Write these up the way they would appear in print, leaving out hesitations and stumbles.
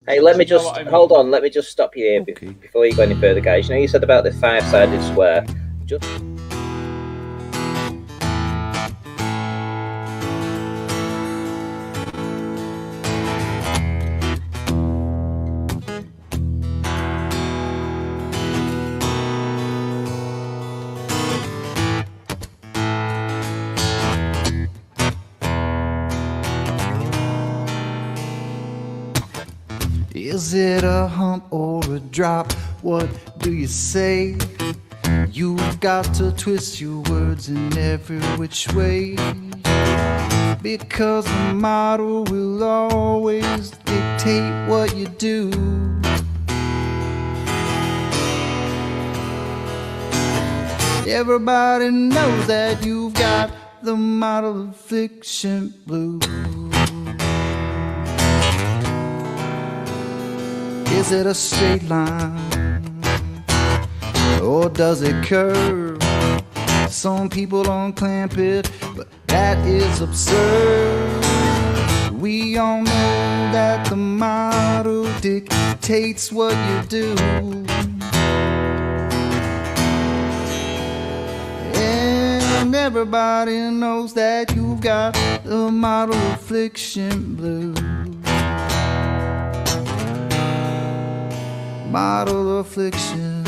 Hey, let me Do you know just what I hold mean? on. Let me just stop you here Okay. before you go any further, guys. You know, you said about the five-sided square. Just Is it a hump or a drop? What do you say? You've got to twist your words in every which way, because the model will always dictate what you do. Everybody knows that you've got the model affliction blues. Is it a straight line, or does it curve? Some people don't clamp it, but that is absurd. We all know that the model dictates what you do. And everybody knows that you've got the model affliction blues. Model affliction,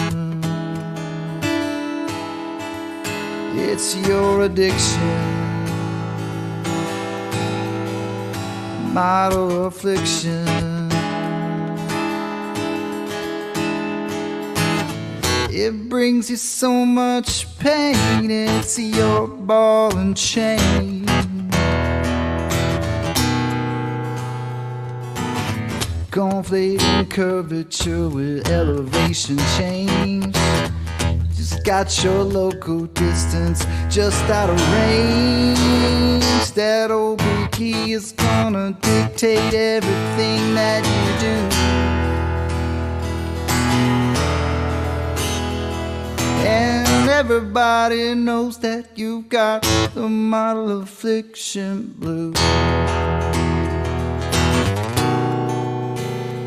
it's your addiction. Model affliction, it brings you so much pain. It's your ball and chain. Conflating curvature with elevation change. Just got your local distance just out of range. That old key is gonna dictate everything that you do. And everybody knows that you've got the model affliction blues.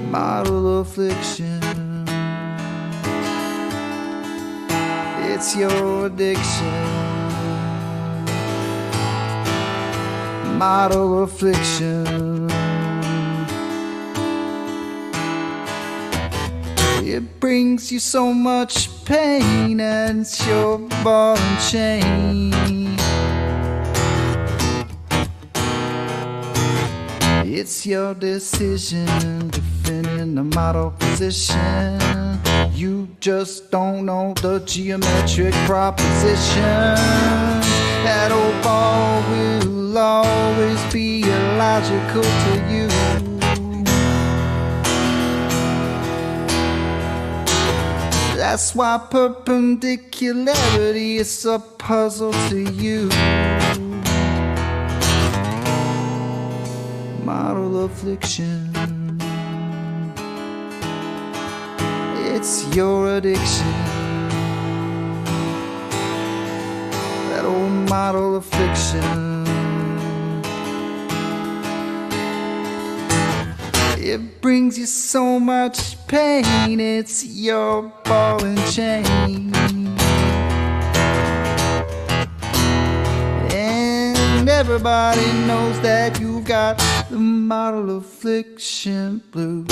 Model affliction, it's your addiction. Model affliction, it brings you so much pain, and it's your ball and chain. It's your decision defending the model position. You just don't know the geometric proposition. That old ball will always be illogical to you. That's why perpendicularity is a puzzle to you. Model affliction, it's your addiction. That old model affliction, it brings you so much pain. It's your ball and chain. And everybody knows that you've got the model affliction blues.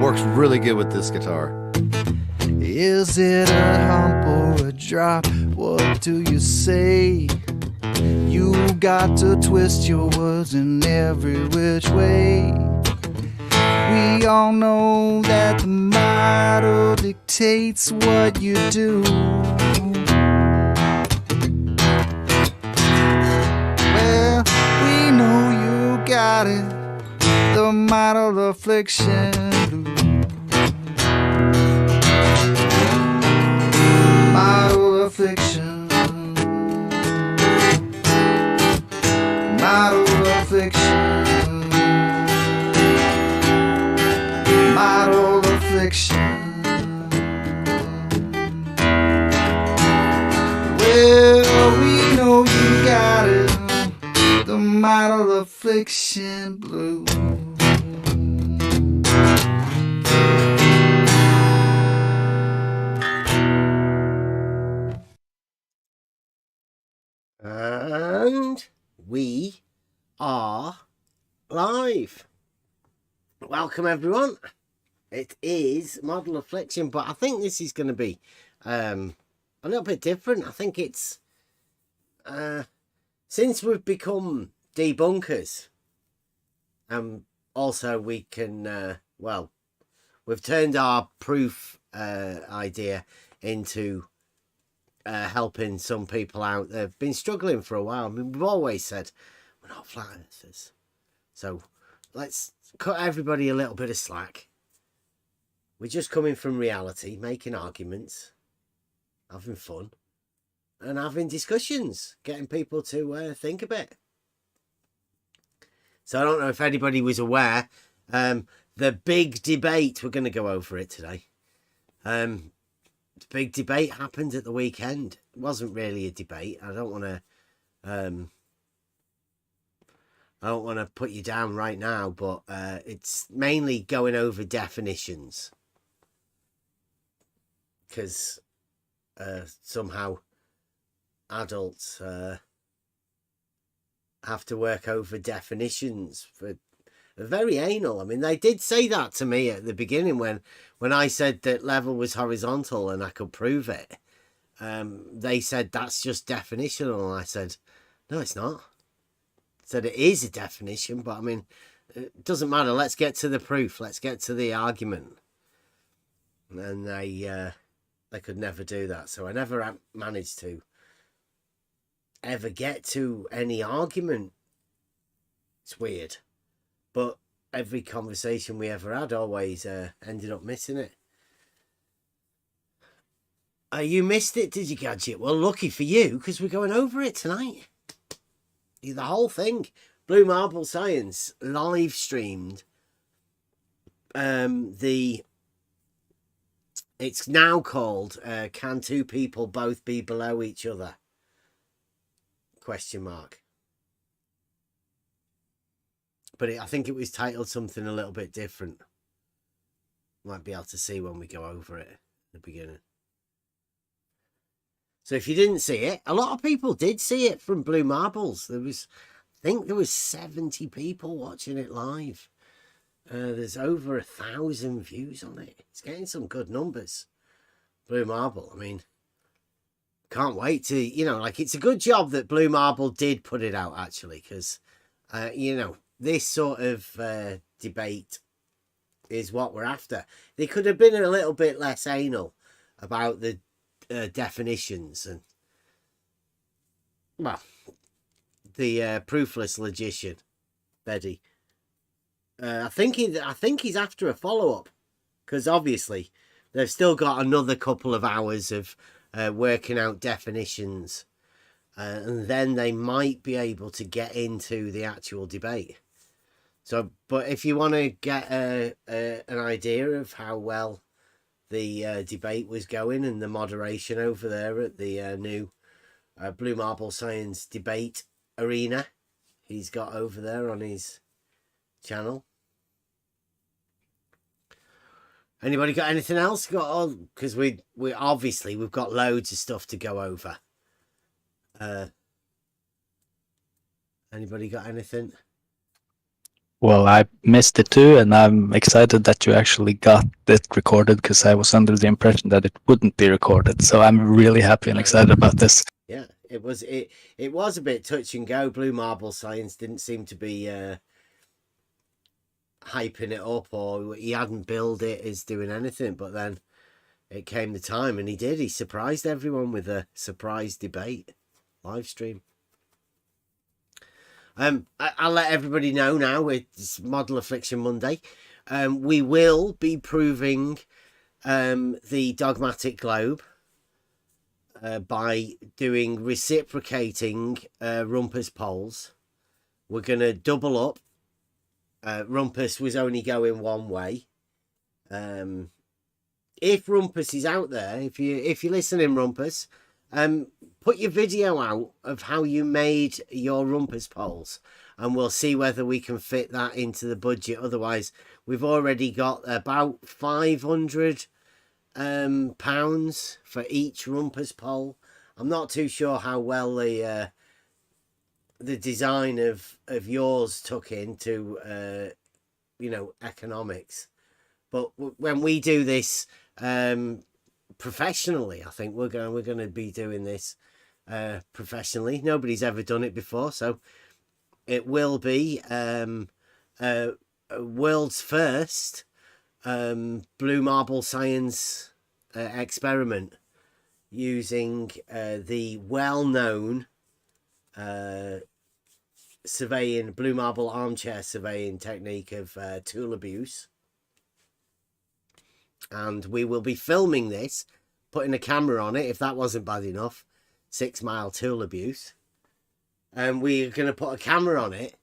Works really good with this guitar. Is it a hump or a drop? What do you say? You got to twist your words in every which way. We all know that the model dictates what you do. Well, we know you got it, the model affliction. Model affliction, model affliction, model affliction, model affliction blue. And we are live. Welcome everyone. It is Model Affliction, but I think this is going to be a little bit different. I think it's since we've become debunkers, also we can well, we've turned our proof idea into helping some people out. They've been struggling for a while. I mean, we've always said we're not flat earthers, so let's cut everybody a little bit of slack. We're just coming from reality, making arguments, having fun, and having discussions, getting people to think a bit. So I don't know if anybody was aware, the big debate, we're going to go over it today. The big debate happened at the weekend. It wasn't really a debate. I don't want to put you down right now, but it's mainly going over definitions. Because somehow adults have to work over definitions for very anal. I mean, they did say that to me at the beginning when I said that level was horizontal and I could prove it. They said that's just definitional, and I said no, it's not. I said it is a definition, but I mean, it doesn't matter. Let's get to the proof. Let's get to the argument. And they could never do that, so I never managed to ever get to any argument. It's weird, but every conversation we ever had always ended up missing it. You missed it, did you, Gadget? Well, lucky for you, because we're going over it tonight. The whole thing. Blue Marble Science live streamed it's now called Can Two People Both Be Below Each Other? Question mark. But I think it was titled something a little bit different. Might be able to see when we go over it at the beginning. So if you didn't see it, a lot of people did see it from Blue Marbles. I think there was 70 people watching it live. There's over 1,000 views on it. It's getting some good numbers. Blue Marble, I mean, can't wait to, it's a good job that Blue Marble did put it out, actually, because, this sort of debate is what we're after. They could have been a little bit less anal about the definitions and, well, the proofless logician, Betty. I think he's after a follow-up, because obviously they've still got another couple of hours of working out definitions, and then they might be able to get into the actual debate. So, but if you want to get an idea of how well the debate was going and the moderation over there at the new Blue Marble Science debate arena he's got over there on his channel. Anybody got anything else? Because we obviously we've got loads of stuff to go over. Anybody got anything? Well, I missed it too, and I'm excited that you actually got it recorded, because I was under the impression that it wouldn't be recorded. So I'm really happy and excited about this. Yeah, it was a bit touch and go. Blue Marble Science didn't seem to be hyping it up, or he hadn't billed it as doing anything, but then it came the time and he did. He surprised everyone with a surprise debate live stream. I'll let everybody know now, it's Model Affliction Monday. We will be proving the dogmatic globe by doing reciprocating rumpus poles. We're going to double up. Rumpus was only going one way. If Rumpus is out there, if you're listening, Rumpus, put your video out of how you made your rumpus poles. and we'll see whether we can fit that into the budget. Otherwise, we've already got about £500 pounds for each rumpus pole. I'm not too sure how well the design of yours took into economics, but when we do this professionally, I think we're going to be doing this professionally. Nobody's ever done it before, so it will be a world's first blue marble science experiment using the well-known surveying, blue marble armchair surveying technique of tool abuse. And we will be filming this, putting a camera on it, if that wasn't bad enough. 6 Mile tool abuse. And we're going to put a camera on it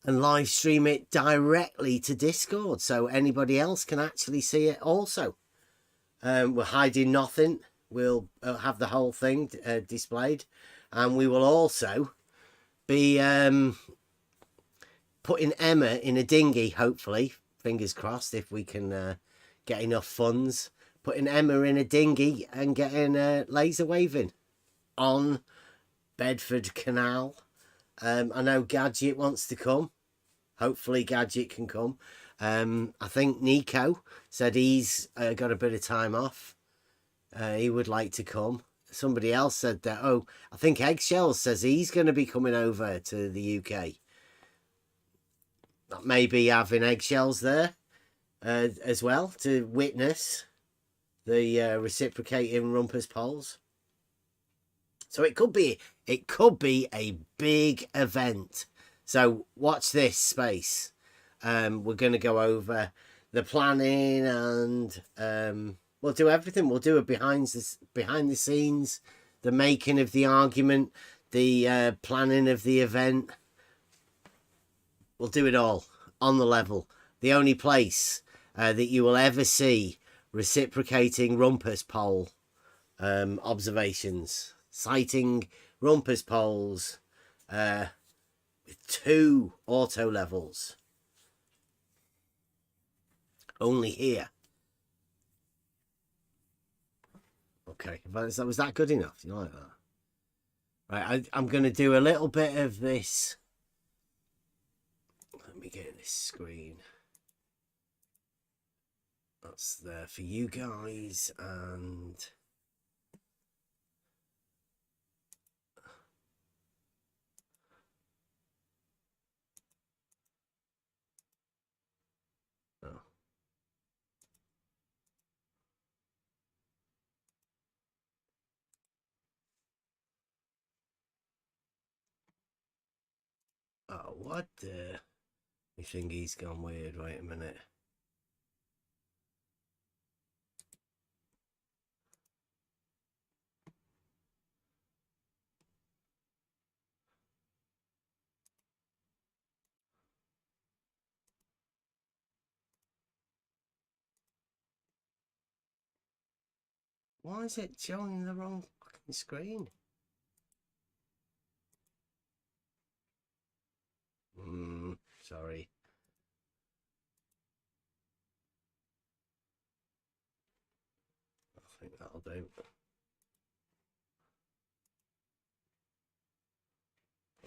and live stream it directly to Discord, so anybody else can actually see it also. We're hiding nothing. We'll have the whole thing displayed, and we will also be putting Emma in a dinghy, hopefully, fingers crossed, if we can get enough funds, putting Emma in a dinghy and getting laser waving on Bedford Canal. I know Gadget wants to come. Hopefully Gadget can come. I think Nico said he's got a bit of time off. He would like to come. Somebody else said that. Oh, I think Eggshells says he's going to be coming over to the UK. Maybe having Eggshells there as well to witness the reciprocating rumpus poles. So it could be a big event. So watch this space. We're going to go over the planning, and we'll do everything. We'll do a behind the scenes, the making of the argument, the planning of the event. We'll do it all on the level. The only place that you will ever see reciprocating rumpus pole observations, sighting rumpus poles with 2 auto levels. Only here. Okay, was that good enough? You like that? Right, I'm going to do a little bit of this. Let me get this screen. That's there for you guys, and oh, what the? I think he's gone weird. Wait a minute. Why is it showing the wrong fucking screen? Sorry. I think that'll do.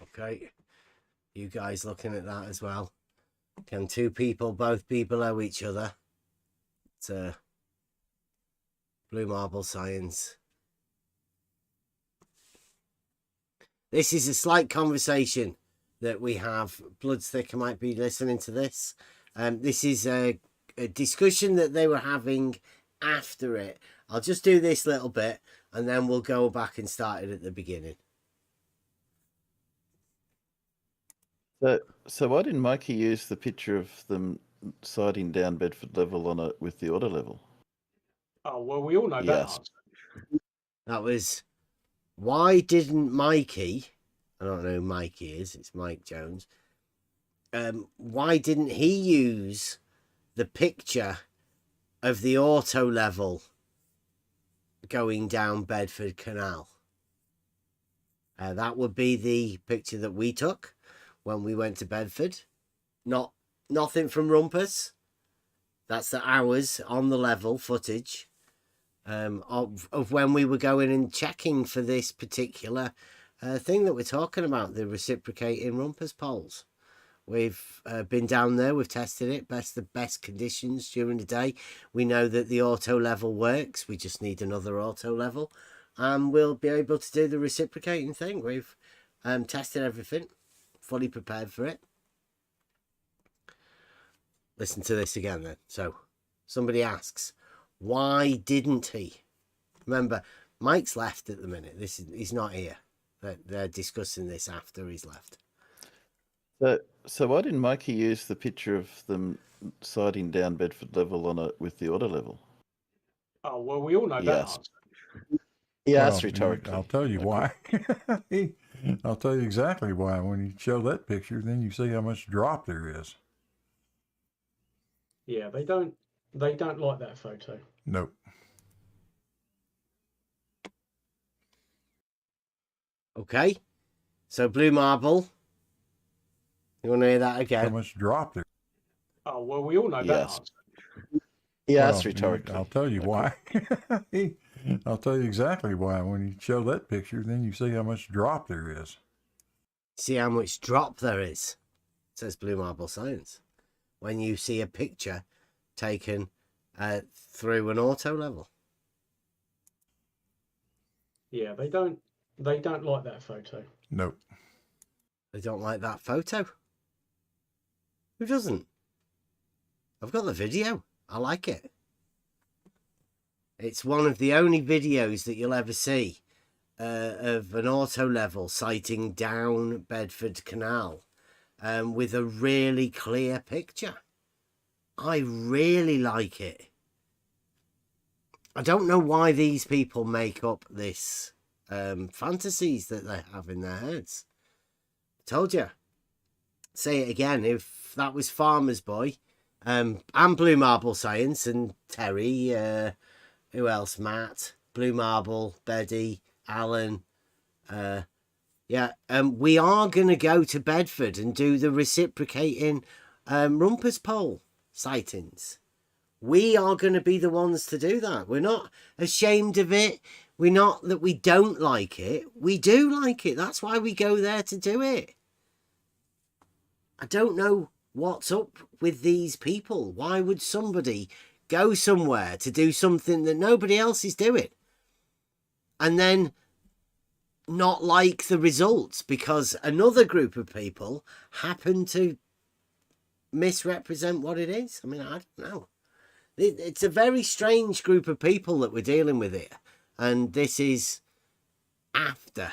Okay. You guys looking at that as well? Can 2 people both be below each other? It's blue marble science. This is a slight conversation that we have. Blood's thick, I might be listening to this. This is a discussion that they were having after it. I'll just do this little bit and then we'll go back and start it at the beginning. So why didn't Mikey use the picture of them sighting down Bedford level on it with the auto level? Oh, well, we all know Yes. that. That was, why didn't Mikey, I don't know who Mikey is, it's Mike Jones. Why didn't he use the picture of the auto level going down Bedford Canal? That would be the picture that we took. when we went to Bedford. Nothing from Rumpus. That's the hours on the level footage of when we were going and checking for this particular thing that we're talking about, the reciprocating Rumpus poles. We've been down there, we've tested it, the best conditions during the day. We know that the auto level works. We just need another auto level, and we'll be able to do the reciprocating thing. We've tested everything, fully prepared for it. Listen to this again then. So somebody asks, why didn't he? Remember, Mike's left at the minute. He's not here. They're discussing this after he's left. So why didn't Mikey use the picture of them sighting down Bedford level on it with the auto level? Oh, well, we all know that Yes. answer. He Well, asked rhetorically. I'll tell you Okay. why. I'll tell you exactly why. When you show that picture, then you see how much drop there is. Yeah, they don't like that photo. Nope. Okay. So Blue Marble. You want to hear that How again? much drop there. Oh, well, we all know that Yes. answer. He asked Well, rhetorically. I'll tell you Okay. why. I'll tell you exactly why. When you show that picture, then you see how much drop there is. See how much drop there is, says Blue Marble Science. When you see a picture taken through an auto level. Yeah, they don't like that photo. Nope. They don't like that photo. Who doesn't? I've got the video. I like it. It's one of the only videos that you'll ever see of an auto level sighting down Bedford Canal with a really clear picture. I really like it. I don't know why these people make up this fantasies that they have in their heads. Told you. Say it again. If that was Farmer's Boy, and Blue Marble Science and Terry, who else? Matt, Blue Marble, Betty, Alan. We are going to go to Bedford and do the reciprocating Rumpus pole sightings. We are going to be the ones to do that. We're not ashamed of it. We're not that we don't like it. We do like it. That's why we go there to do it. I don't know what's up with these people. Why would somebody go somewhere to do something that nobody else is doing and then not like the results because another group of people happen to misrepresent what it is? I mean, I don't know. It's a very strange group of people that we're dealing with here. And this is after.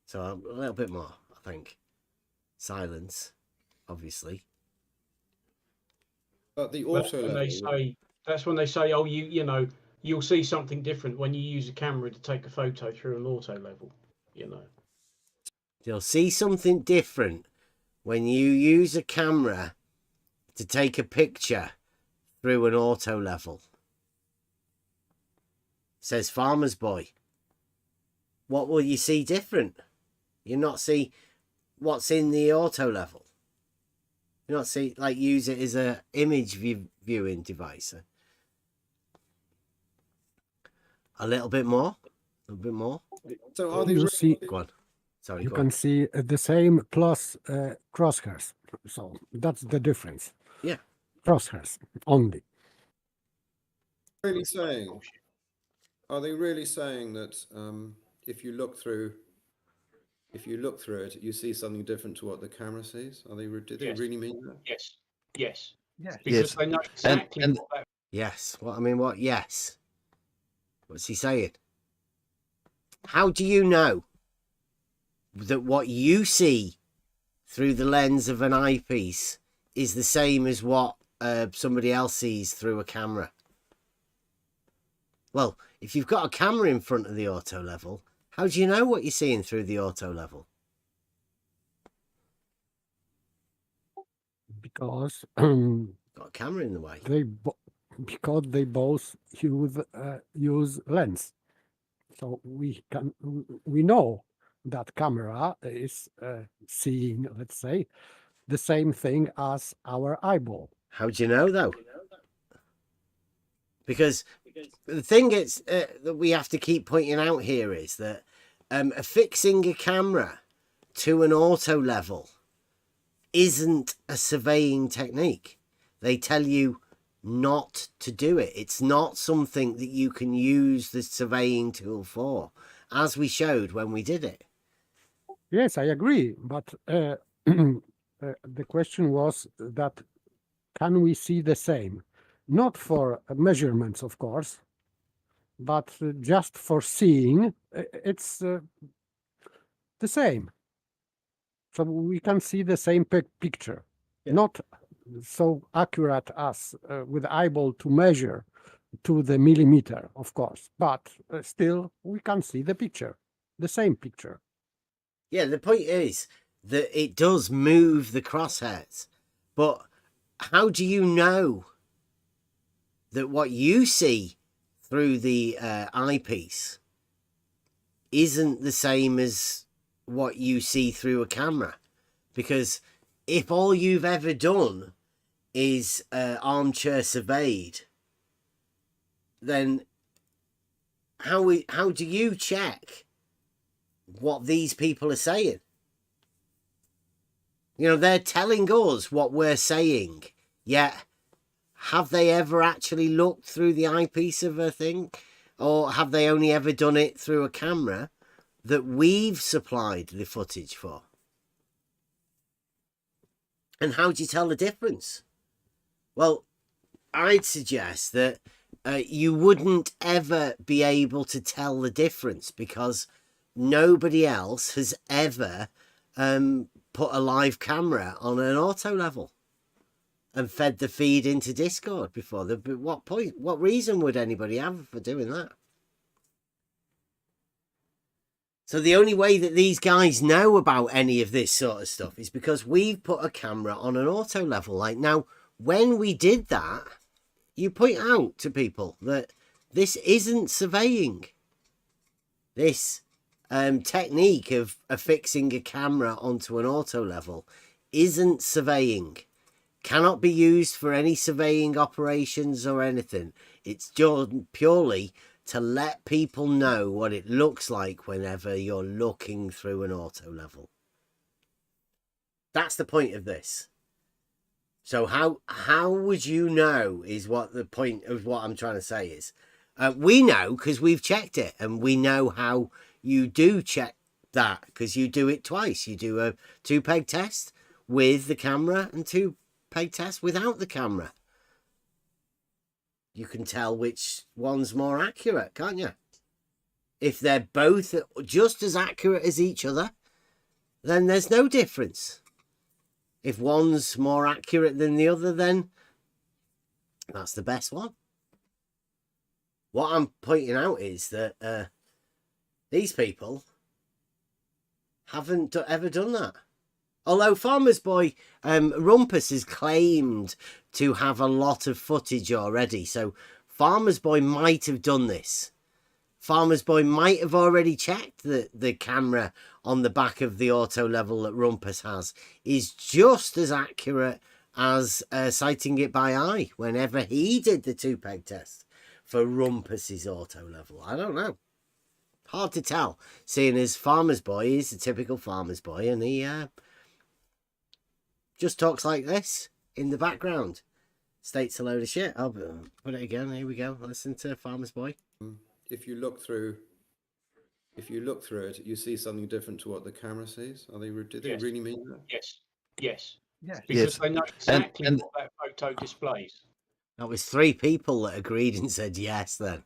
So a little bit more, I think. Silence, obviously. But the That's auto when level. that's when they say, oh, you know, you'll see something different when you use a camera to take a photo through an auto level, you know. You'll see something different when you use a camera to take a picture through an auto level. Says Farmer's Boy. What will you see different? You not see what's in the auto level. You not see, like, use it as a image viewing device. A little bit more. A little bit more. So are they You really, see, Go on. Sorry, you go can on. see the same plus crosshairs. So that's the difference. Yeah. Crosshairs only. really saying? Are they really saying that if you look through it, you see something different to what the camera sees? Are they? Do they Yes. really mean that? Yes. Yes. Yes. Because Yes. they know exactly and- what that. Yes. What? I mean, what? Yes. What's he saying? How do you know that what you see through the lens of an eyepiece is the same as what somebody else sees through a camera? Well, if you've got a camera in front of the auto level, how do you know what you're seeing through the auto level? Because Got a camera in the way. because they both use lens. So we know that camera is seeing, let's say, the same thing as our eyeball. How do you know, though? Because the thing is that we have to keep pointing out here is that affixing a camera to an auto level isn't a surveying technique. They tell you not to do it. It's not something that you can use the surveying tool for, as we showed when we did it. Yes, I agree. But the question was that can we see the same? Not for measurements, of course, but just for seeing, it's the same. So we can see the same picture, not so accurate as with eyeball to measure to the millimeter, of course, but still we can see the picture, the same picture. Yeah, the point is that it does move the crosshairs, but how do you know that what you see through the eyepiece isn't the same as what you see through a camera? Because if all you've ever done is armchair surveyed, then how do you check what these people are saying? You know, they're telling us what we're saying, yet have they ever actually looked through the eyepiece of a thing? Or have they only ever done it through a camera that we've supplied the footage for? And how do you tell the difference? Well, I'd suggest that you wouldn't ever be able to tell the difference because nobody else has ever put a live camera on an auto level and fed the feed into Discord before. What reason would anybody have for doing that? So the only way that these guys know about any of this sort of stuff is because we've put a camera on an auto level. Like now, when we did that, you point out to people that this isn't surveying. This technique of affixing a camera onto an auto level isn't surveying. Cannot be used for any surveying operations or anything. It's just purely to let people know what it looks like whenever you're looking through an auto level. That's the point of this. So how would you know is what the point of what I'm trying to say is. We know because we've checked it, and we know how you do check that because you do it twice. You do a 2-peg test with the camera and 2-peg test without the camera. You can tell which one's more accurate, can't you? If they're both just as accurate as each other, then there's no difference. If one's more accurate than the other, then that's the best one. What I'm pointing out is that these people haven't ever done that. Although Farmer's Boy Rumpus has claimed to have a lot of footage already. So Farmer's Boy might have done this. Farmer's Boy might have already checked that the camera on the back of the auto level that Rumpus has is just as accurate as sighting it by eye whenever he did the 2-peg test for Rumpus's auto level. I don't know. Hard to tell, seeing as Farmer's Boy is a typical Farmer's Boy and he just talks like this in the background. States a load of shit. I'll put it again. Here we go. Listen to Farmer's Boy. If you look through it, you see something different to what the camera sees. Do they really mean that? Yes. Yes. Because they know exactly And what that photo displays. That was 3 people that agreed and said yes then.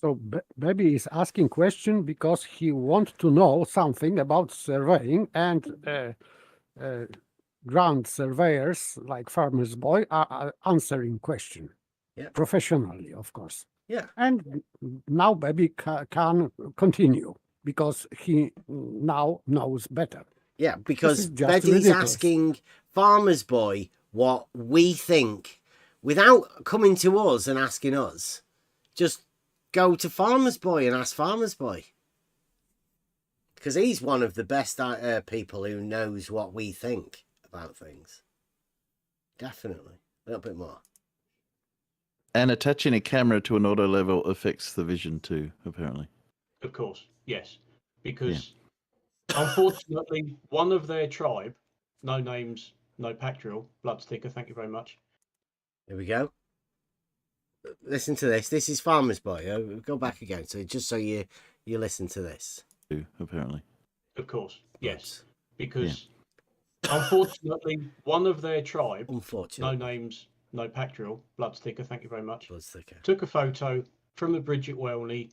So Baby is asking question because he wants to know something about surveying, and ground surveyors like Farmer's Boy are answering question professionally, of course. Yeah. And now Baby can continue because he now knows better. Yeah, because just Betty's ridiculous. asking Farmer's Boy what we think without coming to us and asking us. Just go to Farmer's Boy and ask Farmer's Boy. because he's one of the best people who knows what we think about things. Definitely. A little bit more. And attaching a camera to an auto level affects the vision too, apparently. Of course, yes. Because unfortunately, one of their tribe, no names, no pack drill, blood sticker, thank you very much. Here we go. Listen to this. This is Farmer's Boy. Go back again, so just so you listen to this. Too, apparently. Of course, yes. Oops. Because unfortunately, one of their tribe, no Unfortunately. names, no pack drill, blood sticker, thank you very much, Blood sticker. took a photo from the bridge at Welney,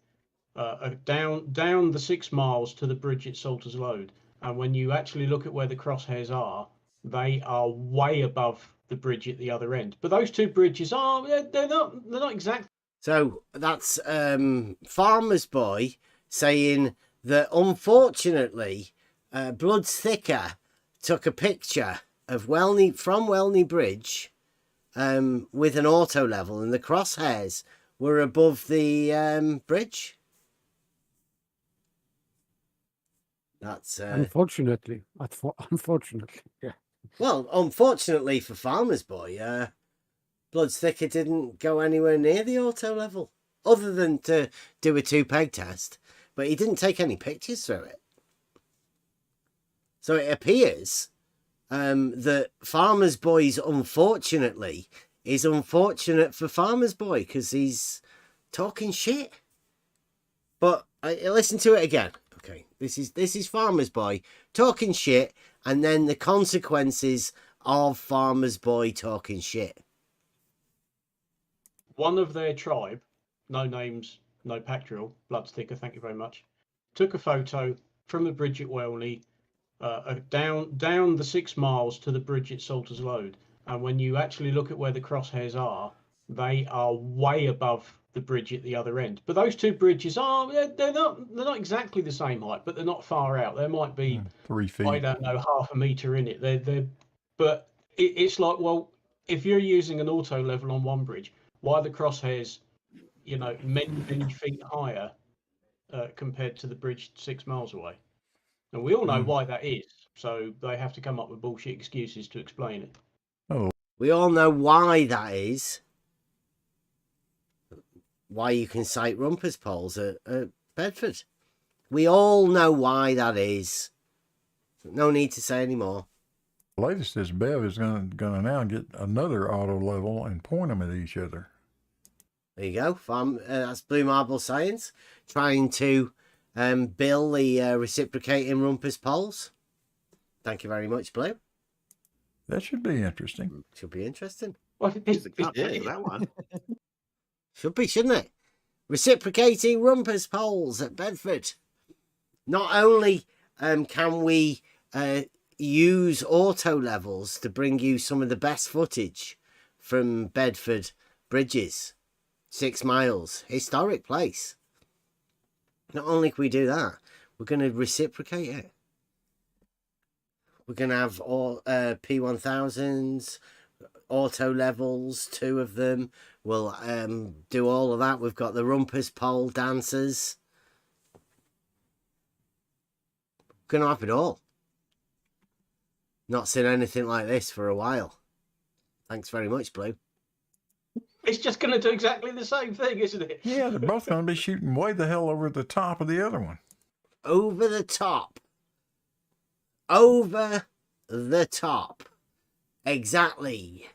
down the 6 miles to the bridge at Salters Load. And when you actually look at where the crosshairs are, they are way above the bridge at the other end. But those two bridges are, they're not exactly. So that's Farmer's Boy saying that unfortunately, Blood's Thicker took a picture of Welney Bridge with an auto level, and the crosshairs were above the bridge. That's unfortunately, yeah. Well, unfortunately for Farmer's Boy, Blood's Thicker didn't go anywhere near the auto level, other than to do a 2-peg test, but he didn't take any pictures through it. So it appears that Farmer's Boy's unfortunately is unfortunate for Farmer's Boy because he's talking shit. But listen to it again. Okay, this is Farmer's Boy talking shit, and then the consequences of Farmer's Boy talking shit. One of their tribe, no names, no pack drill, blood sticker, thank you very much, took a photo from the bridge at Welney, down the 6 miles to the bridge at Salters Load. And when you actually look at where the crosshairs are, they are way above the bridge at the other end. But those two bridges are, they're not exactly the same height, but they're not far out. There might be 3 feet. I don't know, half a meter in it. But it's like, well, if you're using an auto level on one bridge, why are the crosshairs, many feet higher compared to the bridge 6 miles away? And we all know why that is. So they have to come up with bullshit excuses to explain it. Oh, We all know why that is. Why you can sight rumpus poles at Bedford. We all know why that is. No need to say any more. the latest is Bev is going to now get another auto level and point them at each other. There you go. That's Blue Marble Science trying to bill the reciprocating rumpus poles. Thank you very much, Blue. That should be interesting. Should be interesting. Well, He's the captain of that one. Should be, shouldn't it? Reciprocating rumpus poles at Bedford. Not only can we use auto levels to bring you some of the best footage from Bedford bridges, 6 miles, historic place. Not only can we do that, we're going to reciprocate it. We're going to have all P1000s, auto levels, 2 of them. We'll do all of that. We've got the rumpus pole dancers. Going to have it all. Not seen anything like this for a while. Thanks very much, Blue. it's just going to do exactly the same thing, isn't it? Yeah, they're both going to be shooting way the hell over the top of the other one. Over the top. Over the top. Exactly.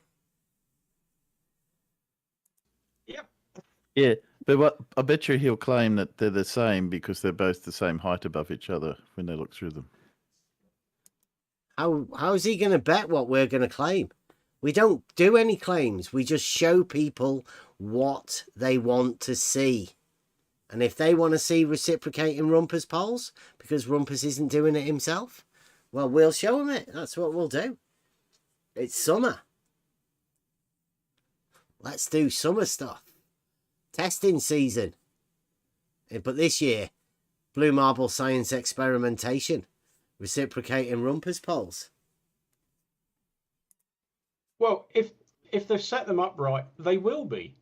Yep. Yeah, but what I bet you he'll claim that they're the same because they're both the same height above each other when they look through them. How's he going to bet what we're going to claim? We don't do any claims. We just show people what they want to see. And if they want to see reciprocating rumpus poles, because Rumpus isn't doing it himself, well, we'll show them it. That's what we'll do. It's summer. Let's do summer stuff. Testing season. But this year, Blue Marble Science Experimentation. Reciprocating rumpus poles. Well, if they've set them up right, they will be.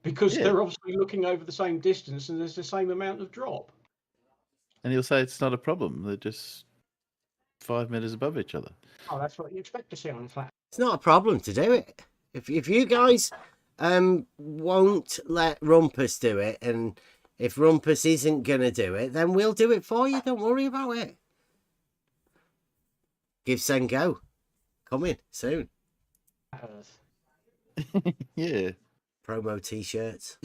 Because they're obviously looking over the same distance and there's the same amount of drop. And you'll say it's not a problem. They're just 5 meters above each other. Oh, that's what you expect to see on a flat. It's not a problem to do it. If you guys won't let Rumpus do it, and if Rumpus isn't gonna do it, then we'll do it for you. Don't worry about it. Give Send Go. Coming soon. Earth. Yeah. Promo t-shirts.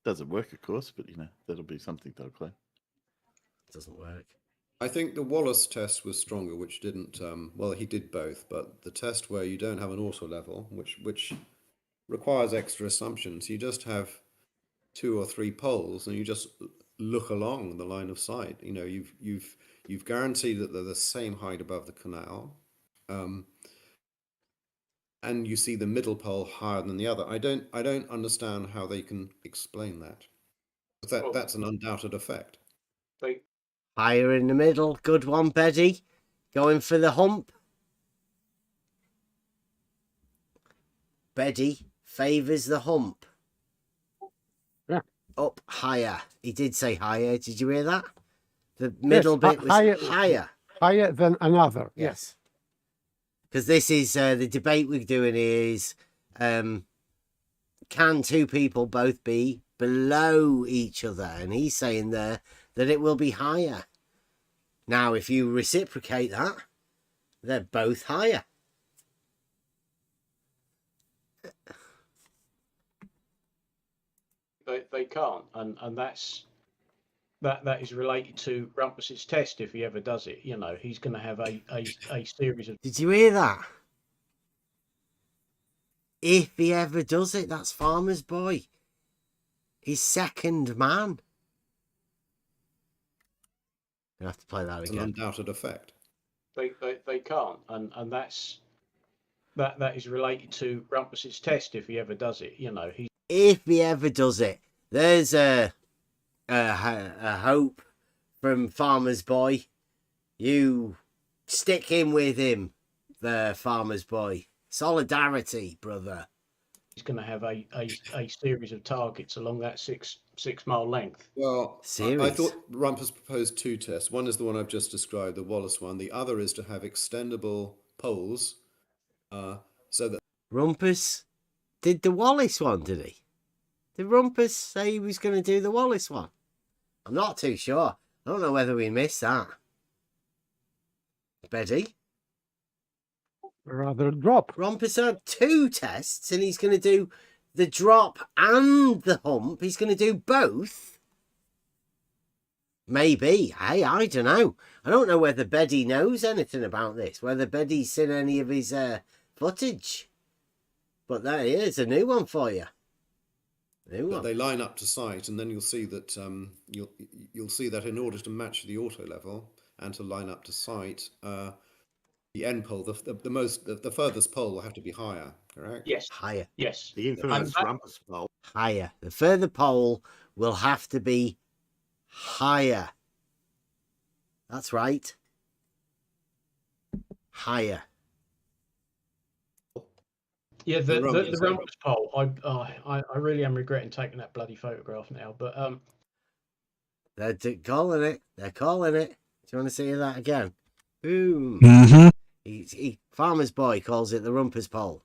Doesn't work, of course, but you know, that'll be something they'll claim. Doesn't work. I think the Wallace test was stronger, which didn't. Well, he did both, but the test where you don't have an auto level, which requires extra assumptions, you just have 2 or 3 poles, and you just look along the line of sight. You know, you've guaranteed that they're the same height above the canal, and you see the middle pole higher than the other. I don't understand how they can explain that. That's an undoubted effect. Higher in the middle. Good one, Betty. Going for the hump. Betty favours the hump. Yeah. Up higher. He did say higher. Did you hear that? The middle bit was higher. Higher than another. Yes. Because this is the debate we're doing is can 2 people both be below each other? And he's saying there that it will be higher. Now, if you reciprocate that, they're both higher. They can't, and that is related to Rumpus's test if he ever does it. You know, he's going to have a series of. Did you hear that? If he ever does it, that's Farmer's Boy. His second man. You have to play that again. An undoubted effect. They can't, and that is related to Rumpus's test if he ever does it. You know, if he ever does it, there's a hope from Farmer's Boy. You stick in with him, the Farmer's Boy. Solidarity, brother. He's going to have a series of targets along that six mile length. Well, I thought Rumpus proposed 2 tests. One is the one I've just described, the Wallace one. The other is to have extendable poles, so that Rumpus did the Wallace one, did he? Did Rumpus say he was going to do the Wallace one? I'm not too sure. I don't know whether we missed that. Betty? Rather drop. Rumpus had 2 tests, and he's going to do the drop and the hump. He's going to do both. Maybe. Hey, I don't know. I don't know whether Betty knows anything about this, whether Betty's seen any of his footage. But there he is, a new one for you. New one. They line up to sight, and then you'll see that you'll see that in order to match the auto level and to line up to sight, the end pole, the furthest pole will have to be higher, correct? Yes. Higher. Yes. The infamous Rumpus pole. Higher. The further pole will have to be higher. That's right. Higher. Yeah, the Rumpus pole. I really am regretting taking that bloody photograph now. But they're calling it. They're calling it. Do you want to see that again? Boom. Mm-hmm. Farmer's Boy calls it the Rumpus pole.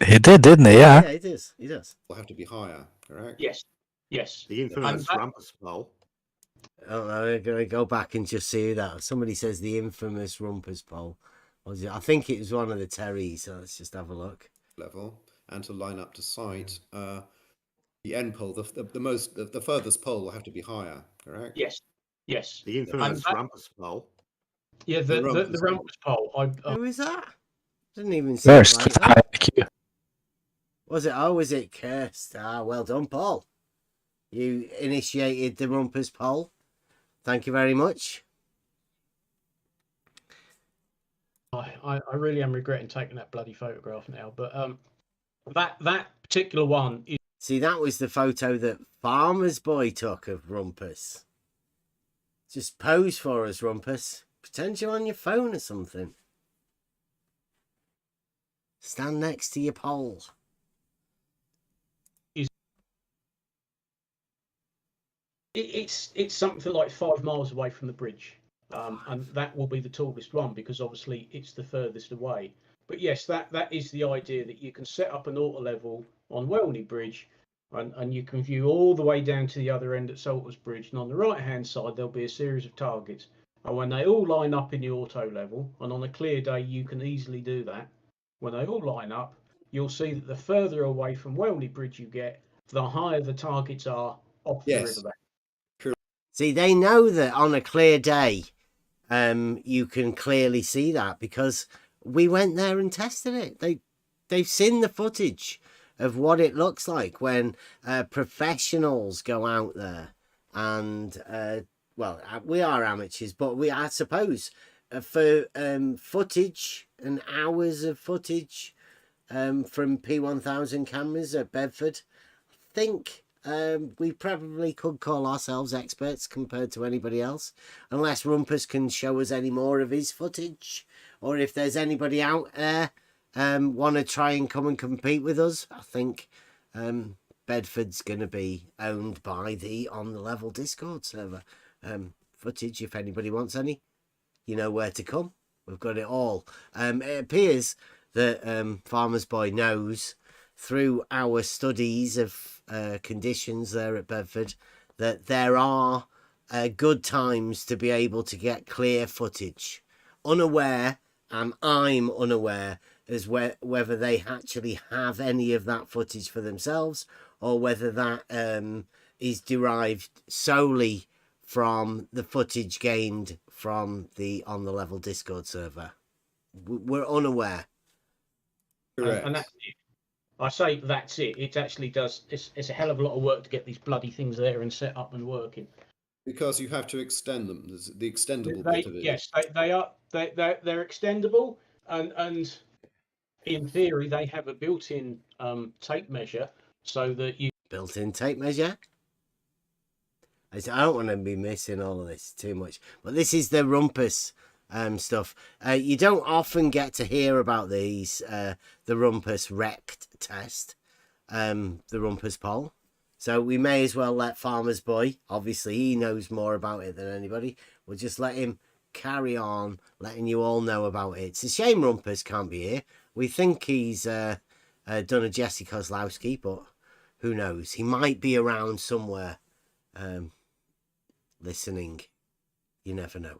He did, didn't he? Yeah. Yeah, it is. He does. Will have to be higher, correct? Yes. Yes. The infamous Rumpus pole. I don't know. I'm going to go back and just see that. Somebody says the infamous Rumpus pole. I think it was one of the Terrys. So let's just have a look. Level and to line up to sight, the end pole, the furthest pole will have to be higher, correct? Yes. Yes. The infamous Rumpus pole. Yeah, the Rumpus pole. Who is that? Didn't even see First, it like that. IQ. Was it? Oh, was it cursed? Ah, well done, Paul. You initiated the Rumpus poll. Thank you very much. I really am regretting taking that bloody photograph now. But that particular one is. See, that was the photo that Farmer's Boy took of Rumpus. Just pose for us, Rumpus. Pretend you're on your phone or something. Stand next to your pole. It's something like 5 miles away from the bridge, and that will be the tallest one because obviously it's the furthest away. But yes, that is the idea, that you can set up an auto level on Welney Bridge, and you can view all the way down to the other end at Salters Bridge, and on the right hand side there'll be a series of targets, and when they all line up in the auto level, and on a clear day you can easily do that, when they all line up, you'll see that the further away from Welney Bridge you get, the higher the targets are off the Yes. riverbank. See, they know that on a clear day, you can clearly see that because we went there and tested it. They've seen the footage of what it looks like when professionals go out there, and well, we are amateurs, but I suppose for footage and hours of footage from P1000 cameras at Bedford, I think we probably could call ourselves experts compared to anybody else, unless Rumpus can show us any more of his footage, or if there's anybody out there want to try and come and compete with us. I think Bedford's going to be owned by the On The Level Discord server. Footage, if anybody wants any, you know where to come. We've got it all. It appears that Farmer's Boy knows through our studies of conditions there at Bedford that there are good times to be able to get clear footage. Unaware, and I'm unaware, as whether they actually have any of that footage for themselves, or whether that is derived solely from the footage gained from the On The Level Discord server. We're unaware. Correct. And that's it. I say that's it. It actually does. It's a hell of a lot of work to get these bloody things there and set up and working. Because you have to extend them. There's the extendable They, bit of it. yes, they are. They're extendable, and in theory they have a built-in tape measure so that you built-in tape measure. I don't want to be missing all of this too much, but this is the Rumpus stuff. You don't often get to hear about these, the Rumpus Rect test, the Rumpus poll. So we may as well let Farmer's Boy, obviously he knows more about it than anybody, we'll just let him carry on letting you all know about it. It's a shame Rumpus can't be here. We think he's done a Jesse Kozlowski, but who knows? He might be around somewhere listening. You never know.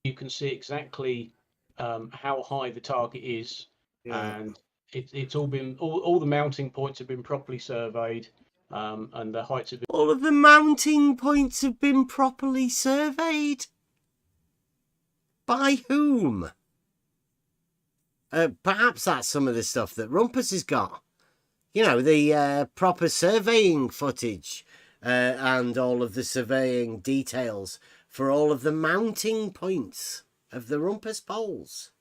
You can see exactly how high the target is, and it's all been all the mounting points have been properly surveyed, and the heights have been. All of the mounting points have been properly surveyed. By whom? Perhaps that's some of the stuff that Rumpus has got. You know, the proper surveying footage and all of the surveying details for all of the mounting points of the Rumpus poles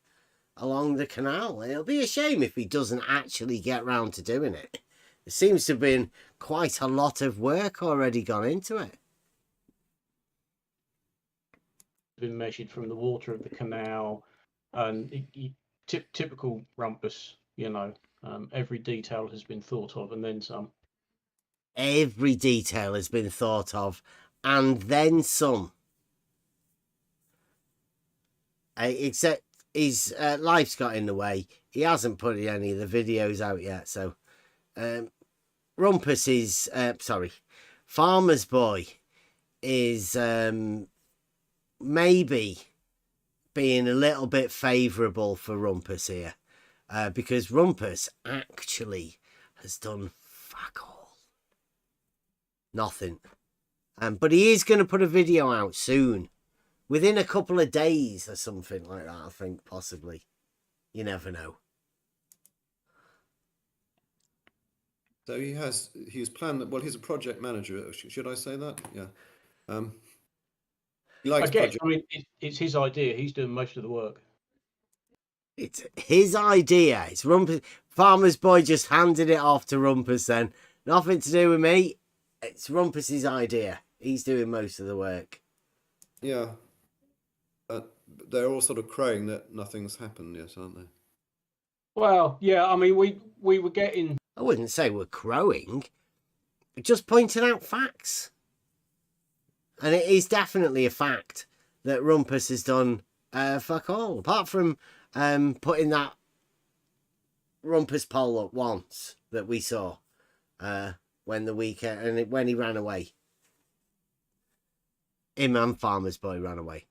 along the canal. It'll be a shame if he doesn't actually get round to doing it. There seems to have been quite a lot of work already gone into it. Been measured from the water of the canal, and typical Rumpus, you know, every detail has been thought of and then some. Every detail has been thought of and then some. Except his life's got in the way. He hasn't put any of the videos out yet, so Rumpus is Farmer's Boy is maybe being a little bit favourable for Rumpus here, because Rumpus actually has done fuck all. Nothing. But he is going to put a video out soon. Within a couple of days or something like that, I think, possibly. You never know. So he's planned, well, he's a project manager. Should I say that? Yeah. He likes project. I mean, it's his idea. He's doing most of the work. It's his idea. It's Rumpus. Farmer's Boy just handed it off to Rumpus then. Nothing to do with me. It's Rumpus's idea. He's doing most of the work. Yeah. They're all sort of crowing that nothing's happened yet, aren't they? Well, yeah, I mean, we were getting... I wouldn't say we're crowing. We're just pointing out facts. And it is definitely a fact that Rumpus has done fuck all, apart from putting that Rumpus poll up once that we saw when he ran away. Him and Farmer's Boy ran away.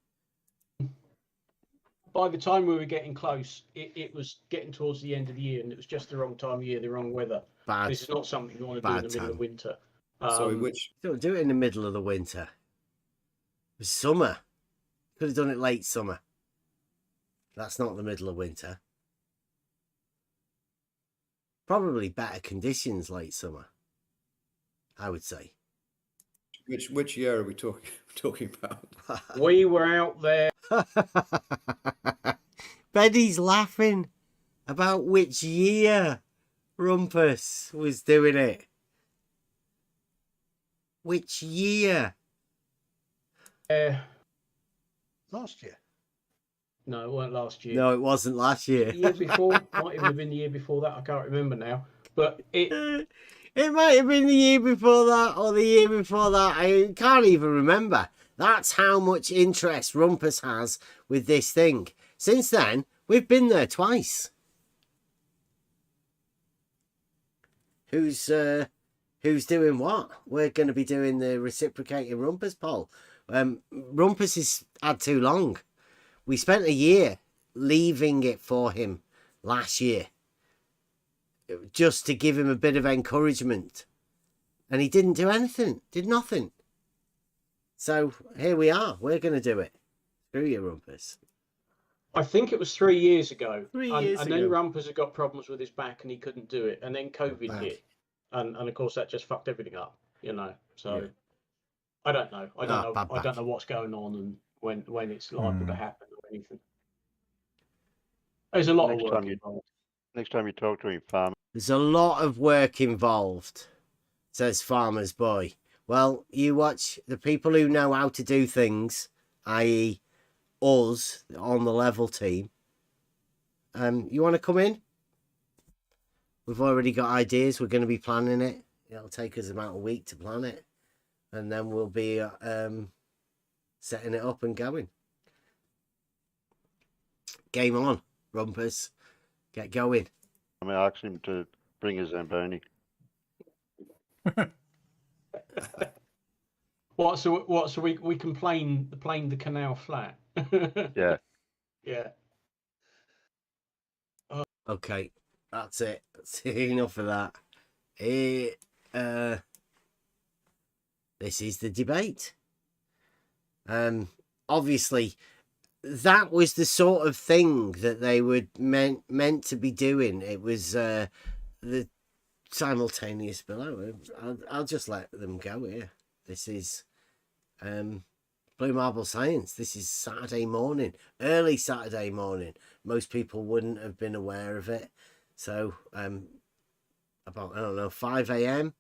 By the time we were getting close, it was getting towards the end of the year, and it was just the wrong time of year, the wrong weather. This is not something you want to do in the middle of winter. Sorry, which? Don't do it in the middle of the winter. It was summer. Could have done it late summer. That's not the middle of winter. Probably better conditions late summer, I would say. Which year are we talking about? We were out there. Betty's laughing about which year Rumpus was doing it. Which year? Last year. No, it weren't last year. No, it wasn't last year. The year before, might even have been the year before that. I can't remember now. But it might have been the year before that or the year before that. I can't even remember. That's how much interest Rumpus has with this thing. Since then, we've been there twice. Who's doing what? We're going to be doing the reciprocating Rumpus poll. Rumpus has had too long. We spent a year leaving it for him last year just to give him a bit of encouragement. And he didn't do anything, did nothing. So here we are. We're going to do it. Screw you, Rumpus. I think it was 3 years ago. 3 years and ago. then Rumpus had got problems with his back and he couldn't do it. And then COVID hit. And of course that just fucked everything up, you know. So yeah. I don't know. I don't know what's going on and when it's liable to happen or anything. There's a lot of work involved. Next time you talk to him, Farmer. There's a lot of work involved, says Farmer's Boy. Well, you watch the people who know how to do things, i.e. us on the level team. You want to come in? We've already got ideas. We're going to be planning it. It'll take us about a week to plan it. And then we'll be setting it up and going. Game on, Rumpus. Get going. I'm going to ask him to bring a Zamboni. So we can plane the canal flat. Yeah. Yeah. Okay, that's it. That's enough of that. This is the debate. Obviously, that was the sort of thing that they were meant to be doing. It was the simultaneous below. I'll just let them go here. This is Blue Marble Science. This is Saturday morning, early Saturday morning. Most people wouldn't have been aware of it. So about, I don't know, 5 a.m.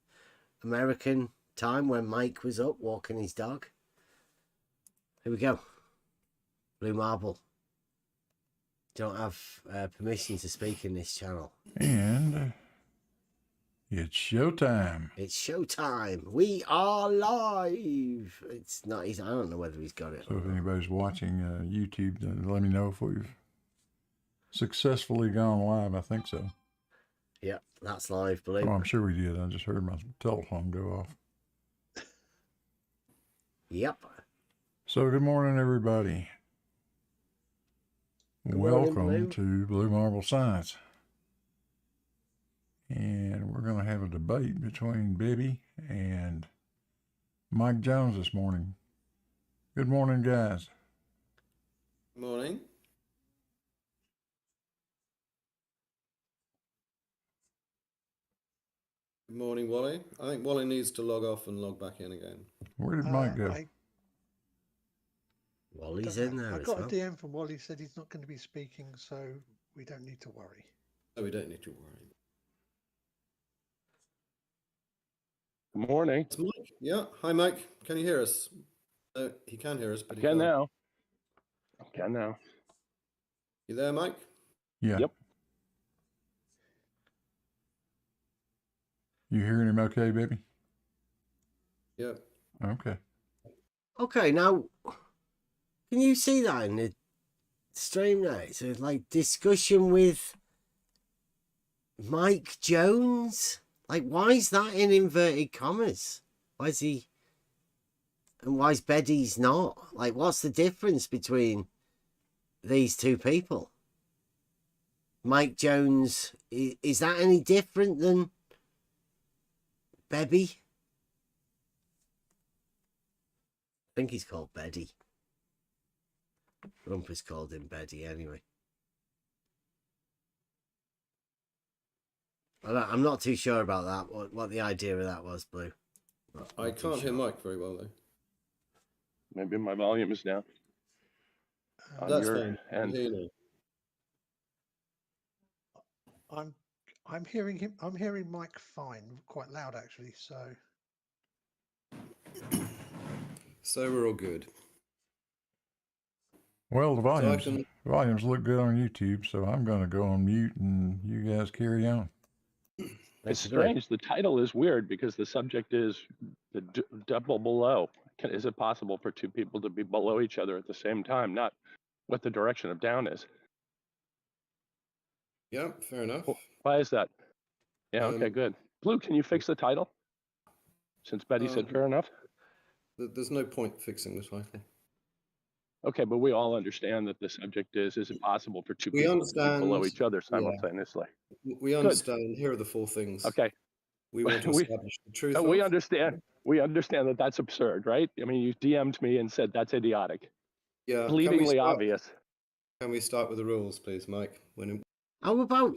American time when Mike was up walking his dog. Here we go. Blue Marble. Don't have permission to speak in this channel. And it's showtime. It's showtime. We are live. It's not. I don't know whether he's got it. So if anybody's watching YouTube, let me know if we've successfully gone live. I think so. Yep, that's live, Blue. Oh, I'm sure we did. I just heard my telephone go off. Yep. So good morning, everybody. Welcome to Blue Marble Science. And we're going to have a debate between Bibby and Mike Jones this morning. Good morning, guys. Morning. Good morning, Wally. I think Wally needs to log off and log back in again. Where did Mike go? Wally's in there. I got a DM from Wally, said he's not going to be speaking, so we don't need to worry. So we don't need to worry. Good morning. It's Mike. Yeah. Hi, Mike. Can you hear us? He can hear us, but he can can't. now. I can now. You there, Mike? Yeah. Yep. You hearing him okay, baby? Yep. Okay. Okay, now, can you see that in the stream now? So, like, discussion with Mike Jones? Like, why is that in inverted commas? Why is he... And why is Beddy's not? Like, what's the difference between these two people? Mike Jones, is that any different than Bebby? I think he's called Beddy. Rumpus called him Beddy anyway. I'm not too sure about that, what the idea of that was, Blue. I can't hear Mike very well, though. Maybe my volume is down. That's fine. I can hear you now. I'm hearing him. I'm hearing Mike fine, quite loud actually. So we're all good. Well, the So volumes look good on YouTube, so I'm going to go on mute and you guys carry on. It's strange. The title is weird because the subject is the double below. Is it possible for two people to be below each other at the same time? Not what the direction of down is. Yeah, fair enough. Why is that? Yeah, okay, good. Blue, can you fix the title? Since Betty said fair enough. There's no point fixing the title. Okay, but we all understand that the subject is it possible for two people to be below each other simultaneously? Yeah. We understand. Here are the 4 things. Okay. We want to establish the truth of. We understand. We understand that that's absurd, right? I mean, you DM'd me and said that's idiotic. Yeah. Bleedingly obvious. Can we start with the rules, please, Mike? How about...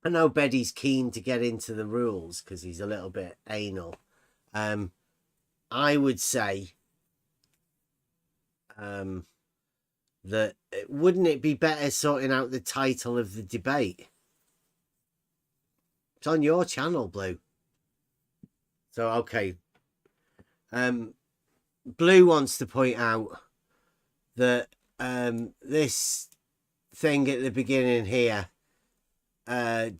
I know Beddy's keen to get into the rules because he's a little bit anal. I would say that wouldn't it be better sorting out the title of the debate? It's on your channel, Blue. So, okay. Blue wants to point out that this thing at the beginning here,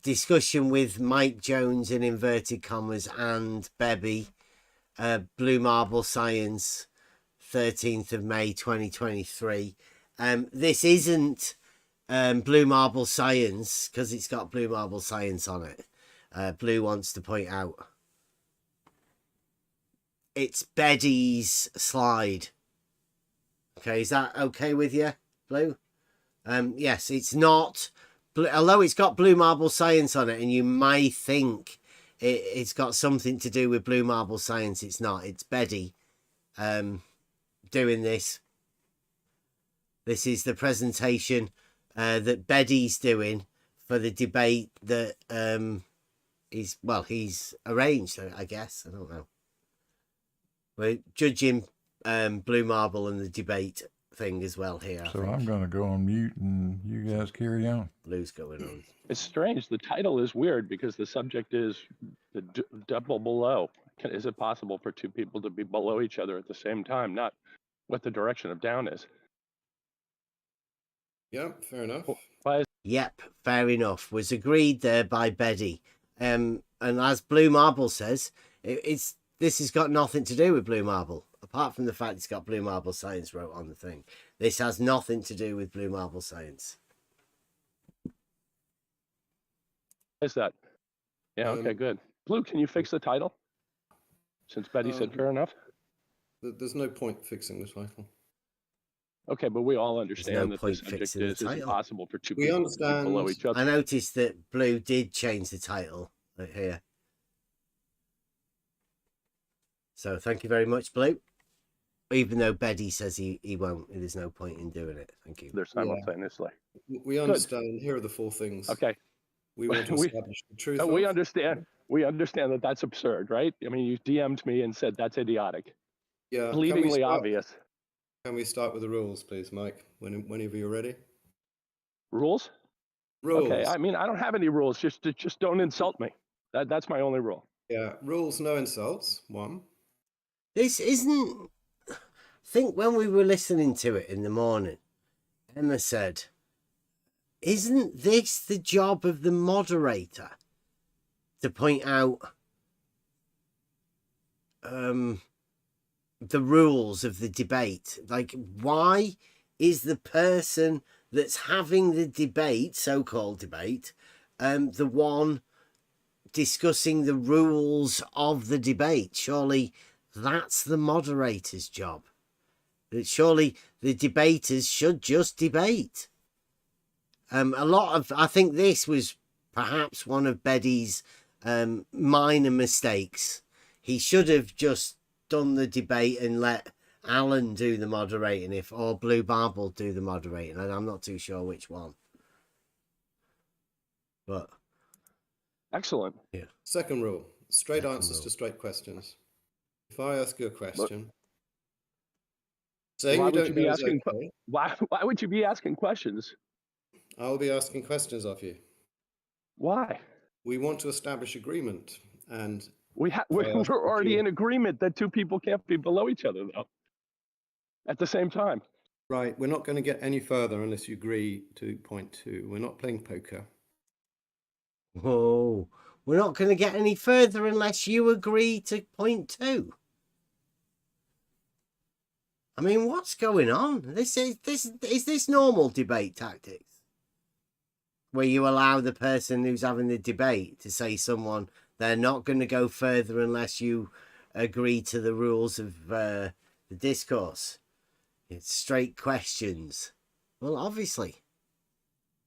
discussion with Mike Jones in inverted commas and Bebby, Blue Marble Science, 13th of May 2023. This isn't Blue Marble Science because it's got Blue Marble Science on it. Blue wants to point out it's Beddy's slide. Okay, is that okay with you, Blue? Yes, it's not. Although it's got Blue Marble Science on it, and you may think it's got something to do with Blue Marble Science, it's not. It's Beddy doing this. This is the presentation that Beddy's doing for the debate that he's arranged, I guess. I don't know. We're judging Blue Marble and the debate thing as well here. So I'm going to go on mute and you guys carry on. Blue's going on. It's strange. The title is weird because the subject is the double below. Is it possible for two people to be below each other at the same time? Not what the direction of down is. Yeah, fair enough. Yep, fair enough. Was agreed there by Beddy. And as Blue Marble says, this has got nothing to do with Blue Marble. Apart from the fact it's got Blue Marble Science wrote on the thing. This has nothing to do with Blue Marble Science. Is that? Yeah, okay, good. Blue, can you fix the title? Since Betty said fair enough. There's no point fixing the title. Okay, but we all understand no that the subject is it possible for two people to be below each other? I noticed that Blue did change the title right here. So thank you very much, Blue. Even though Beddy says he won't, there's no point in doing it. Thank you. They're simultaneously. We understand. Here are the 4 things. Okay. We want to establish the truth. We understand. We understand that that's absurd, right? I mean, you DM'd me and said that's idiotic. Yeah. Bleedingly obvious. Can we start with the rules, please, Mike? Whenever you're ready. Rules? Rules. Okay. I mean, I don't have any rules. Just don't insult me. That's my only rule. Yeah. Rules, no insults. 1. This isn't... I think when we were listening to it in the morning, Emma said, isn't this the job of the moderator to point out the rules of the debate. Like, why is the person that's having the debate, so-called debate, the one discussing the rules of the debate? Surely that's the moderator's job. Surely the debaters should just debate. I think this was perhaps one of Beddy's minor mistakes. He should have just done the debate and let Alan do the moderating, or Blue Marble do the moderating. And I'm not too sure which one. But excellent. Yeah. Second rule: straight answers to straight questions. If I ask you a question, saying Why you would don't you be know is asking? okay. Why would you be asking questions? I'll be asking questions of you. Why? We want to establish agreement, and We're already in agreement that two people can't be below each other, though, at the same time. Right, we're not going to get any further unless you agree to point 2. We're not playing poker. Whoa, we're not going to get any further unless you agree to point 2. I mean, what's going on? Is this normal debate tactics, where you allow the person who's having the debate to say someone they're not going to go further unless you agree to the rules of the discourse? It's straight questions. Well, obviously.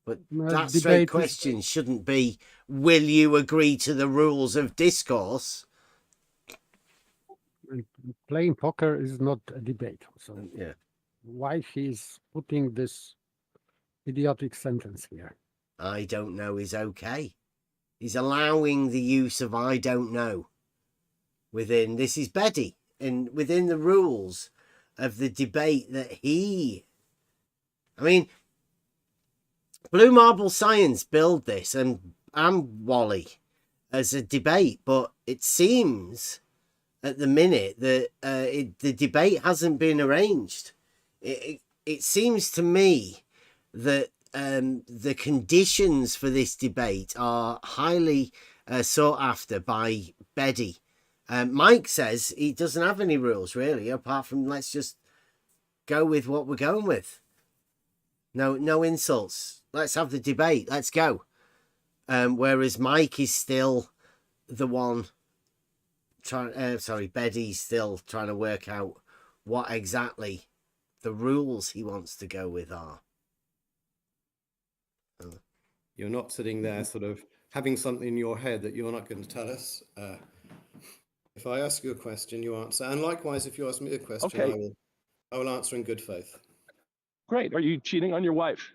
But that straight question shouldn't be, will you agree to the rules of discourse? Playing poker is not a debate. So yeah, why he's putting this idiotic sentence here? I don't know is okay. He's allowing the use of I don't know within, this is Beddy, and within the rules of the debate that he, I mean, Blue Marble Science build this and Wally as a debate, but it seems at the minute that the debate hasn't been arranged. It seems to me that the conditions for this debate are highly sought after by Beddy. Mike says he doesn't have any rules really, apart from let's just go with what we're going with. No insults. Let's have the debate. Let's go. Whereas Mike is still the one Beddy's still trying to work out what exactly the rules he wants to go with are. You're not sitting there sort of having something in your head that you're not going to tell us. If I ask you a question, you answer. And likewise, if you ask me a question, Okay. I will answer in good faith. Great. Are you cheating on your wife?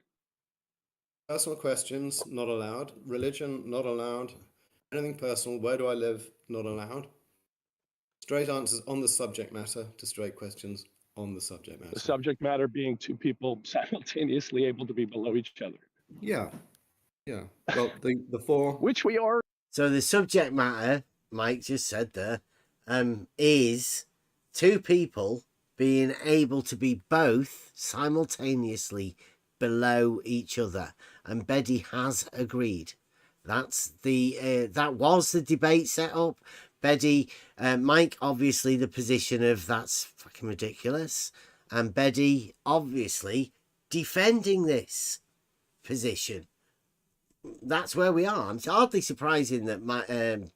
Personal questions, not allowed. Religion, not allowed. Anything personal, where do I live, not allowed. Straight answers on the subject matter to straight questions on the subject matter. The subject matter being two people simultaneously able to be below each other. Yeah. Yeah. Well, the 4... Which we are. So the subject matter, Mike just said there, is two people being able to be both simultaneously below each other. And Beddy has agreed. That's that was the debate set up. Beddy, Mike, obviously the position of that's fucking ridiculous. And Beddy, obviously, defending this position. That's where we are. It's hardly surprising that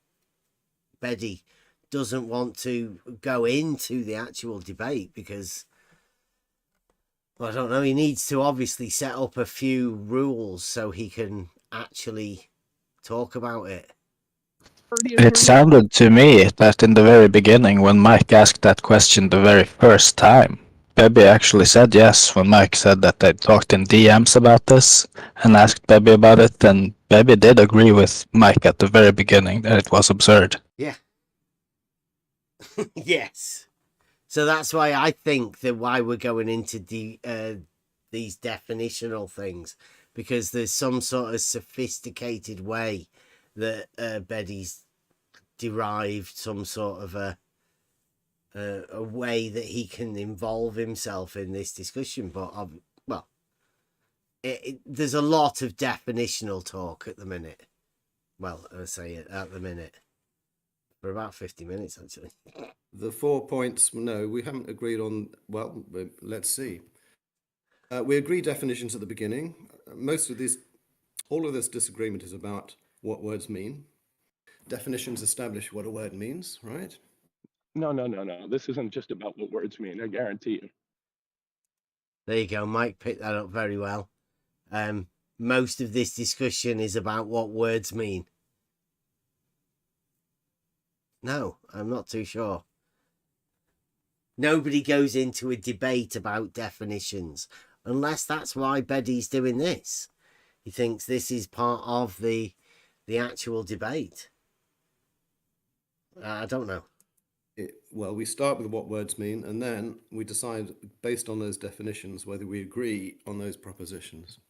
Beddy doesn't want to go into the actual debate because, well, I don't know, he needs to obviously set up a few rules so he can actually talk about it. It sounded to me that in the very beginning, when Mike asked that question the very first time, Bebby actually said yes when Mike said that they talked in DMs about this and asked Bebby about it, and Bebby did agree with Mike at the very beginning that it was absurd. Yeah. Yes. So that's why I think that why we're going into these definitional things, because there's some sort of sophisticated way that Beddy's derived some sort of a way that he can involve himself in this discussion. But well, there's a lot of definitional talk at the minute. Well, I say it at the minute for about 50 minutes actually. The 4 points, no, we haven't agreed on, well, let's see. We agree definitions at the beginning. All of this disagreement is about what words mean. Definitions establish what a word means, right? No. This isn't just about what words mean, I guarantee you. There you go. Mike picked that up very well. Most of this discussion is about what words mean. No, I'm not too sure. Nobody goes into a debate about definitions, unless that's why Beddy's doing this. He thinks this is part of the actual debate. I don't know. Well, we start with what words mean, and then we decide, based on those definitions, whether we agree on those propositions.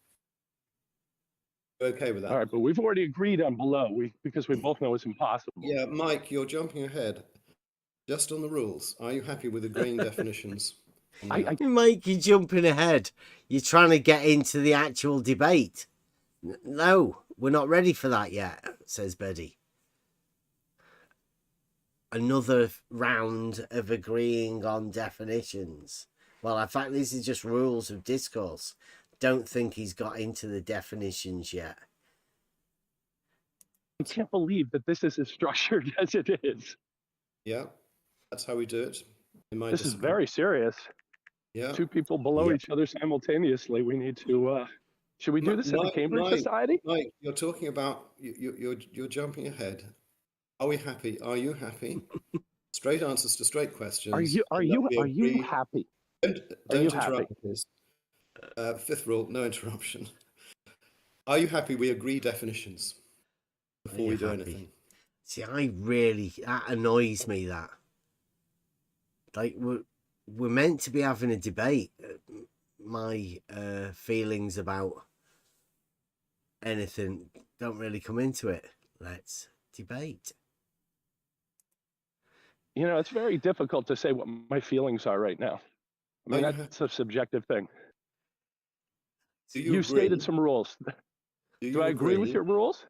Okay with that? All right, but we've already agreed on below because we both know it's impossible. Yeah, Mike, you're jumping ahead. Just on the rules. Are you happy with agreeing definitions? Mike, you're jumping ahead. You're trying to get into the actual debate. No, we're not ready for that yet, says Beddy. Another round of agreeing on definitions. Well, in fact, this is just rules of discourse. Don't think he's got into the definitions yet. I can't believe that this is as structured as it is. Yeah, that's how we do it. This is very serious. Yeah. Two people below each other simultaneously. We need to. Should we do this in the Cambridge Society? Mike, you're talking about you're jumping ahead. Are we happy? Are you happy? Straight answers to straight questions. Are you happy? Don't interrupt, please. Fifth rule: no interruption. Are you happy? We agree definitions before we do anything. See, that annoys me. That like we're meant to be having a debate. My feelings about anything don't really come into it. Let's debate. You know, it's very difficult to say what my feelings are right now. I mean, that's a subjective thing. You stated some rules. Do I agree with your rules?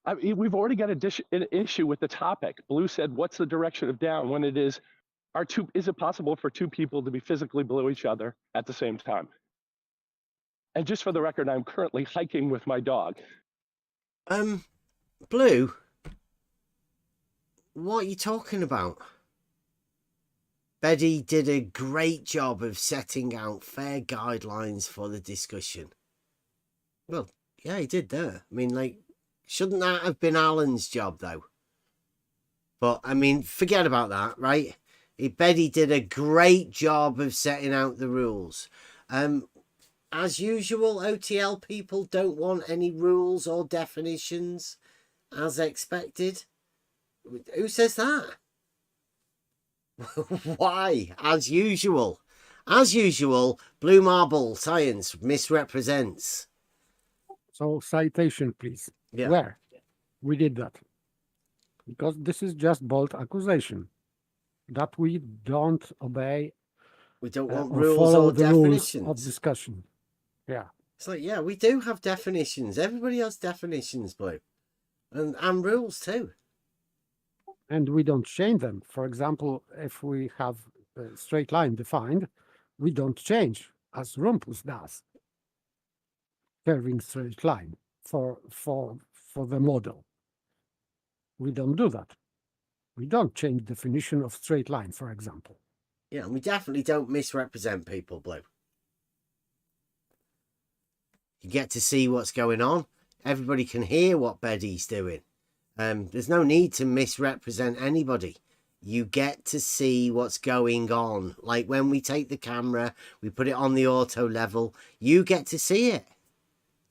I mean, we've already got an issue with the topic. Blue said, what's the direction of down when it is, is it possible for two people to be physically below each other at the same time? And just for the record, I'm currently hiking with my dog. Blue, what are you talking about? Beddy did a great job of setting out fair guidelines for the discussion. Well, yeah, he did there. I mean, like, shouldn't that have been Alan's job, though? But, I mean, forget about that, right? Beddy did a great job of setting out the rules. As usual, OTL people don't want any rules or definitions, as expected. Who says that? Why? As usual. As usual, Blue Marble Science misrepresents. So, citation, please. Yeah. Where? We did that. Because this is just bold accusation that we don't obey. We don't want or rules follow or the definitions. rules of discussion. Yeah. It's like, yeah, we do have definitions. Everybody has definitions, Blue. And rules too. And we don't change them. For example, if we have a straight line defined, we don't change, as Rumpus does. Curving straight line for the model. We don't do that. We don't change definition of straight line, for example. Yeah, and we definitely don't misrepresent people, Blue. You get to see what's going on. Everybody can hear what Beddy's doing. There's no need to misrepresent anybody. You get to see what's going on. Like when we take the camera, we put it on the auto level, you get to see it.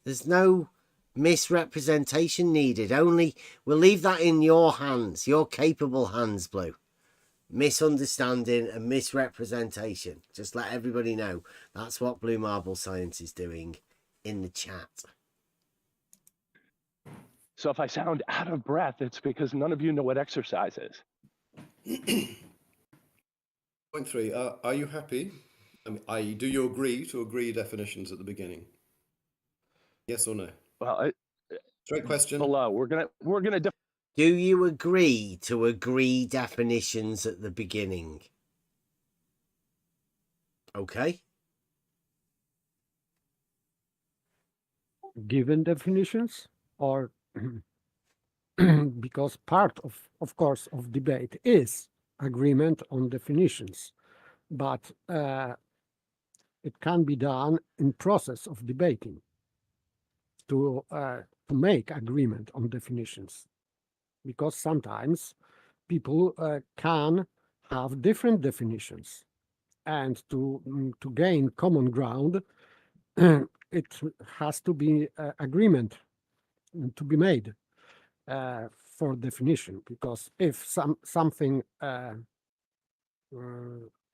There's no misrepresentation needed. Only we'll leave that in your hands, your capable hands, Blue. Misunderstanding and misrepresentation. Just let everybody know. That's what Blue Marble Science is doing in the chat. So if I sound out of breath, it's because none of you know what exercise is. Point 3, are you happy? I mean, do you agree definitions at the beginning? Yes or no? Well, straight question. Below, we're gonna Do you agree to agree definitions at the beginning? Okay. Given definitions, or because part of course, of debate is agreement on definitions, but it can be done in process of debating to make agreement on definitions, because sometimes people can have different definitions, and to gain common ground, it has to be agreement to be made for definition, because if something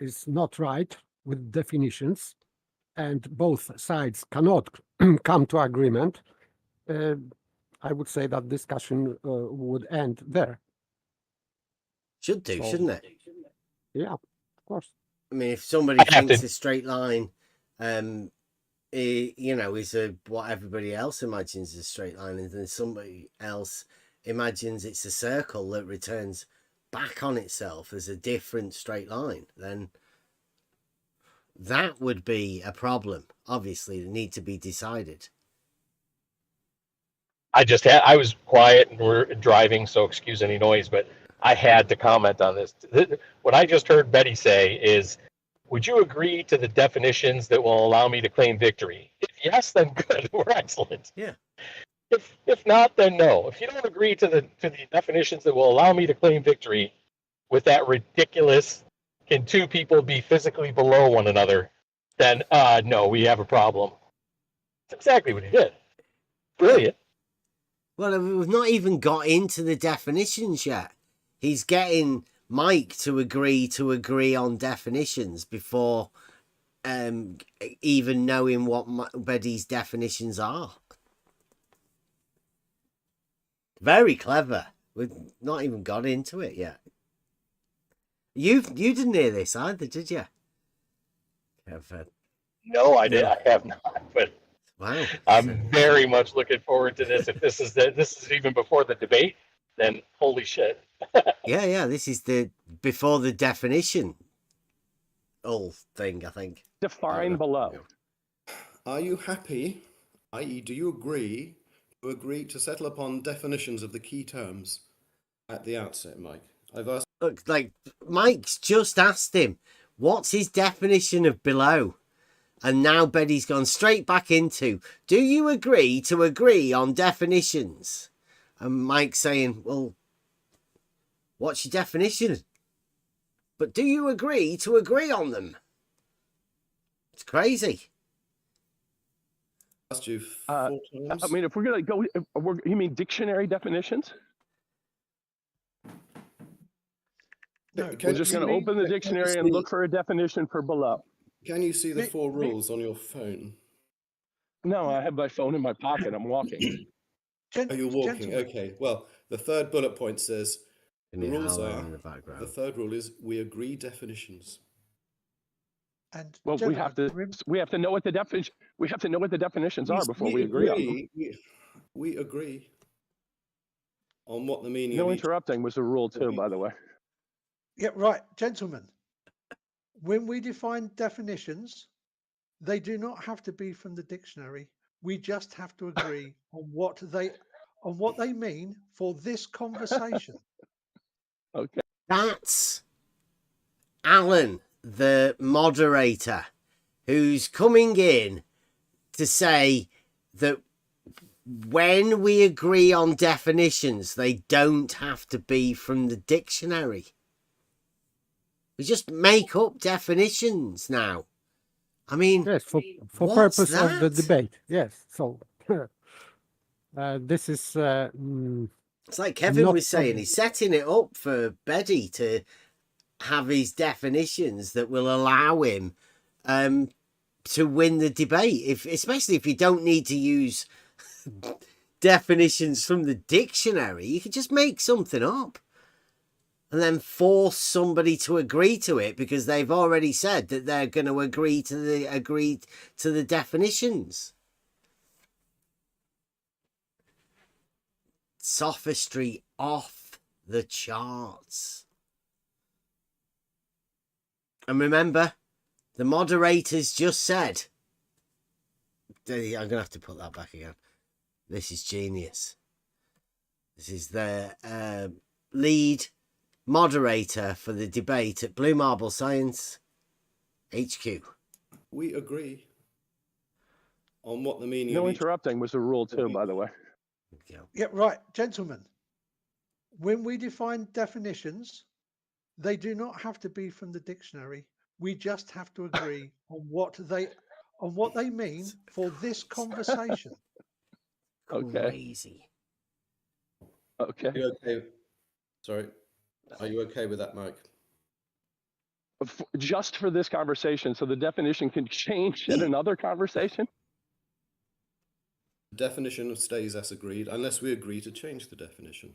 is not right with definitions and both sides cannot come to agreement, I would say that discussion would end there. Should do, shouldn't it? Yeah, of course. I mean, if somebody thinks a straight line, you know, is what everybody else imagines a straight line, and then somebody else imagines it's a circle that returns back on itself as a different straight line, then that would be a problem, obviously, that need to be decided. I was quiet and we're driving, so excuse any noise, but I had to comment on this. What I just heard Betty say is, would you agree to the definitions that will allow me to claim victory? If yes, then good, we're excellent. Yeah. If not, then no. If you don't agree to the definitions that will allow me to claim victory with that ridiculous, can two people be physically below one another, then no, we have a problem. That's exactly what he did. Brilliant. Well, we've not even got into the definitions yet. He's getting Mike to agree on definitions before even knowing what Betty's definitions are. Very clever. We've not even got into it yet. You didn't hear this either, did you? No, I did. I have not. But wow, I'm very much looking forward to this. If this is even before the debate, then holy shit. yeah. This is the before the definition whole thing, I think. Define below. Are you happy, i.e., do you agree to settle upon definitions of the key terms at the outset, Mike? I've asked. Look, like Mike's just asked him, what's his definition of below? And now Betty's gone straight back into, do you agree to agree on definitions? And Mike's saying, well, what's your definition? But do you agree to agree on them? It's crazy. Asked you I mean, if we're going to go, you mean dictionary definitions? No, we're just going to open the dictionary and look for a definition for below. Can you see the 4 rules on your phone? No, I have my phone in my pocket. I'm walking. Oh, you're walking. Okay. Well, the third bullet point says the rules are. In the background. The third rule is we agree definitions. And well, we have to know what the definition. We have to know what the definitions are before we agree on them. We agree on what the meaning. No interrupting was a rule too, by the way. Yeah, right, gentlemen. When we define definitions, they do not have to be from the dictionary. We just have to agree on what they mean for this conversation. Okay. That's Alan, the moderator, who's coming in to say that when we agree on definitions, they don't have to be from the dictionary. We just make up definitions now. I mean, yes, for purpose of the debate. Yes, so this is. It's like Kevin was saying. He's setting it up for Betty to have his definitions that will allow him to win the debate. Especially if you don't need to use definitions from the dictionary, you could just make something up. And then force somebody to agree to it because they've already said that they're going to agree to the definitions. sophistry off the charts. And remember, the moderators just said, I'm going to have to put that back again. This is genius. This is the lead moderator for the debate at Blue Marble Science HQ. We agree on what the meaning No of each... interrupting was a rule too, by the way. Yeah, right, gentlemen. When we define definitions, they do not have to be from the dictionary. We just have to agree on what they mean for this conversation. Okay. Crazy. Okay. Are you okay? Sorry. Are you okay with that, Mike? Just for this conversation, so the definition can change in another conversation? The definition stays as agreed, unless we agree to change the definition.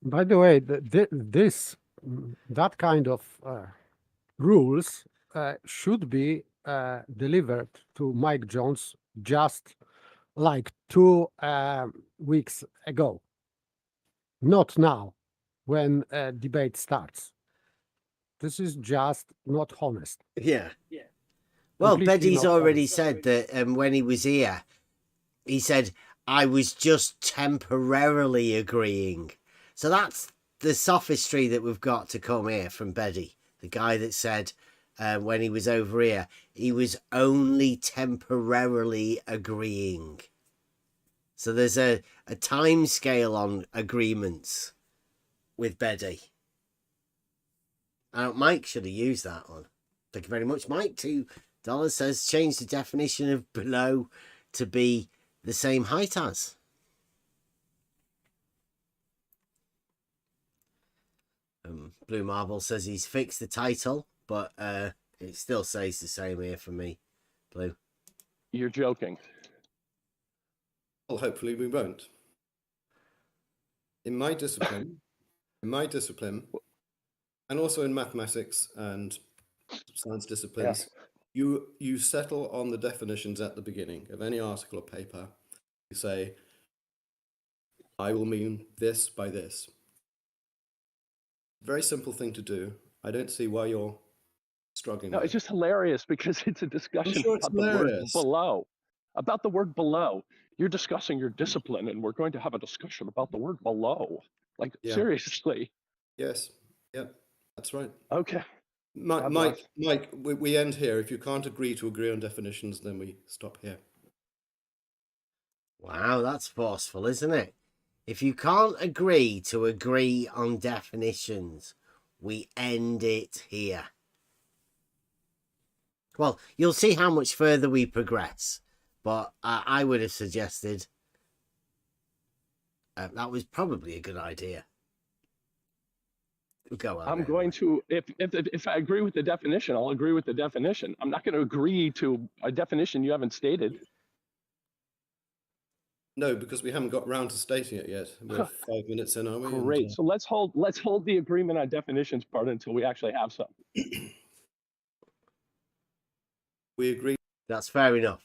By the way, that kind of rules should be delivered to Mike Jones just like 2 weeks ago, not now when debate starts. This is just not honest. Yeah. Well, Completely Beddy's not already honest. said that when he was here, he said, I was just temporarily agreeing. So that's the sophistry that we've got to come here from Beddy, the guy that said when he was over here, he was only temporarily agreeing. So there's a time scale on agreements with Beddy. Mike should have used that one. Thank you very much, Mike. $2 says change the definition of below to be the same height as. Blue Marble says he's fixed the title, but it still says the same here for me. Blue. You're joking. Well, hopefully we won't. In my discipline, and also in mathematics and science disciplines, you settle on the definitions at the beginning of any article or paper. You say, I will mean this by this. Very simple thing to do. I don't see why you're struggling. No, it's just hilarious because it's a discussion sure it's about the word hilarious. below. About the word below. You're discussing your discipline, and we're going to have a discussion about the word below. Like, seriously. Yes. Yep. That's right. Okay. Mike, we end here. If you can't agree on definitions, then we stop here. Wow, that's forceful, isn't it? If you can't agree on definitions, we end it here. Well, you'll see how much further we progress, but I would have suggested that was probably a good idea. Go on. I'm going to, if I agree with the definition, I'll agree with the definition. I'm not going to agree to a definition you haven't stated. No, because we haven't got round to stating it yet. We're 5 minutes in, aren't we? Great. So let's hold the agreement on definitions part until we actually have some. We agree. That's fair enough.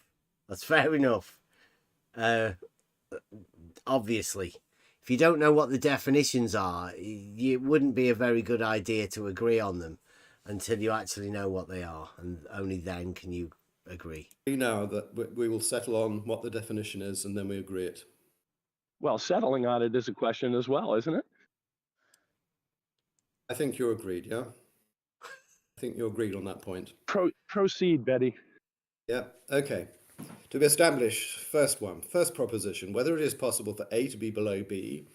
Obviously, if you don't know what the definitions are, it wouldn't be a very good idea to agree on them until you actually know what they are, and only then can you agree. Now that we will settle on what the definition is, and then we agree it. Well, settling on it is a question as well, isn't it? I think you're agreed, yeah? I think you're agreed on that point. Proceed, Betty. Yeah, okay. To establish, first proposition, whether it is possible for A to be below B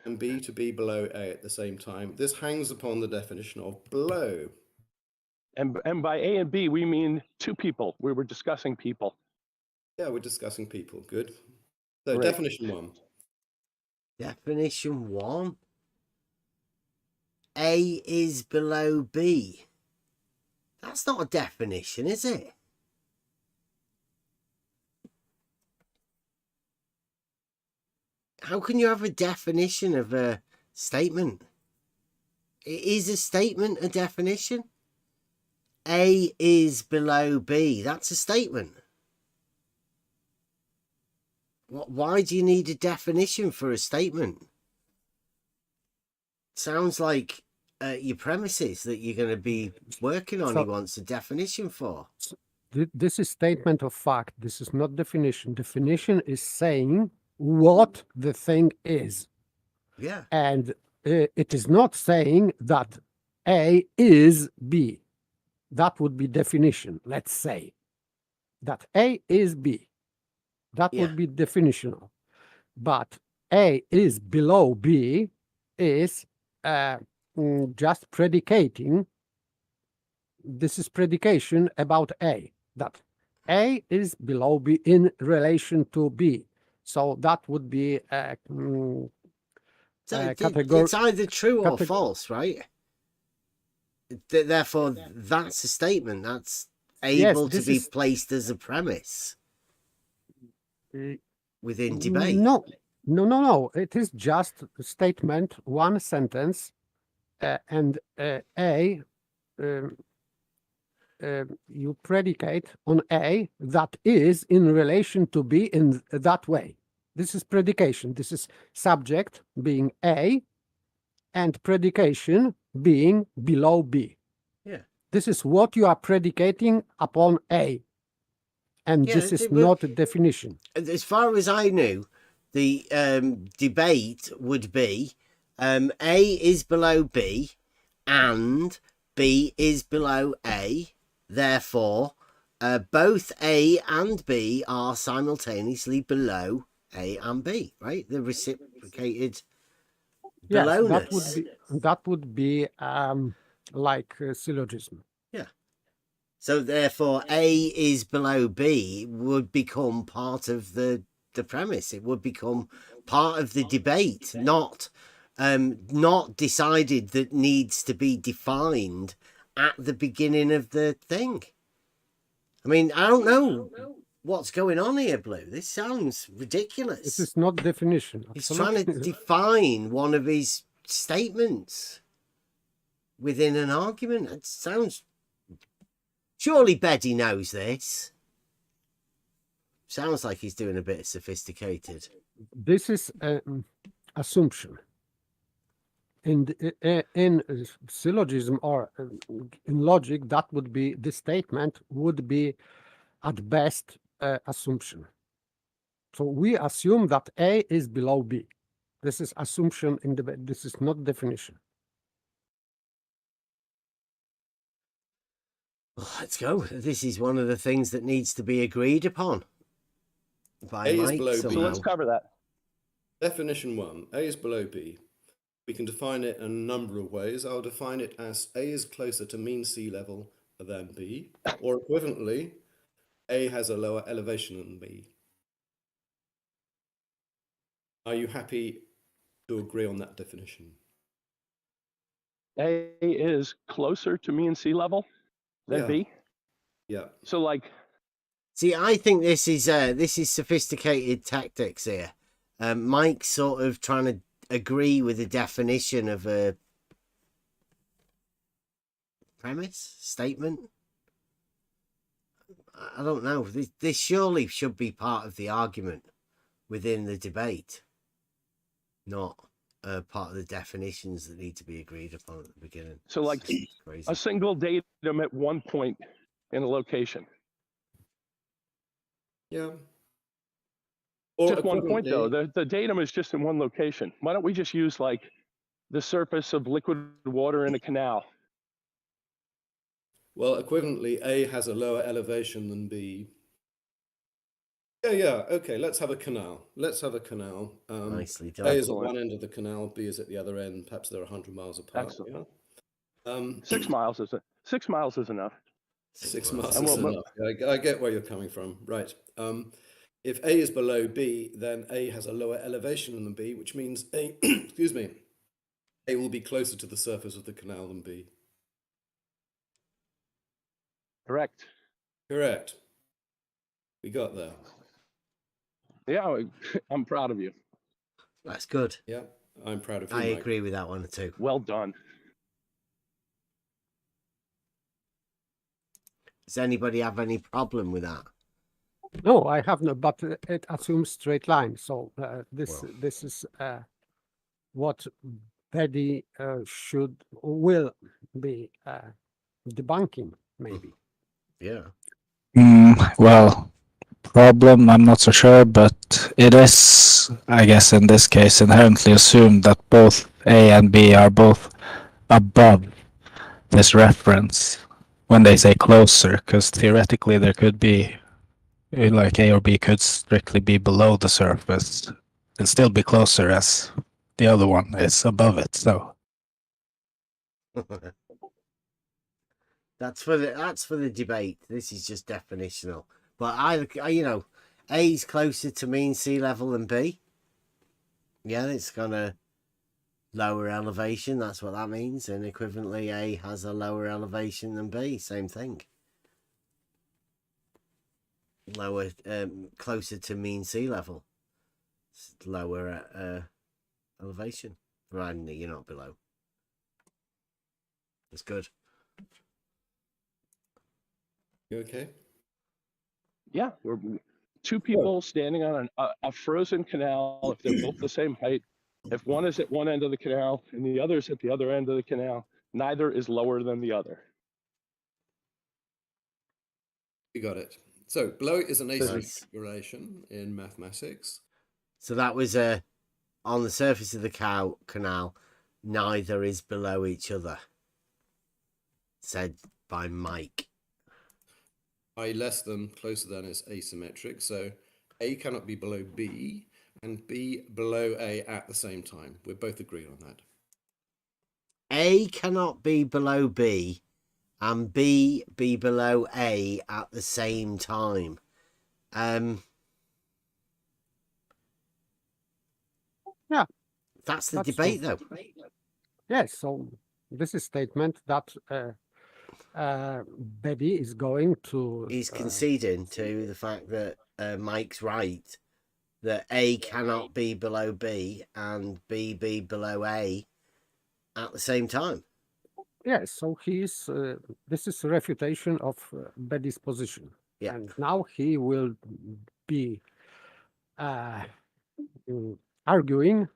and B to be below A at the same time, this hangs upon the definition of below. And by A and B, we mean two people. We were discussing people. Yeah, we're discussing people. Good. So Great. definition 1. Definition 1. A is below B. That's not a definition, is it? How can you have a definition of a statement? Is a statement a definition? A is below B. That's a statement. Why do you need a definition for a statement? Sounds like your premises that you're going to be working on, he wants a definition for. This is statement of fact. This is not definition. Definition is saying what the thing is. Yeah. And it is not saying that A is B. That would be definition. Let's say that A is B. That would be definitional. But A is below B is just predicating. This is predication about A, that A is below B in relation to B. So that would be it's either true or false, right? Therefore, that's a statement that's able to be placed as a premise within debate. No. It is just a statement, one sentence, and you predicate on A that is in relation to B in that way. This is predication. This is subject being A and predication being below B. Yeah. This is what you are predicating upon A. And this is not a definition. As far as I knew, the debate would be A is below B and B is below A. Therefore, both A and B are simultaneously below A and B, right? The reciprocated belowness. Yes, that would be like a syllogism. Yeah. So therefore, A is below B would become part of the premise. It would become part of the debate, not decided that needs to be defined at the beginning of the thing. I mean, I don't know what's going on here, Blue. This sounds ridiculous. This is not definition. He's trying to define one of his statements within an argument. It sounds... Surely Beddy knows this. Sounds like he's doing a bit of sophisticated. This is an assumption. In syllogism or in logic, that would be, the statement would be at best assumption. So we assume that A is below B. This is assumption in the, this is not definition. Let's go. This is one of the things that needs to be agreed upon. A is below B. So let's cover that. Definition 1. A is below B. We can define it in a number of ways. I'll define it as A is closer to mean sea level than B, or equivalently, A has a lower elevation than B. Are you happy to agree on that definition? A is closer to mean sea level than B? Yeah. So like... See, I think this is sophisticated tactics here. Mike's sort of trying to agree with the definition of a premise, statement. I don't know. This surely should be part of the argument within the debate, not part of the definitions that need to be agreed upon at the beginning. So like a single datum at one point in a location. Yeah. Just one point though, the datum is just in one location. Why don't we just use like the surface of liquid water in a canal? Well, equivalently, A has a lower elevation than B. Yeah, okay, let's have a canal. Nicely done. A is at one end of the canal, B is at the other end. Perhaps they're 100 miles apart. Excellent. Yeah? 6 miles is 6 miles is enough. 6 miles is enough. I get where you're coming from. Right. If A is below B, then A has a lower elevation than B, which means A, excuse me, A will be closer to the surface of the canal than B. Correct. Correct. We got there. Yeah, I'm proud of you. That's good. Yeah, I'm proud of you. I Mike. agree with that one too. Well done. Does anybody have any problem with that? No, I have no, but it assumes straight line. So this is what Paddy will be debunking, maybe. Yeah. Well, problem, I'm not so sure, but it is, I guess, in this case, inherently assumed that both A and B are both above this reference when they say closer, because theoretically there could be, like A or B could strictly be below the surface and still be closer as the other one is above it. So that's for the debate. This is just definitional. But I you know, A is closer to mean sea level than B. Yeah, it's gonna lower elevation. That's what that means. And equivalently, A has a lower elevation than B. Same thing. Lower, closer to mean sea level. It's lower elevation, providing that you're not below. That's good. You okay? Yeah, we're two people standing on a frozen canal. If they're both the same height, if one is at one end of the canal and the other is at the other end of the canal, neither is lower than the other. You got it. So below is an Nice. asymmetric relation in mathematics. So that was on the surface of the canal, neither is below each other. Said by Mike. I less than, closer than is asymmetric. So A cannot be below B and B below A at the same time. We're both agreed on that. A cannot be below B and B be below A at the same time. Yeah. That's the debate, though. Yes, so this is statement that Betty is going to... He's conceding to the fact that Mike's right, that A cannot be below B and B be below A at the same time. Yes, so he's this is a refutation of Betty's position. Yeah. And now he will be arguing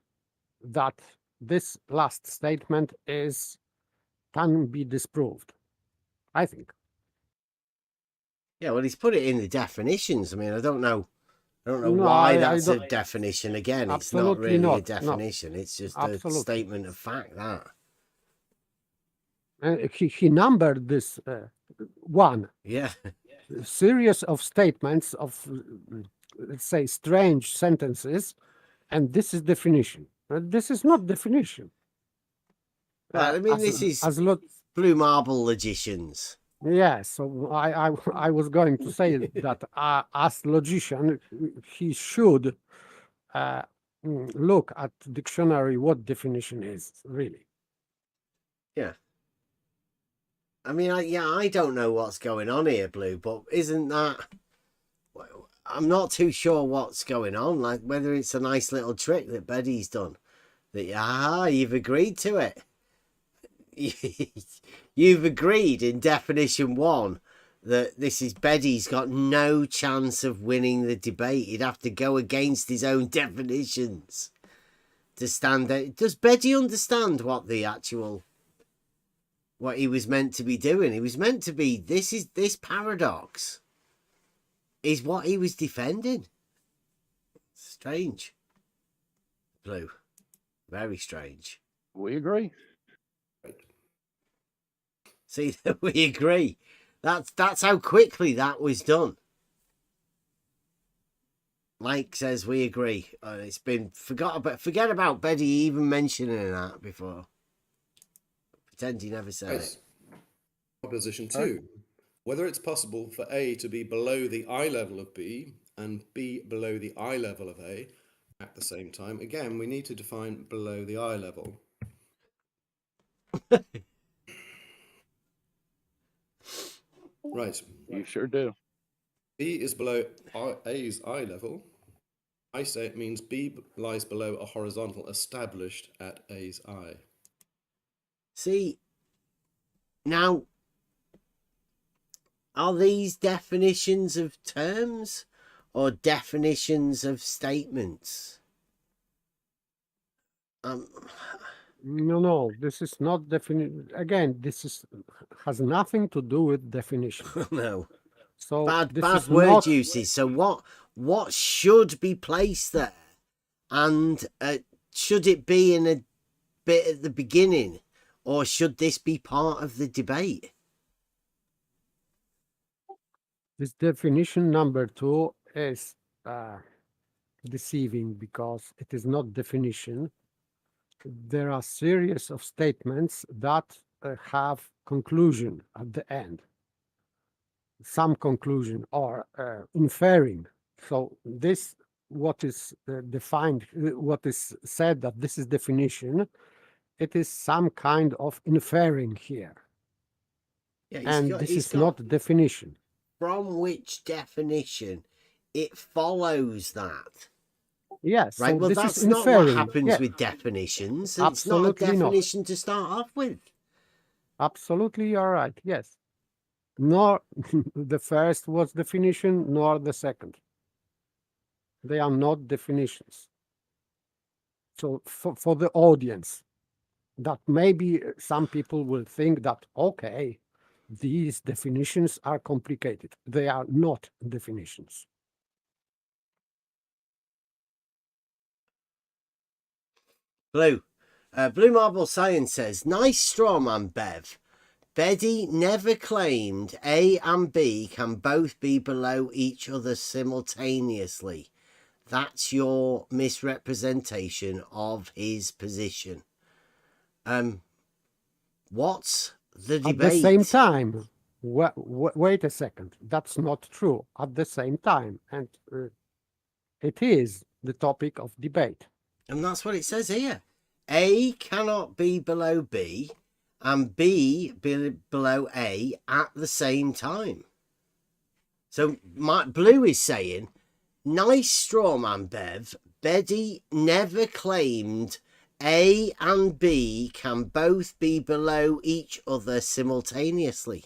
that this last statement can be disproved, I think. Yeah, well, he's put it in the definitions. I mean, I don't know why that's a definition. Again, it's not really a definition. No. It's just a statement of fact, that. He numbered this one. Yeah. Series of statements of, let's say, strange sentences, and this is definition. This is not definition. Well, I mean, this is blue marble logicians. Yeah, so I was going to say that as logician, he should look at dictionary what definition is, really. Yeah. I mean, I don't know what's going on here, Blue, but isn't that... I'm not too sure what's going on, like whether it's a nice little trick that Betty's done. That, you've agreed to it. You've agreed in definition 1 that this is Betty's got no chance of winning the debate. He'd have to go against his own definitions to stand out. Does Betty understand what he was meant to be doing? He was meant to be, this paradox is what he was defending. Strange. Blue. Very strange. We agree. See, we agree. That's how quickly that was done. Mike says we agree. It's been forget about Betty even mentioning that before. Pretend he never said it. Proposition 2. Whether it's possible for A to be below the eye level of B and B below the eye level of A at the same time. Again, we need to define below the eye level. Right. You sure do. B is below A's eye level. I say it means B lies below a horizontal established at A's eye. See, now, are these definitions of terms, or definitions of statements. No, this is not definition. Again, has nothing to do with definition. No. So Bad is word not, uses. So what should be placed there? And should it be in a bit at the beginning, or should this be part of the debate? this definition number 2 is deceiving because it is not definition. There are series of statements that have conclusion at the end. Some conclusion or inferring. So this, what is defined, what is said that this is definition, it is some kind of inferring here. Yeah, and this is not definition. From which definition it follows that. Yes, right. so Well, this that's is not inferring. what happens Yeah. with definitions. It's Absolutely not a not. definition to start off with. Absolutely, you're right. Yes. Nor the first was definition, nor the second. They are not definitions. So for the audience, that maybe some people will think that, okay, these definitions are complicated. They are not definitions. Blue. Blue Marble Science says, nice straw man, Bev. Betty never claimed A and B can both be below each other simultaneously. That's your misrepresentation of his position. What's the debate? At the same time, wait a second. That's not true. At the same time, and it is the topic of debate. And that's what it says here. A cannot be below B and B below A at the same time. So Blue is saying, nice straw man, Bev. Betty never claimed A and B can both be below each other simultaneously.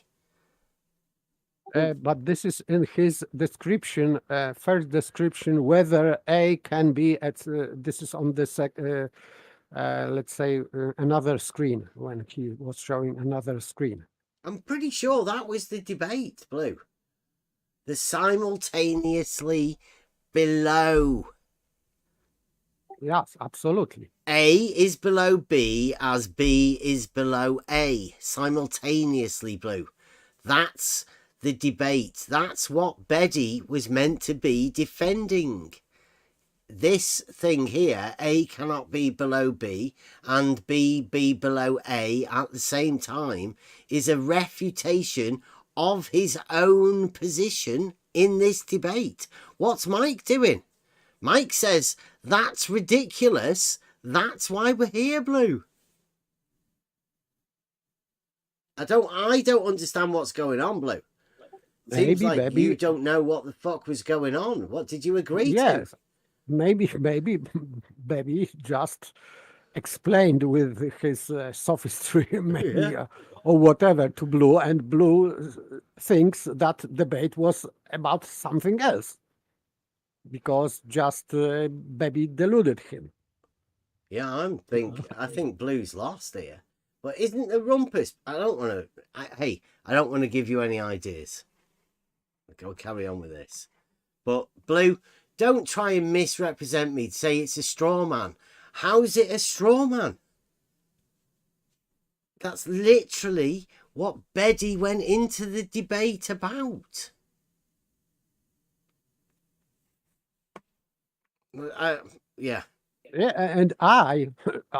But this is in his description, first description, whether A can be at, this is on the, let's say, another screen, when he was showing another screen. I'm pretty sure that was the debate, Blue. The simultaneously below. Yes, absolutely. A is below B as B is below A. Simultaneously, Blue. That's the debate. That's what Betty was meant to be defending. This thing here, A cannot be below B and B be below A at the same time, is a refutation of his own position in this debate. What's Mike doing? Mike says, that's ridiculous. That's why we're here, Blue. I don't understand what's going on, Blue. Seems like you don't know what the fuck was going on. What did you agree to? Yes, maybe Baby just explained with his sophistry, maybe, or whatever, to Blue, and Blue thinks that debate was about something else, because just Baby deluded him. Yeah, I think Blue's lost here. But isn't the rumpus? I don't want to give you any ideas. I'll carry on with this. But Blue, don't try and misrepresent me to say it's a straw man. How's it a straw man? That's literally what Betty went into the debate about. Yeah. Yeah, and I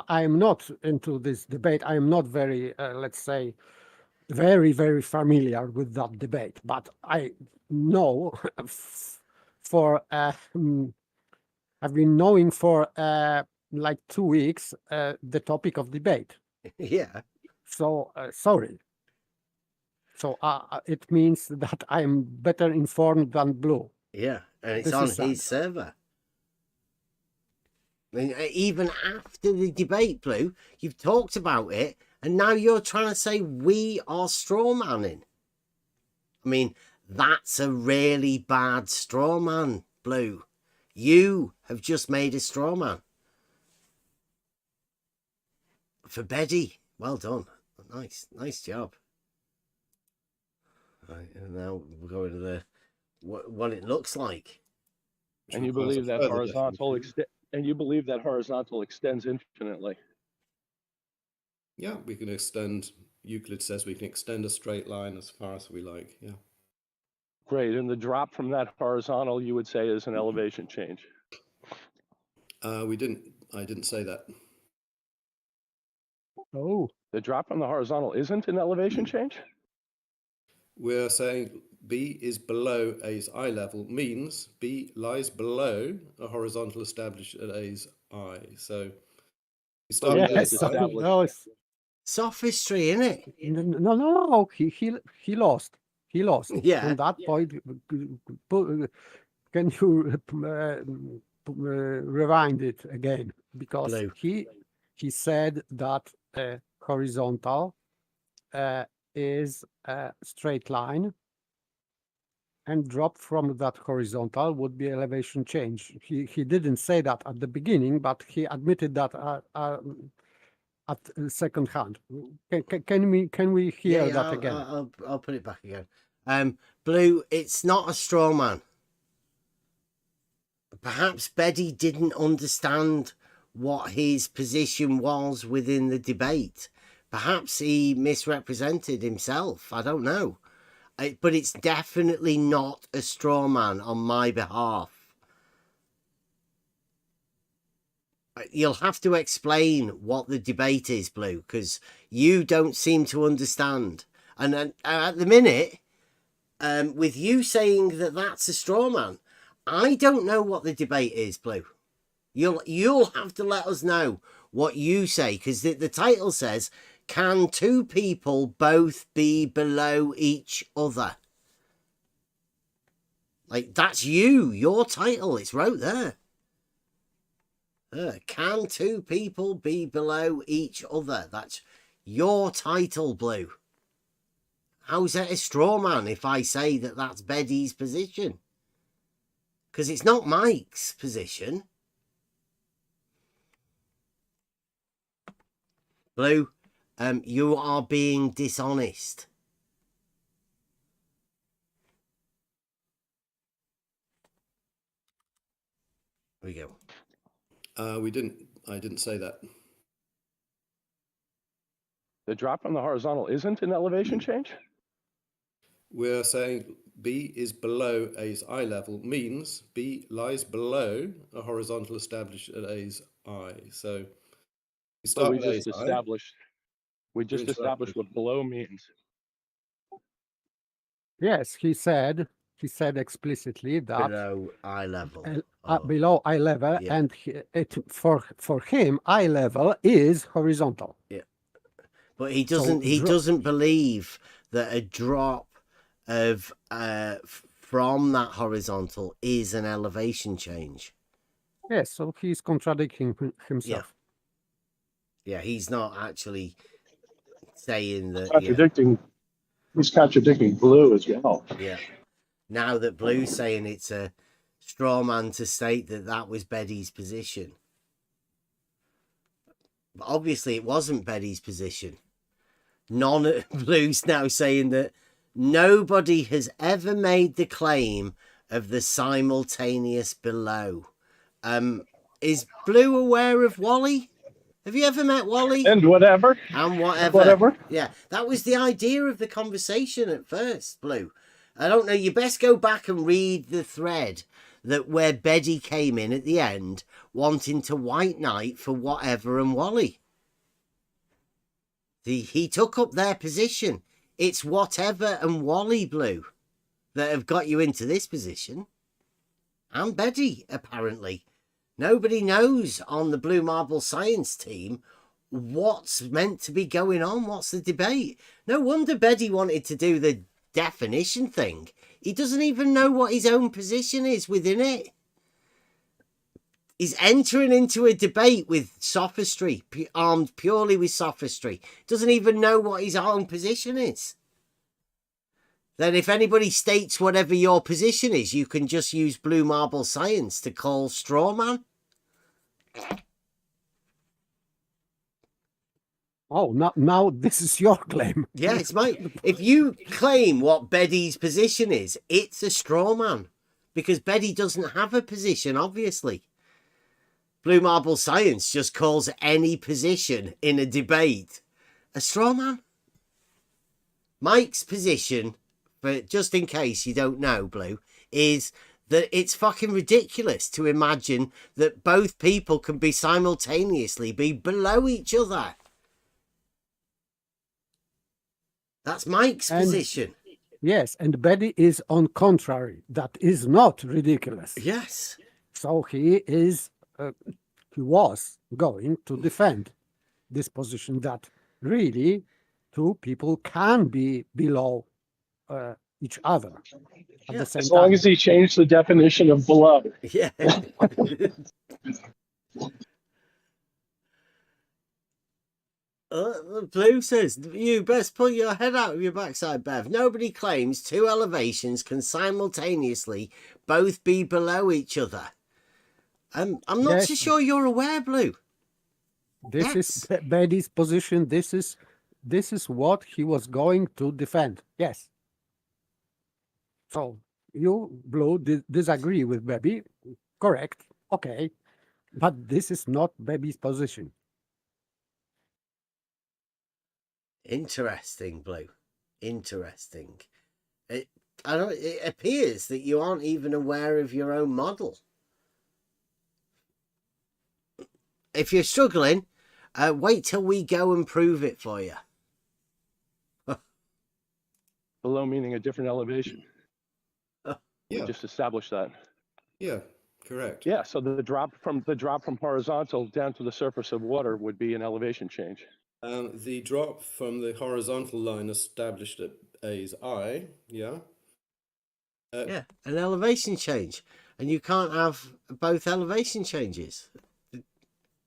am not into this debate. I am not very, let's say, very, very familiar with that debate. But I know I've been knowing for like 2 weeks the topic of debate. Yeah. So sorry. So it means that I am better informed than Blue. Yeah, and it's on his server. I mean, even after the debate, Blue, you've talked about it, and now you're trying to say we are straw manning. I mean, that's a really bad straw man, Blue. You have just made a straw man. For Betty. Well done. Nice job. Right, and now we're going to the what it looks like. And you believe that horizontal extends infinitely. Yeah, we can extend. Euclid says we can extend a straight line as far as we like. Yeah. Great. And the drop from that horizontal, you would say, is an elevation change. I didn't say that. Oh. The drop from the horizontal isn't an elevation change? We're saying B is below A's eye level, means B lies below a horizontal established at A's eye. So we start with A's eye. No, it's sophistry, isn't it? No. He lost. He lost. Yeah. On that point, can you rewind it again? Because Blue. he said that horizontal is a straight line, and drop from that horizontal would be elevation change. He didn't say that at the beginning, but he admitted that at second hand. Can we hear that again? I'll put it back again. Blue, it's not a straw man. Perhaps Betty didn't understand what his position was within the debate. Perhaps he misrepresented himself. I don't know. But it's definitely not a straw man on my behalf. You'll have to explain what the debate is, Blue, because you don't seem to understand. And at the minute, with you saying that that's a straw man, I don't know what the debate is, Blue. You'll have to let us know what you say, because the title says, can two people both be below each other? Like, that's your title. It's wrote there. Can two people be below each other? That's your title, Blue. How's that a straw man if I say that that's Betty's position? Because it's not Mike's position. Blue, you are being dishonest. Here we go. I didn't say that. The drop from the horizontal isn't an elevation change? We're saying B is below A's eye level, means B lies below a horizontal established at A's eye. So we start with A's eye. We just established what below means. Yes, he said explicitly that below eye level. Below eye level, Yeah. and for him, eye level is horizontal. Yeah, but he doesn't. He doesn't believe that a drop of from that horizontal is an elevation change. Yes, so he's contradicting himself. Yeah, he's not actually saying that. Contradicting. He's contradicting Blue as well. Yeah. Now that Blue's saying it's a straw man to state that that was Betty's position. But obviously it wasn't Betty's position. Blue's now saying that nobody has ever made the claim of the simultaneous below. Is Blue aware of Wally? Have you ever met Wally? And whatever. And whatever. Whatever. Yeah, that was the idea of the conversation at first, Blue. I don't know, you best go back and read the thread that where Betty came in at the end, wanting to white knight for whatever and Wally. He took up their position. It's whatever and Wally, Blue, that have got you into this position. And Betty, apparently. Nobody knows on the Blue Marble Science team what's meant to be going on. What's the debate? No wonder Betty wanted to do the definition thing. He doesn't even know what his own position is within it. He's entering into a debate with sophistry, armed purely with sophistry. Doesn't even know what his own position is. Then if anybody states whatever your position is, you can just use blue marble science to call straw man. Oh, now this is your claim. Yeah, it's my. If you claim what Betty's position is, it's a straw man. Because Betty doesn't have a position, obviously. Blue marble science just calls any position in a debate a straw man. Mike's position, but just in case you don't know, Blue, is that it's fucking ridiculous to imagine that both people can be simultaneously be below each other. That's Mike's position. Yes, and Betty is on contrary. That is not ridiculous. Yes. So he was going to defend this position that really two people can be below each other at the same As time. long as he changed the definition of below. Yeah. Blue says, you best pull your head out of your backside, Bev. Nobody claims two elevations can simultaneously both be below each other. I'm not so sure you're aware, Blue. This is Betty's position. This is what he was going to defend. Yes. So you, Blue, disagree with Baby. Correct. Okay. But this is not Baby's position. Interesting, Blue. Interesting. It appears that you aren't even aware of your own model. If you're struggling, wait till we go and prove it for you. Below meaning a different elevation. Yeah. We just established that. Yeah, correct. Yeah, so the drop from horizontal down to the surface of water would be an elevation change. The drop from the horizontal line established at A's eye, yeah. Yeah, an elevation change. And you can't have both elevation changes.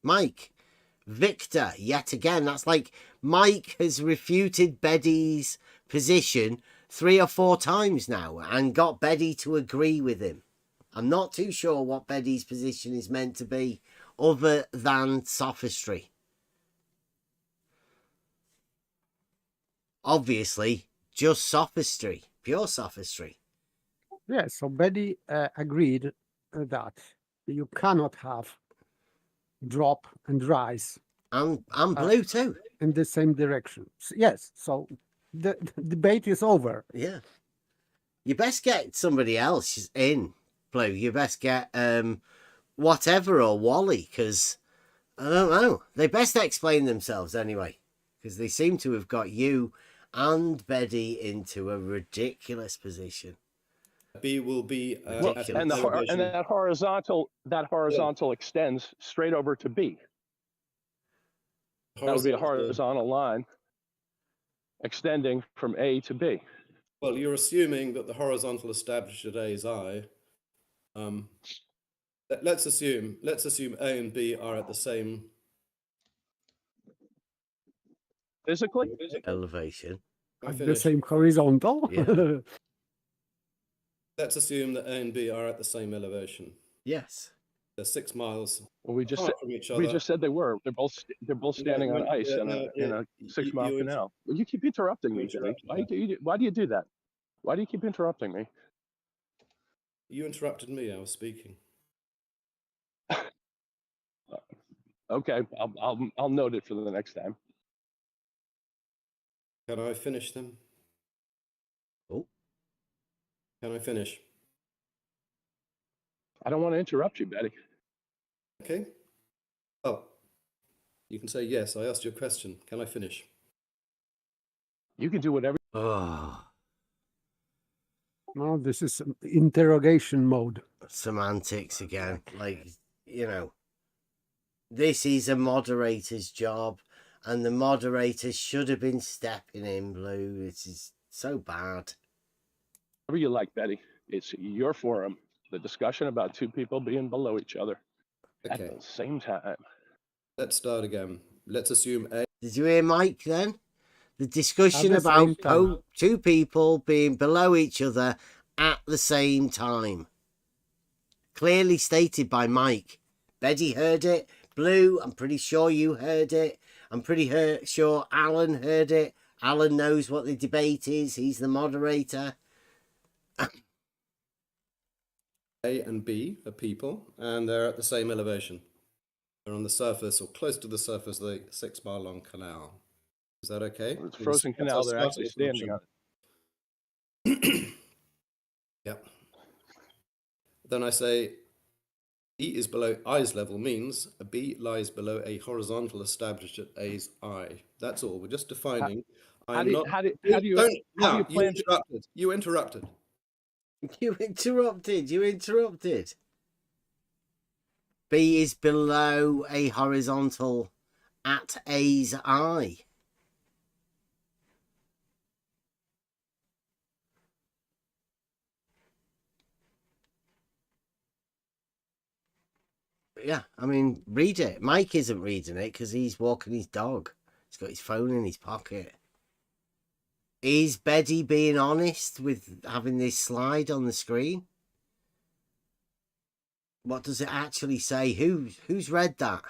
Mike, Victor, yet again, that's like Mike has refuted Betty's position 3 or 4 times now and got Betty to agree with him. I'm not too sure what Betty's position is meant to be other than sophistry. Obviously, just sophistry, pure sophistry. Yes, so Betty agreed that you cannot have drop and rise. And Blue too. In the same direction. Yes, so the debate is over. Yeah. You best get somebody else in, Blue. You best get whatever or Wally, because I don't know. They best explain themselves anyway, because they seem to have got you and Betty into a ridiculous position. B will be and that horizontal extends straight over to B. That would be a horizontal line extending from A to B. Well, you're assuming that the horizontal established at A's eye. Let's assume A and B are at the same physically elevation. At the same horizontal. Yeah. Let's assume that A and B are at the same elevation. Yes. They're 6 miles. Well, we just from each other. we just said they were. They're both standing on ice in a 6-mile canal. Well, you keep interrupting me, Jimmy. Why do you do that? Why do you keep interrupting me? You interrupted me. I was speaking. Okay, I'll note it for the next time. Can I finish them? Oh. Can I finish? I don't want to interrupt you, Betty. Okay. Well, you can say yes. I asked you a question. Can I finish? You can do whatever. Oh. No, this is interrogation mode. Semantics again. Like, you know, this is a moderator's job, and the moderator should have been stepping in, Blue. This is so bad. Whatever you like, Betty. It's your forum. The discussion about two people being below each other at the same time. Let's start again. Let's assume A. Did you hear Mike then? The discussion the about same time. two people being below each other at the same time. Clearly stated by Mike. Betty heard it. Blue, I'm pretty sure you heard it. I'm pretty sure Alan heard it. Alan knows what the debate is. He's the moderator. A and B are people, and they're at the same elevation. They're on the surface or close to the surface of the 6 mile long canal. Is that okay? It's a frozen canal. They're actually standing on it. Yep. Then I say B is below I's level means a B lies below a horizontal established at A's eye. That's all. We're just defining. How do you plan to... You interrupted. You interrupted. B is below a horizontal at A's eye. Yeah, I mean, read it. Mike isn't reading it because he's walking his dog. He's got his phone in his pocket. Is Betty being honest with having this slide on the screen? What does it actually say? Who's read that?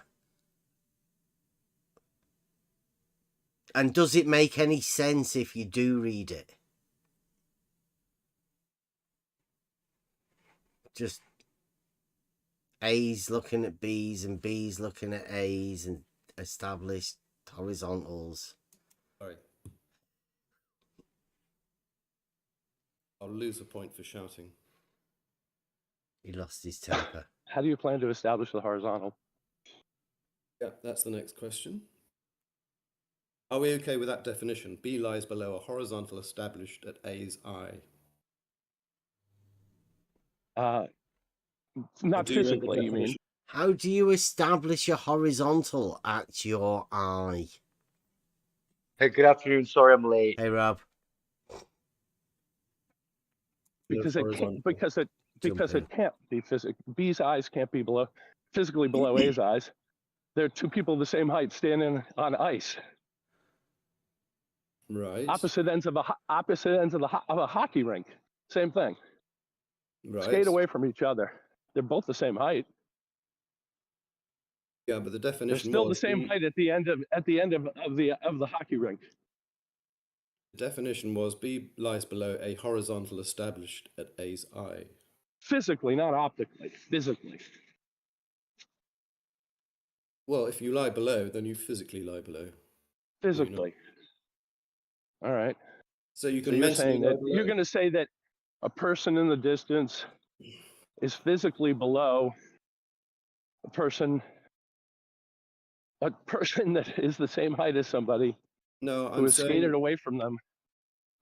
And does it make any sense if you do read it? Just A's looking at B's and B's looking at A's and established horizontals. Sorry. I'll lose a point for shouting. He lost his temper. How do you plan to establish the horizontal? Yeah, that's the next question. Are we okay with that definition? B lies below a horizontal established at A's eye. Not physically, you mean? How do you establish a horizontal at your eye? Hey, good afternoon. Sorry I'm late. Hey, Rob. Because it can't be physical. B's eyes can't be physically below A's eyes. They're two people the same height standing on ice. Right. Opposite ends of a hockey rink. Same thing. Right. Skate away from each other. They're both the same height. Yeah, but the definition. They're still the same height at the end of the hockey rink. The definition was B lies below a horizontal established at A's eye. Physically, not optically. Physically. Well, if you lie below, then you physically lie below. Physically. All right. So you can. You're going to say that a person in the distance is physically below a person that is the same height as somebody who has skated away from them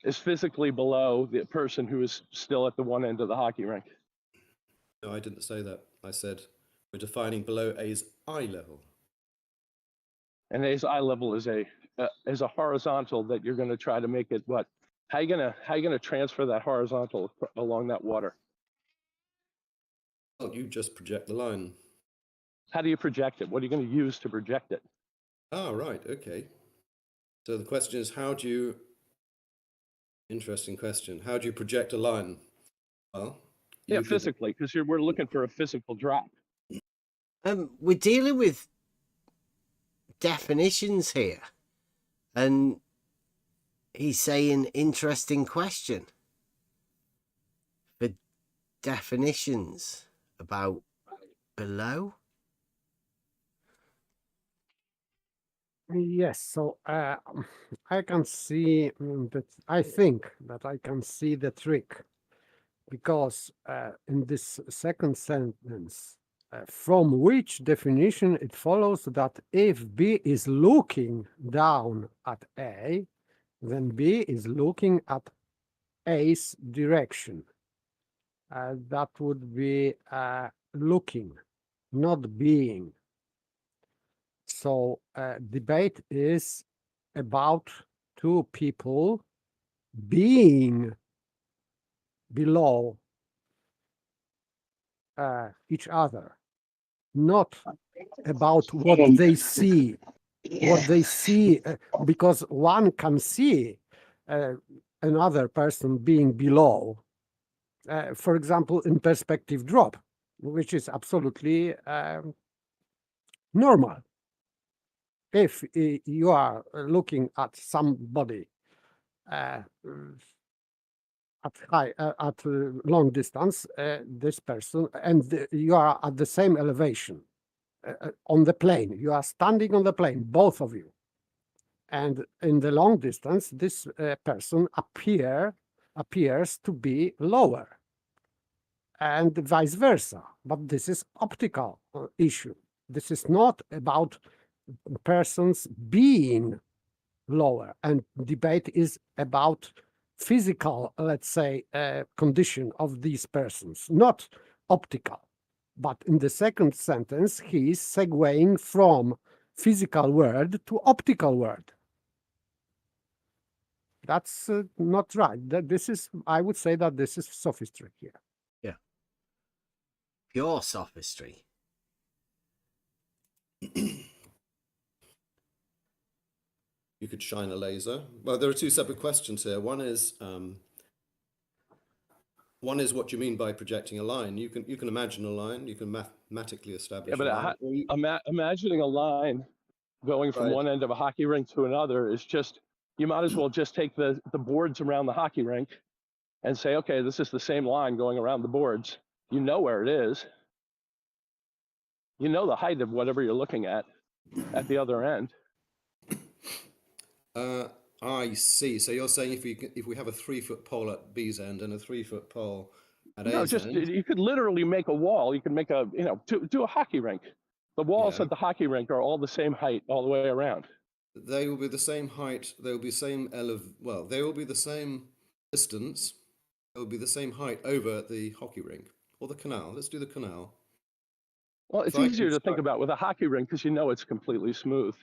is physically below the person who is still at the one end of the hockey rink. No, I didn't say that. I said we're defining below A's eye level. And A's eye level is a horizontal that you're going to try to make it what? How you gonna transfer that horizontal along that water? Well, you just project the line. How do you project it? What are you going to use to project it? Oh, right. Okay. So the question is, interesting question. How do you project a line? Well, physically, because we're looking for a physical drop. We're dealing with definitions here, and he's saying interesting question for definitions about below. Yes, so I can see that. I think that I can see the trick, because in this second sentence, from which definition it follows that if B is looking down at A, then B is looking at A's direction. That would be looking, not being. So debate is about two people being below each other, not about what they see. what they see, because one can see another person being below, for example, in perspective drop, which is absolutely normal. If you are looking at somebody at long distance, this person, and you are at the same elevation on the plane, you are standing on the plane, both of you, and in the long distance, this person appears to be lower, and vice versa. But this is optical issue. This is not about persons being lower, and debate is about physical, let's say, condition of these persons, not optical. But in the second sentence, he is segueing from physical world to optical world. That's not right. This is, I would say that this is sophistry here. Yeah. Pure sophistry. You could shine a laser. Well, there are two separate questions here. One is what you mean by projecting a line. You can imagine a line. You can mathematically establish a line. Imagining a line going from one end of a hockey rink to another is just, you might as well just take the boards around the hockey rink and say, okay, this is the same line going around the boards. You know where it is. You know the height of whatever you're looking at the other end. I see. So you're saying if we have a 3-foot pole at B's end and a 3-foot pole at A's No, just end, you could literally make a wall. You could make a, do a hockey rink. The walls at the hockey rink are all the same height all the way around. they will be the same height. They will be same they will be the same distance. They will be the same height over the hockey rink or the canal. Let's do the canal. Well, it's easier to think about with a hockey rink because you know it's completely smooth.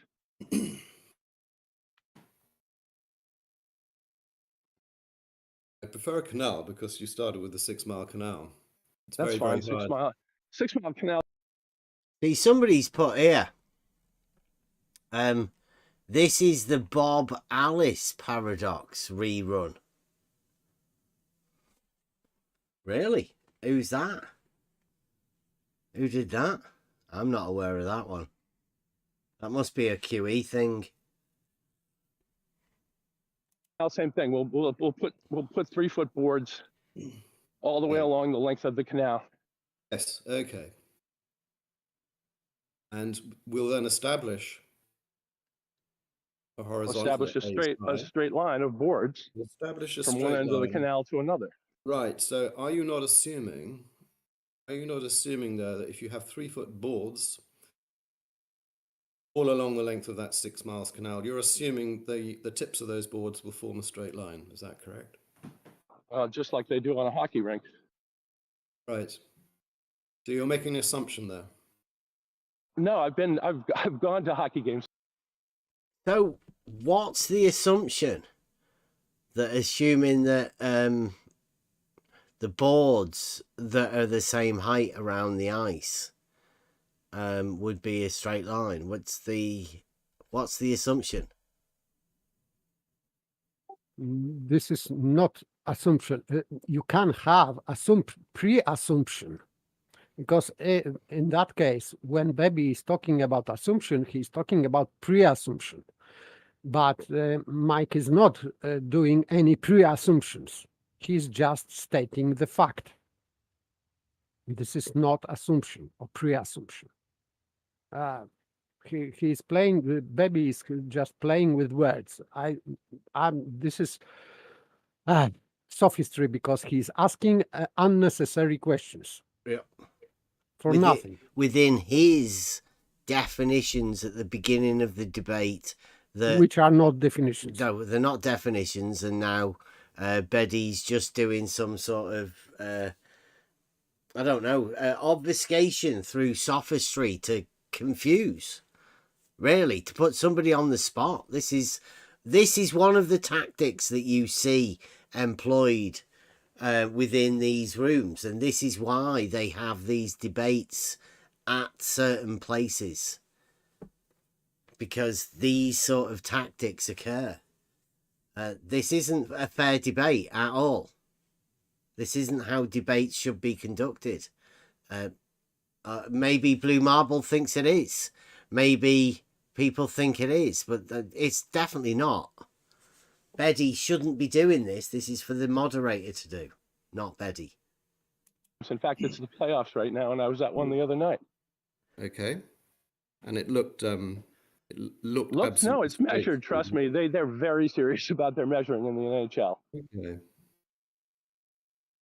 I prefer a canal because you started with the 6-mile canal. It's That's very, fine. very hard. 6 mile canal. See, somebody's put here. This is the Bob Alice paradox rerun. Really? Who's that? Who did that? I'm not aware of that one. That must be a QE thing. Same thing. We'll put 3-foot boards all the way along the length of the canal. Yes. Okay. And we'll then establish a horizontal. A straight line of boards. Establish a from straight one end of the line. canal to another. Right. So are you not assuming there that if you have 3-foot boards all along the length of that 6 miles canal, you're assuming the tips of those boards will form a straight line? Is that correct? Just like they do on a hockey rink. Right. So you're making an assumption there. No, I've gone to hockey games. So what's the assumption? That assuming that the boards that are the same height around the ice would be a straight line. What's the assumption? This is not assumption. You can have pre-assumption, because in that case, when Baby is talking about assumption, he's talking about pre-assumption. But Mike is not doing any pre-assumptions. He's just stating the fact. This is not assumption or pre-assumption. He's playing. Baby is just playing with words. This is sophistry because he's asking unnecessary questions. Yeah. For nothing. Within his definitions at the beginning of the debate, which are not definitions. No, they're not definitions, and now Beddy's just doing some sort of I don't know, obfuscation through sophistry to confuse, really, to put somebody on the spot. This is one of the tactics that you see employed within these rooms, and this is why they have these debates at certain places, because these sort of tactics occur. This isn't a fair debate at all. This isn't how debates should be conducted. Maybe Blue Marble thinks it is. Maybe people think it is, but it's definitely not. Betty shouldn't be doing this. This is for the moderator to do, not Betty. In fact, it's the playoffs right now, and I was at one the other night. Okay. And it looked looked No, it's straight. measured. Trust me, they're very serious about their measuring in the NHL. Okay.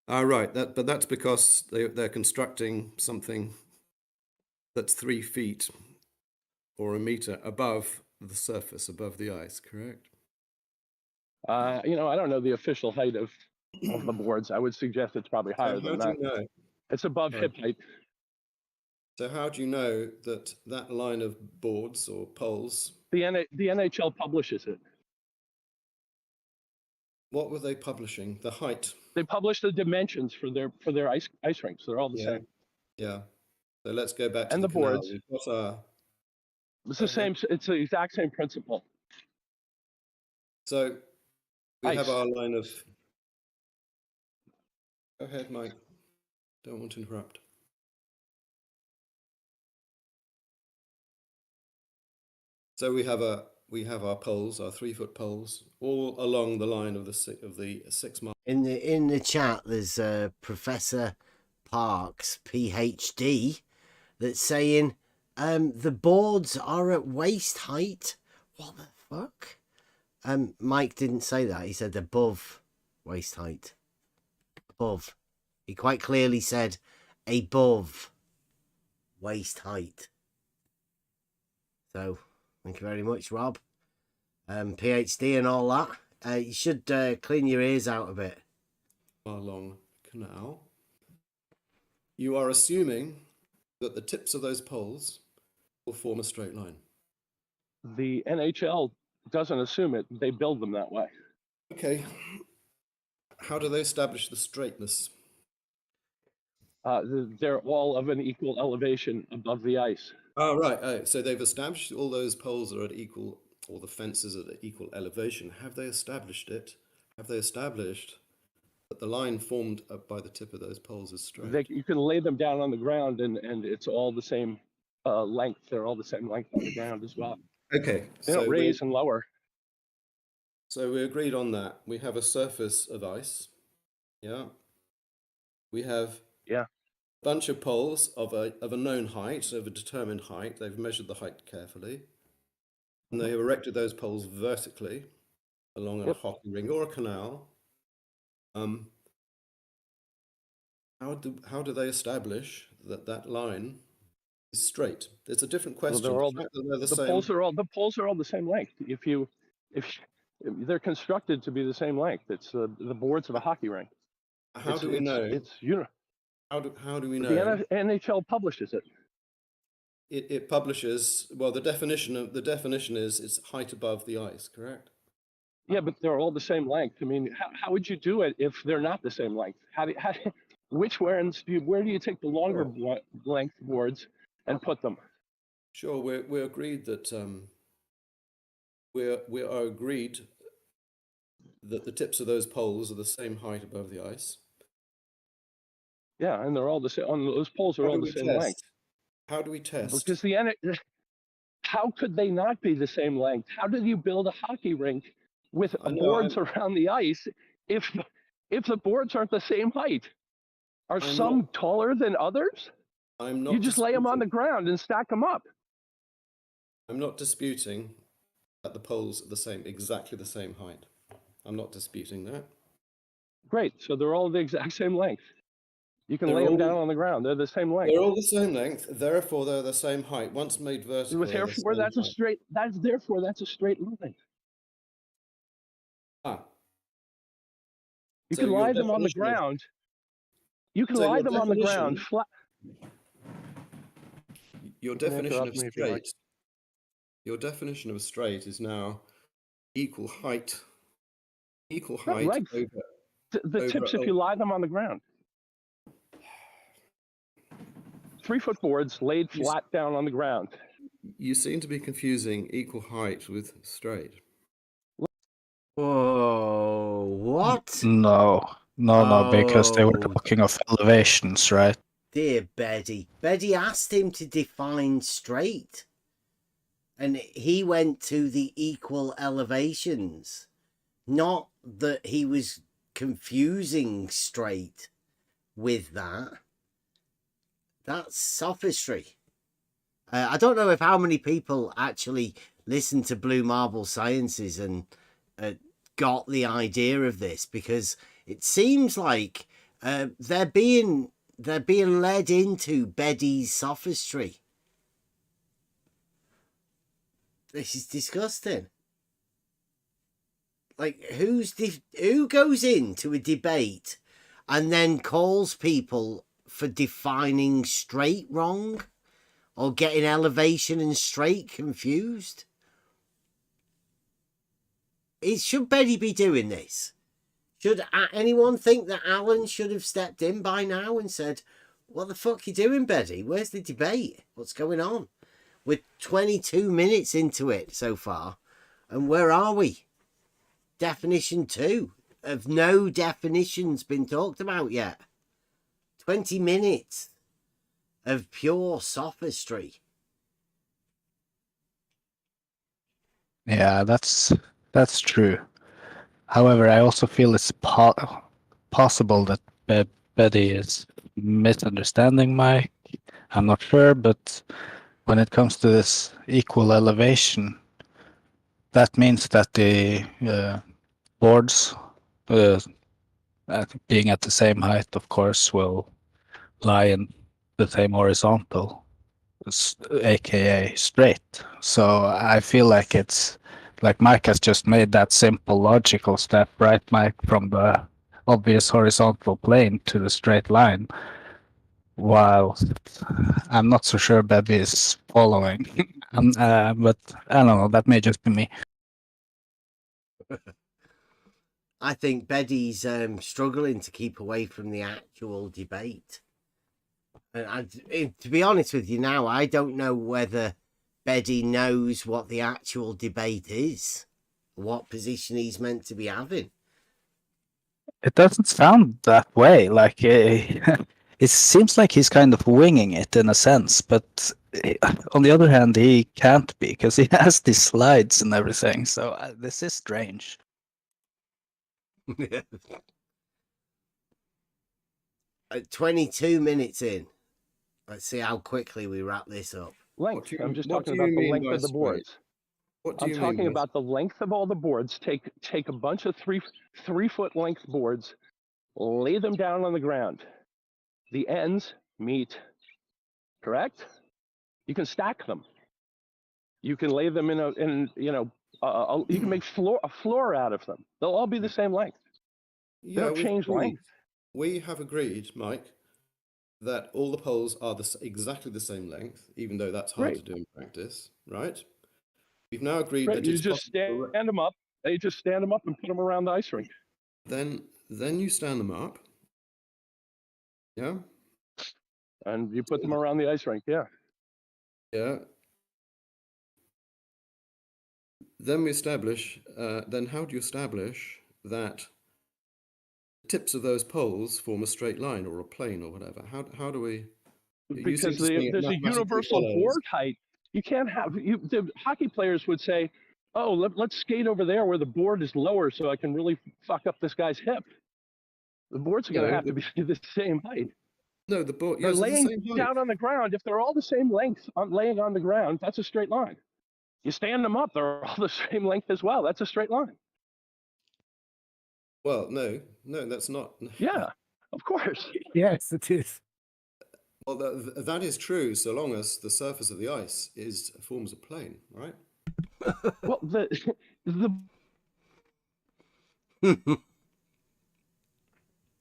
Right. But that's because they're constructing something that's 3 feet or a meter above the surface, above the ice. Correct. I don't know the official height of the boards. I would suggest it's probably higher than that. How do you know? It's above hip height. So how do you know that line of boards or poles? The NHL publishes it. What were they publishing? The height. They publish the dimensions for their ice rinks. They're all the same. Yeah. So let's go back to And the canal. boards. We've got our. It's the same. It's the exact same principle. So we Ice. have our line of. Go ahead, Mike. Don't want to interrupt. So we have our poles, our 3-foot poles, all along the line of the 6 mile. In the chat, there's Professor Parks, PhD, that's saying the boards are at waist height. What the fuck? Mike didn't say that. He said above waist height. Above. He quite clearly said above waist height. So, thank you very much, Rob. PhD and all that. You should clean your ears out a bit. Long canal. You are assuming that the tips of those poles will form a straight line. The NHL doesn't assume it. They build them that way. Okay. How do they establish the straightness? They're all of an equal elevation above the ice. Oh, right. So they've established all those poles are at equal, or the fences are at equal elevation. Have they established it? Have they established that the line formed up by the tip of those poles is straight? You can lay them down on the ground, and it's all the same length. They're all the same length on the ground as well. Okay. They don't raise and lower. So we agreed on that. We have a surface of ice. Yeah. We have a bunch of poles of a known height, of a determined height. They've measured the height carefully. And they have erected those poles vertically along a hockey ring or a canal. How do they establish that line is straight? It's a different question. Well, the poles are all the same length. If they're constructed to be the same length, it's the boards of a hockey rink. How do we know? How do we know? The NHL publishes it. It publishes. Well, the definition is it's height above the ice. Correct. Yeah, but they're all the same length. I mean, how would you do it if they're not the same length? Where do you take the longer length boards and put them? Sure, we're agreed that we are agreed that the tips of those poles are the same height above the ice. Yeah, and they're all the same. Those poles are all the same length. How do we test? Because how could they not be the same length? How did you build a hockey rink with boards around the ice if the boards aren't the same height? Are some taller than others? I'm not. You just lay them on the ground and stack them up. I'm not disputing that the poles are exactly the same height. I'm not disputing that. Great. So they're all the exact same length. You can lay them down on the ground. They're the same length. They're all the same length. Therefore, they're the same height. Once made vertical. Therefore, that's a straight line. You can lie them on the ground. You can lie them on the ground flat. Your definition of straight. Your definition of straight is now equal height. Equal height over the tips if you lie them on the ground. 3-foot boards laid flat down on the ground. You seem to be confusing equal height with straight. Whoa, what? No, because they were Oh, talking of elevations, right? dear Betty. Betty asked him to define straight. And he went to the equal elevations. Not that he was confusing straight with that. That's sophistry. I don't know if how many people actually listen to Blue Marble Sciences and got the idea of this, because it seems like they're being led into Betty's sophistry. This is disgusting. Like, who goes into a debate and then calls people for defining straight wrong or getting elevation and straight confused? Should Betty be doing this? Should anyone think that Alan should have stepped in by now and said, "What the fuck are you doing, Betty? Where's the debate? What's going on?" We're 22 minutes into it so far, and where are we? Definition 2 of no definitions been talked about yet. 20 minutes of pure sophistry. Yeah, that's true. However, I also feel it's possible that Betty is misunderstanding Mike. I'm not sure, but when it comes to this equal elevation, that means that the boards, being at the same height, of course, will lie in the same horizontal, aka straight. So I feel like it's like Mike has just made that simple logical step, right, Mike, from the obvious horizontal plane to the straight line, while I'm not so sure Bebby is following. But I don't know, that may just be me. I think Betty's struggling to keep away from the actual debate. And to be honest with you now, I don't know whether Betty knows what the actual debate is, what position he's meant to be having. It doesn't sound that way. Like it seems like he's kind of winging it in a sense, but on the other hand, he can't be because he has these slides and everything. So this is strange. 22 minutes in. Let's see how quickly we wrap this up. Length. I'm just talking about the length of the boards. What do I'm you talking mean about the length of all the boards. Take a bunch of three foot length boards, lay them down on the ground. The ends meet, correct? You can stack them. You can lay them you can make a floor out of them. They'll all be the same length. They don't change length. We have agreed, Mike, that all the poles are exactly the same length, even though that's hard to do in practice, right? We've now agreed that you it's just stand them up. They just stand them up and put them around the ice rink. Then you stand them up. Yeah. And you put them around the ice rink. Yeah. Yeah. Then we establish. Then how do you establish that the tips of those poles form a straight line or a plane or whatever? How do we? Because there's a universal board height. You can't have the hockey players would say, "Oh, let's skate over there where the board is lower, so I can really fuck up this guy's hip." The boards are going to have to be the same height. No, the board. They're Yes, laying the same height. down on the ground. If they're all the same length, laying on the ground, that's a straight line. You stand them up; they're all the same length as well. That's a straight line. Well, no, that's not. Yeah, of course. Yes, it is. Well, that is true, so long as the surface of the ice forms a plane, right? Well,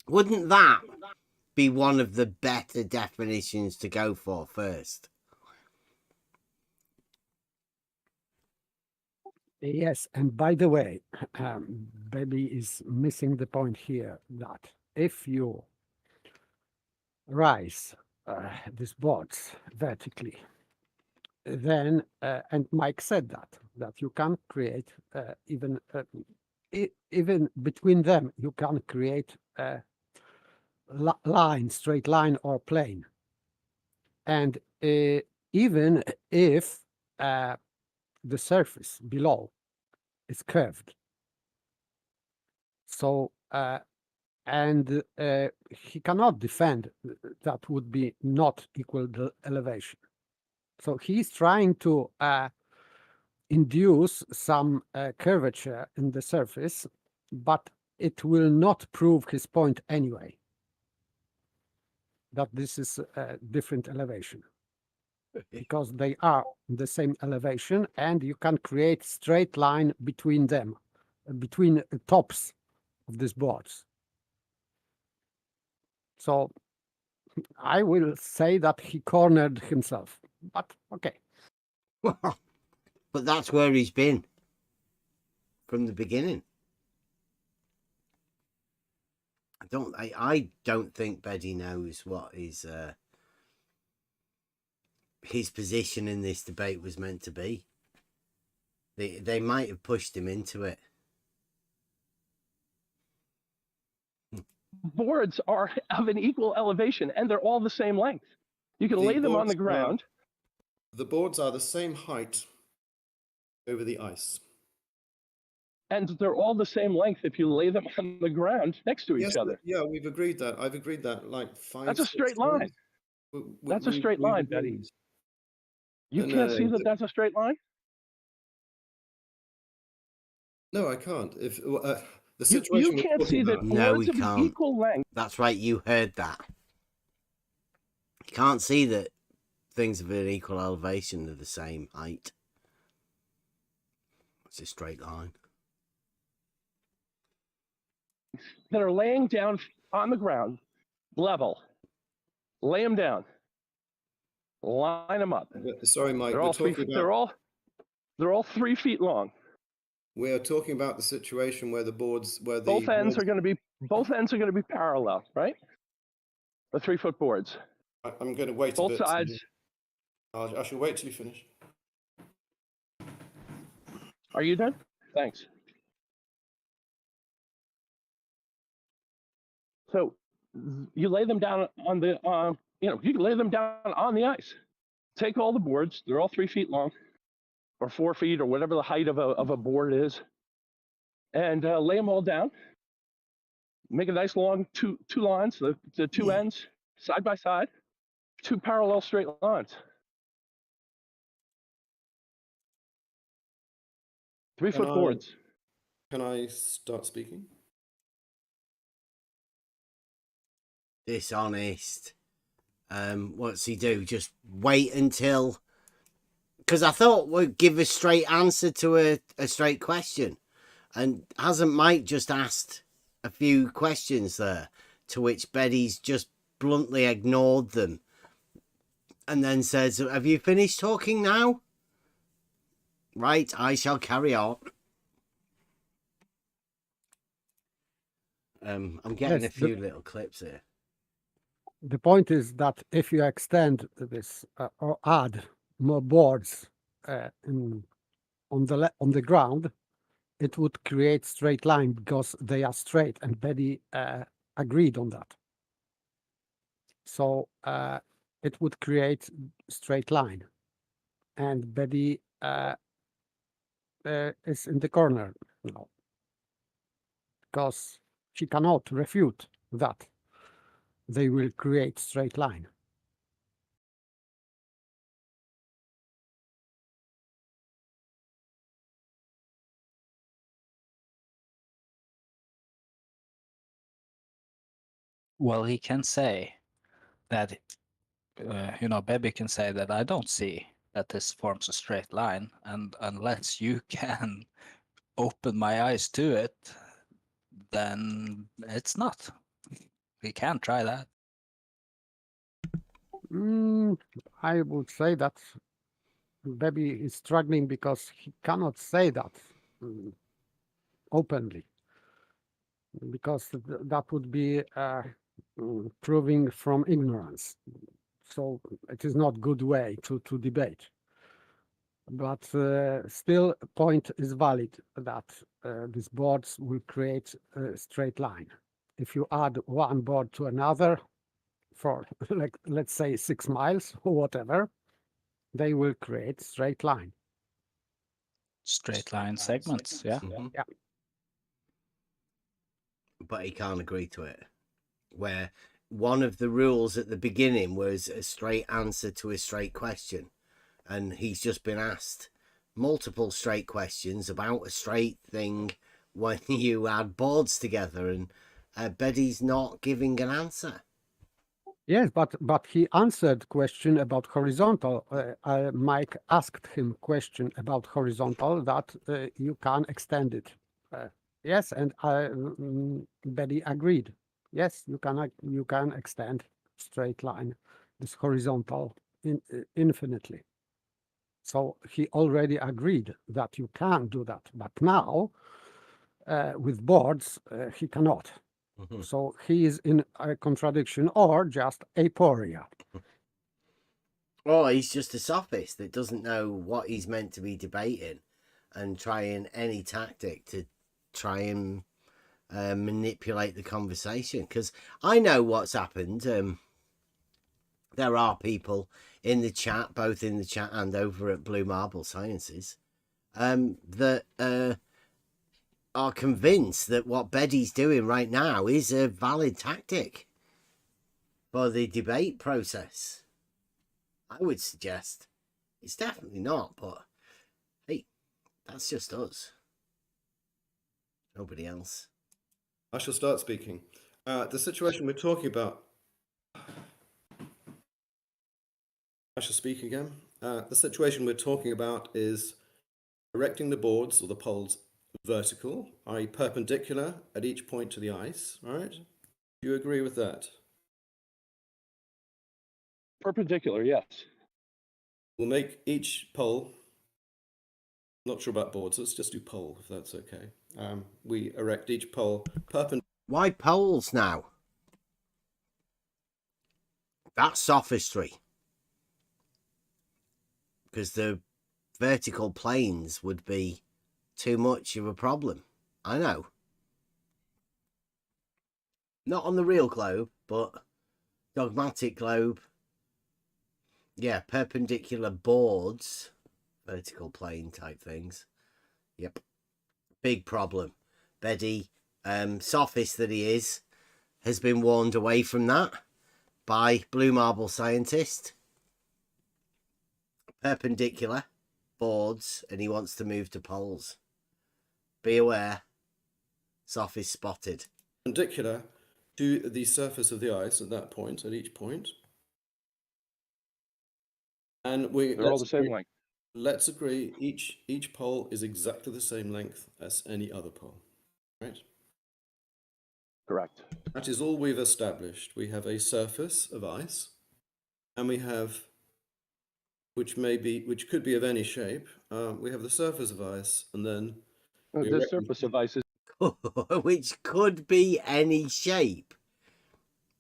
Wouldn't that be one of the better definitions to go for first? Yes, and by the way, Baby is missing the point here that if you rise these boards vertically then and Mike said that you can create even between them you can create a line, straight line or plane, and even if the surface below is curved, so and he cannot defend that would be not equal the elevation. So he's trying to induce some curvature in the surface, but it will not prove his point anyway, that this is a different elevation, because they are the same elevation and you can create straight line between them, between the tops of these boards. So I will say that he cornered himself, but okay. Well, but that's where he's been from the beginning. I don't think Betty knows what his position in this debate was meant to be. They might have pushed him into it. Boards are of an equal elevation and they're all the same length. You can lay them on the ground. The boards are the same height over the ice. And they're all the same length if you lay them on the ground next to each other. Yeah, we've agreed that. I've agreed that like 5. That's a straight line. That's a straight line, Betty. You can't see that that's a straight line? No, I can't. If the situation you can't see that no, boards we of can't. equal length. That's right, you heard that. You can't see that things of an equal elevation are the same height. It's a straight line. That are laying down on the ground, level. Lay them down. Line them up. Sorry, Mike. They're all 3 feet long. We are talking about the situation where the boards, both ends are going to be parallel, right? The 3-foot boards. I'm going to wait both a bit. Sides. I shall wait till you finish. Are you done? Thanks. So you lay them down on the, you can lay them down on the ice. Take all the boards. They're all 3 feet long, or 4 feet, or whatever the height of a board is, and lay them all down. Make a nice long two lines, the two ends side by side, 2 parallel straight lines. 3-foot boards. Can I start speaking? Dishonest. What's he do? Just wait until... Because I thought we'd give a straight answer to a straight question. And hasn't Mike just asked a few questions there, to which Betty's just bluntly ignored them and then says, have you finished talking now? Right, I shall carry on. I'm getting a few little clips here. The point is that if you extend this or add more boards on the ground, it would create straight line because they are straight, and Betty agreed on that. So it would create straight line, and Betty is in the corner now because she cannot refute that they will create straight line. Well, he can say that, Baby can say that I don't see that this forms a straight line, and unless you can open my eyes to it, then it's not. We can try that. I would say that Baby is struggling because he cannot say that openly, because that would be proving from ignorance. So it is not good way to debate. but still point is valid that these boards will create a straight line. If you add one board to another for like let's say 6 miles or whatever, they will create straight line. Straight line segments, yeah. Yeah. But he can't agree to it. Where one of the rules at the beginning was a straight answer to a straight question. And he's just been asked multiple straight questions about a straight thing when you add boards together, and Betty's not giving an answer. Yes, but he answered question about horizontal. Mike asked him question about horizontal that you can extend it. Yes, and Betty agreed. Yes, you can extend straight line, this horizontal infinitely. So he already agreed that you can do that, but now with boards he cannot. So he is in a contradiction or just aporia. Or he's just a sophist that doesn't know what he's meant to be debating and trying any tactic to try and manipulate the conversation. Because I know what's happened. There are people in the chat, both in the chat and over at Blue Marble Sciences, that are convinced that what Betty's doing right now is a valid tactic for the debate process. I would suggest it's definitely not, but hey, that's just us. Nobody else. I shall start speaking. The situation we're talking about. I shall speak again. The situation we're talking about is erecting the boards or the poles vertical, i.e. perpendicular at each point to the ice, right? Do you agree with that? Perpendicular, yes. We'll make each pole, not sure about boards, let's just do pole if that's okay. We erect each pole perpendicular. Why poles now? That's sophistry. Because the vertical planes would be too much of a problem. I know. Not on the real globe, but dogmatic globe. Yeah, perpendicular boards, vertical plane type things. Yep. Big problem. Betty, sophist that he is, has been warned away from that by Blue Marble Scientist. Perpendicular boards, and he wants to move to poles. Be aware. Sophist spotted. Perpendicular to the surface of the ice at that point, at each point. And they're all the same length. Let's agree each pole is exactly the same length as any other pole, right? Correct. That is all we've established. We have a surface of ice, and we have, which could be of any shape. We have the surface of ice, and then the surface of ice is which could be any shape.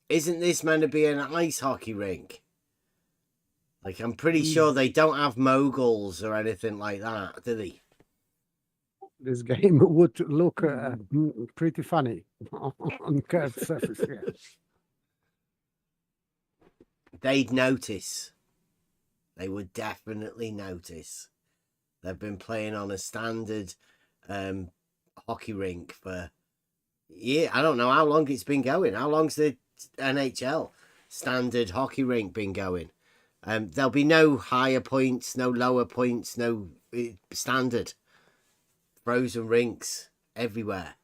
Isn't this meant to be an ice hockey rink? Like, I'm pretty sure they don't have moguls or anything like that, do they? This game would look pretty funny on curved surface. Yeah. They'd notice. They would definitely notice. They've been playing on a standard hockey rink for I don't know how long it's been going. How long's the NHL standard hockey rink been going? There'll be no higher points, no lower points, no standard. Frozen rinks everywhere.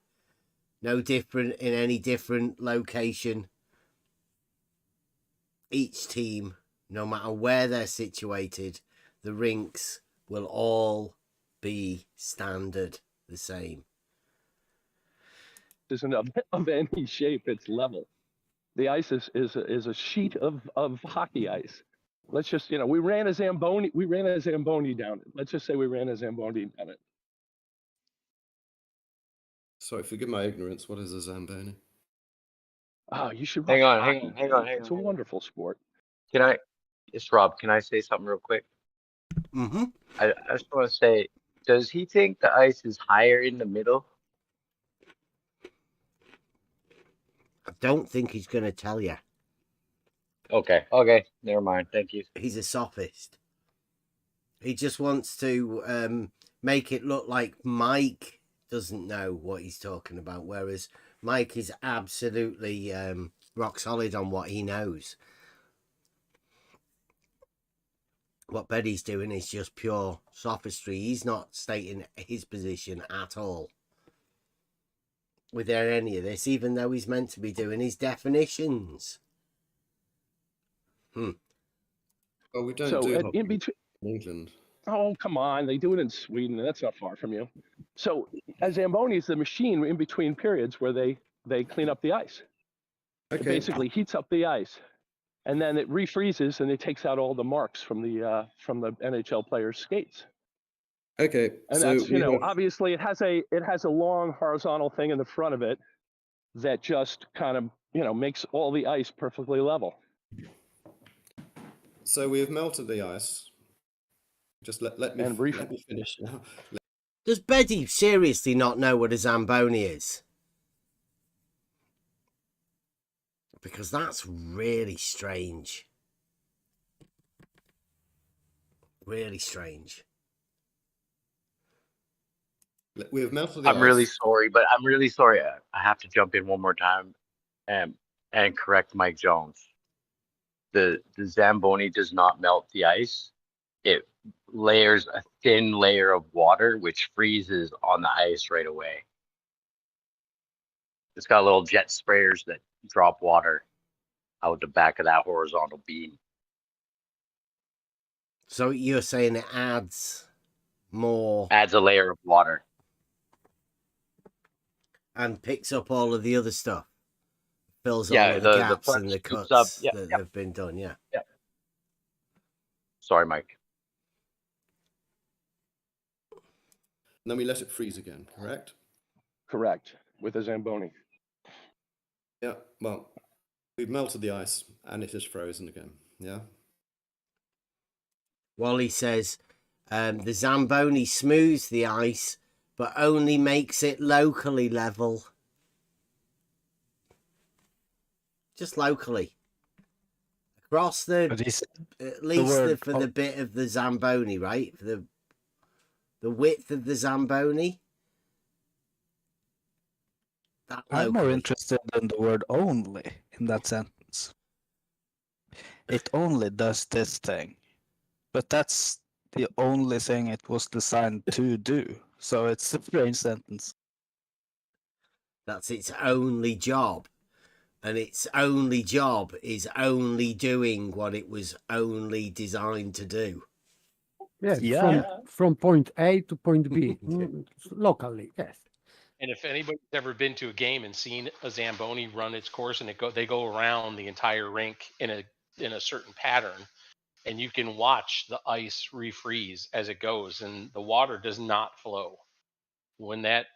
No different in any different location. Each team, no matter where they're situated, the rinks will all be standard, the same. Isn't of any shape, it's level. The ice is a sheet of hockey ice. Let's just, we ran a Zamboni down it. Let's just say we ran a Zamboni down it. Sorry, forgive my ignorance. What is a Zamboni? Oh, you should hang watch on, hockey. It's a wonderful sport. It's Rob. Can I say something real quick? Mm-hmm. I just want to say, does he think the ice is higher in the middle? I don't think he's going to tell you. Okay, okay, never mind. Thank you. He's a sophist. He just wants to make it look like Mike doesn't know what he's talking about, whereas Mike is absolutely rock solid on what he knows. What Betty's doing is just pure sophistry. He's not stating his position at all with any of this, even though he's meant to be doing his definitions. Well, we don't So do in hockey between. in England. Oh, come on. They do it in Sweden, and that's not far from you. So a Zamboni is the machine in between periods where they clean up the ice. Okay. It basically heats up the ice, and then it refreezes, and it takes out all the marks from the NHL players' skates. Okay. And so that's, obviously it has a long horizontal thing in the front of it that just kind of, makes all the ice perfectly level. So we have melted the ice. Just let me finish now. Does Betty seriously not know what a Zamboni is? Because that's really strange. Really strange. We have melted the I'm ice. really sorry, but I'm really sorry. I have to jump in one more time and correct Mike Jones. The Zamboni does not melt the ice. It layers a thin layer of water, which freezes on the ice right away. It's got little jet sprayers that drop water out the back of that horizontal beam. So you're saying it adds more... Adds a layer of water. And picks up all of the other stuff. Fills all of the gaps front and the scoops cuts up. that have been done, yeah. Sorry, Mike. Then we let it freeze again, correct? Correct, with a Zamboni. Yeah, well, we've melted the ice and it is frozen again, yeah? Wally says the Zamboni smooths the ice, but only makes it locally level. Just locally. Across the, at least for the bit of the Zamboni, right? For the width of the Zamboni. I'm more interested in the word only in that sentence. It only does this thing. But that's the only thing it was designed to do. So it's a strange sentence. That's its only job. And its only job is only doing what it was only designed to do. Yes, from point A to point B, locally, yes. And if anybody's ever been to a game and seen a Zamboni run its course, and they go around the entire rink in a certain pattern, and you can watch the ice refreeze as it goes, and the water does not flow. When that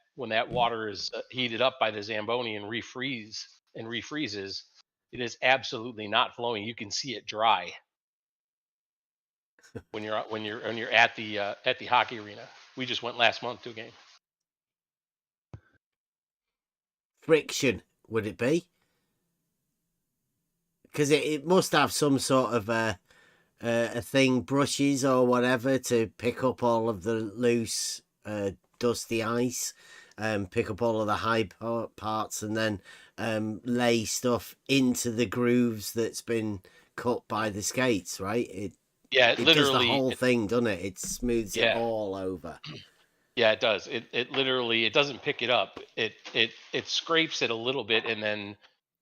water is heated up by the Zamboni and refreezes, it is absolutely not flowing. You can see it dry when you're at the hockey arena. We just went last month to a game. Friction, would it be? Because it must have some sort of a thing, brushes or whatever, to pick up all of the loose, dusty ice, pick up all of the high parts, and then lay stuff into the grooves that's been cut by the skates, right? It does the whole thing, doesn't it? It smooths it all over. Yeah, it does. It literally, it doesn't pick it up. It scrapes it a little bit, and then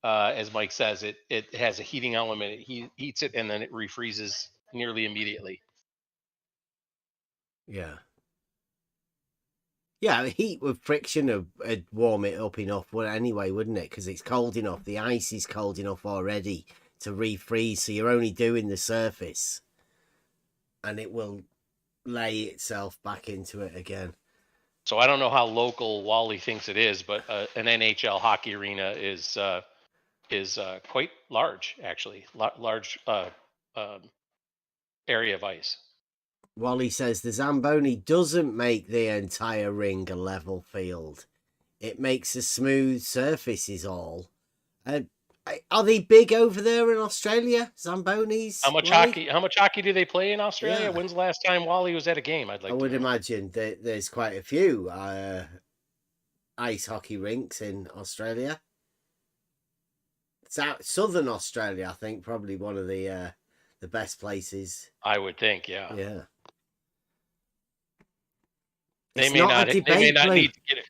as Mike says, it has a heating element. It heats it, and then it refreezes nearly immediately. Yeah. Yeah, heat with friction would warm it up enough anyway, wouldn't it? Because it's cold enough. The ice is cold enough already to refreeze, so you're only doing the surface. And it will lay itself back into it again. So I don't know how local Wally thinks it is, but an NHL hockey arena is quite large, actually. Large area of ice. Wally says the Zamboni doesn't make the entire ring a level field. It makes a smooth surface is all. Are they big over there in Australia, Zambonis? How much Wally? hockey? How much hockey do they play in Australia? Yeah. When's the last time Wally was at a game? I'd like. I to would know. imagine that there's quite a few ice hockey rinks in Australia. Southern Australia, I think, probably one of the best places. I would think, yeah. Yeah. They It's may not not. a They may debate, not Blue. need to get it.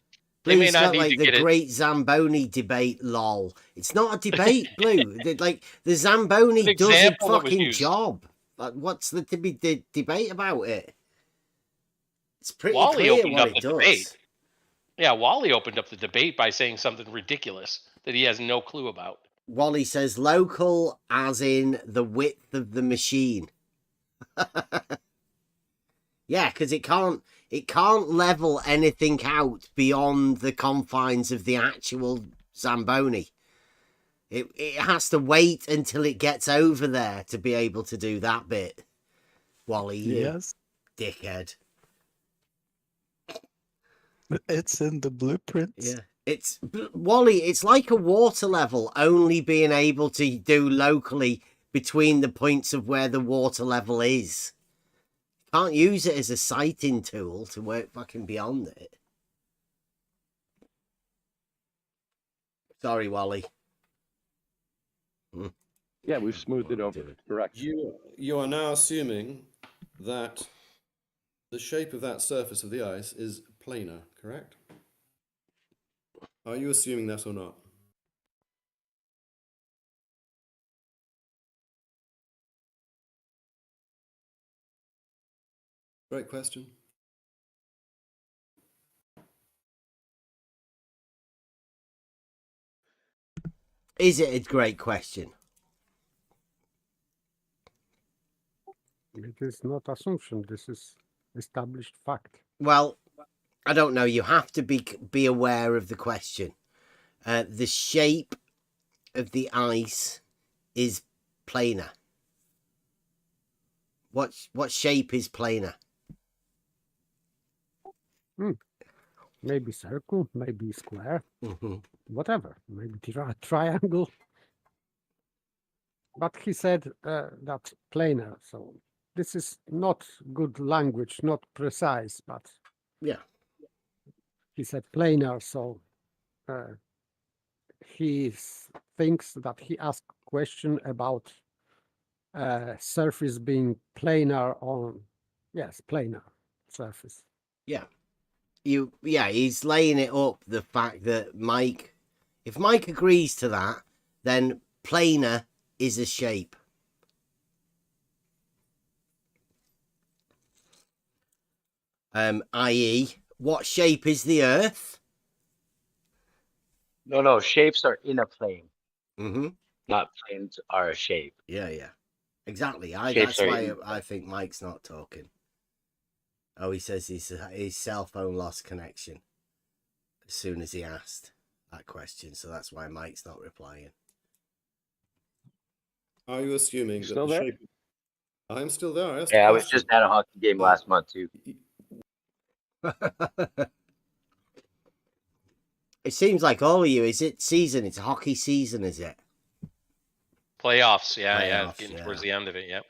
They Blue, may it's not got need like to the get it. great Zamboni debate, lol. It's not a debate, Blue. Like the Zamboni An does a example that was fucking used. job. Like, what's the debate about it? It's pretty Wally clear opened what up it the does. debate. Yeah, Wally opened up the debate by saying something ridiculous that he has no clue about. Wally says local as in the width of the machine. Yeah, because it can't level anything out beyond the confines of the actual Zamboni. It has to wait until it gets over there to be able to do that bit. Wally, you Yes. dickhead. It's in the blueprints. Yeah. Wally, it's like a water level only being able to do locally between the points of where the water level is. Can't use it as a sighting tool to work fucking beyond it. Sorry, Wally. Yeah, we've smoothed it over. Correct. You are now assuming that the shape of that surface of the ice is planar, correct? Are you assuming that or not? Great question. Is it a great question? It is not assumption. This is established fact. Well, I don't know. You have to be aware of the question. The shape of the ice is planar. What shape is planar? Maybe circle, maybe square, Mm-hmm. whatever. Maybe triangle. But he said that's planar. So this is not good language, not precise. But yeah, he said planar. So he thinks that he asked question about surface being planar on, yes, planar surface. Yeah. He's laying it up the fact that if Mike agrees to that, then planar is a shape. I.e., what shape is the Earth? No, shapes are in a plane. Mm-hmm. Not planes are a shape. Yeah. Exactly. Shapes That's are why in- I think Mike's not talking. Oh, he says his cell phone lost connection as soon as he asked that question, so that's why Mike's not replying. Are you assuming that Still the there? shape? I'm still there. I was just at a hockey game last month too. It seems like all of you, is it season? It's hockey season, is it? Playoffs, yeah, Playoffs, getting yeah. towards the end of it, yep.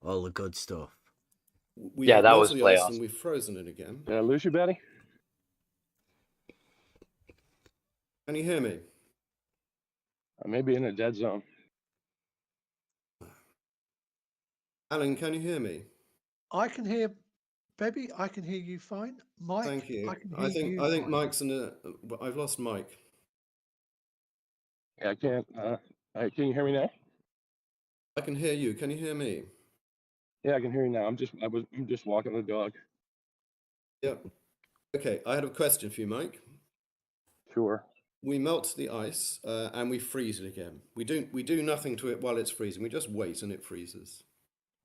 All the good stuff. Yeah, that was melted the ice playoffs. and we've frozen it again. Did I lose you, Betty? Can you hear me? I may be in a dead zone. Alan, can you hear me? I can hear, Bebby, I can hear you fine. Mike, Thank you. I can hear you I think fine. Mike's in a. I've lost Mike. Yeah, I can't. Can you hear me now? I can hear you. Can you hear me? Yeah, I can hear you now. I'm just walking the dog. Yep. Okay, I had a question for you, Mike. Sure. We melt the ice and we freeze it again. We do nothing to it while it's freezing. We just wait and it freezes.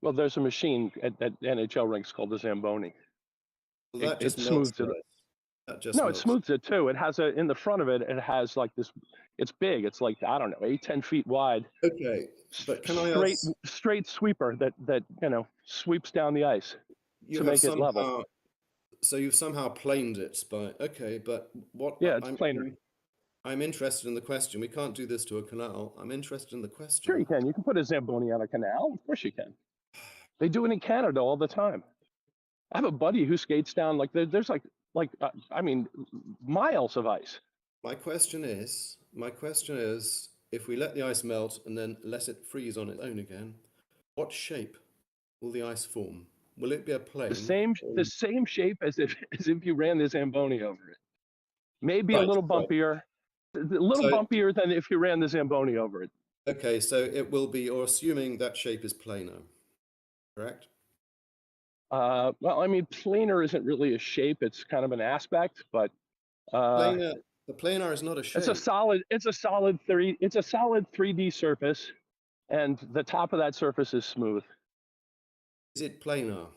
Well, there's a machine at NHL rinks called the Zamboni. Well, that It just melts smooths the it. ice. That just No, it melts. smooths it too. It has in the front of it, it has like this, it's big. It's like, I don't know, 8-10 feet wide. Okay, but can I ask? Straight sweeper that sweeps down the ice You to have make it level. somehow, so you've somehow planed it by, okay, but what? Yeah, it's planar. I'm interested in the question. We can't do this to a canal. I'm interested in the question. Sure you can. You can put a Zamboni on a canal. Of course you can. They do it in Canada all the time. I have a buddy who skates down like there's I mean, miles of ice. My question is, if we let the ice melt and then let it freeze on its own again, what shape will the ice form? Will it be a plane? The same shape as if you ran the Zamboni over it. Maybe a little bumpier, bumpier than if you ran the Zamboni over it. Okay, so it will be, or assuming that shape is planar, correct? Well, I mean, planar isn't really a shape; it's kind of an aspect. But the planar is not a shape. It's a solid 3D surface, and the top of that surface is smooth. Is it planar?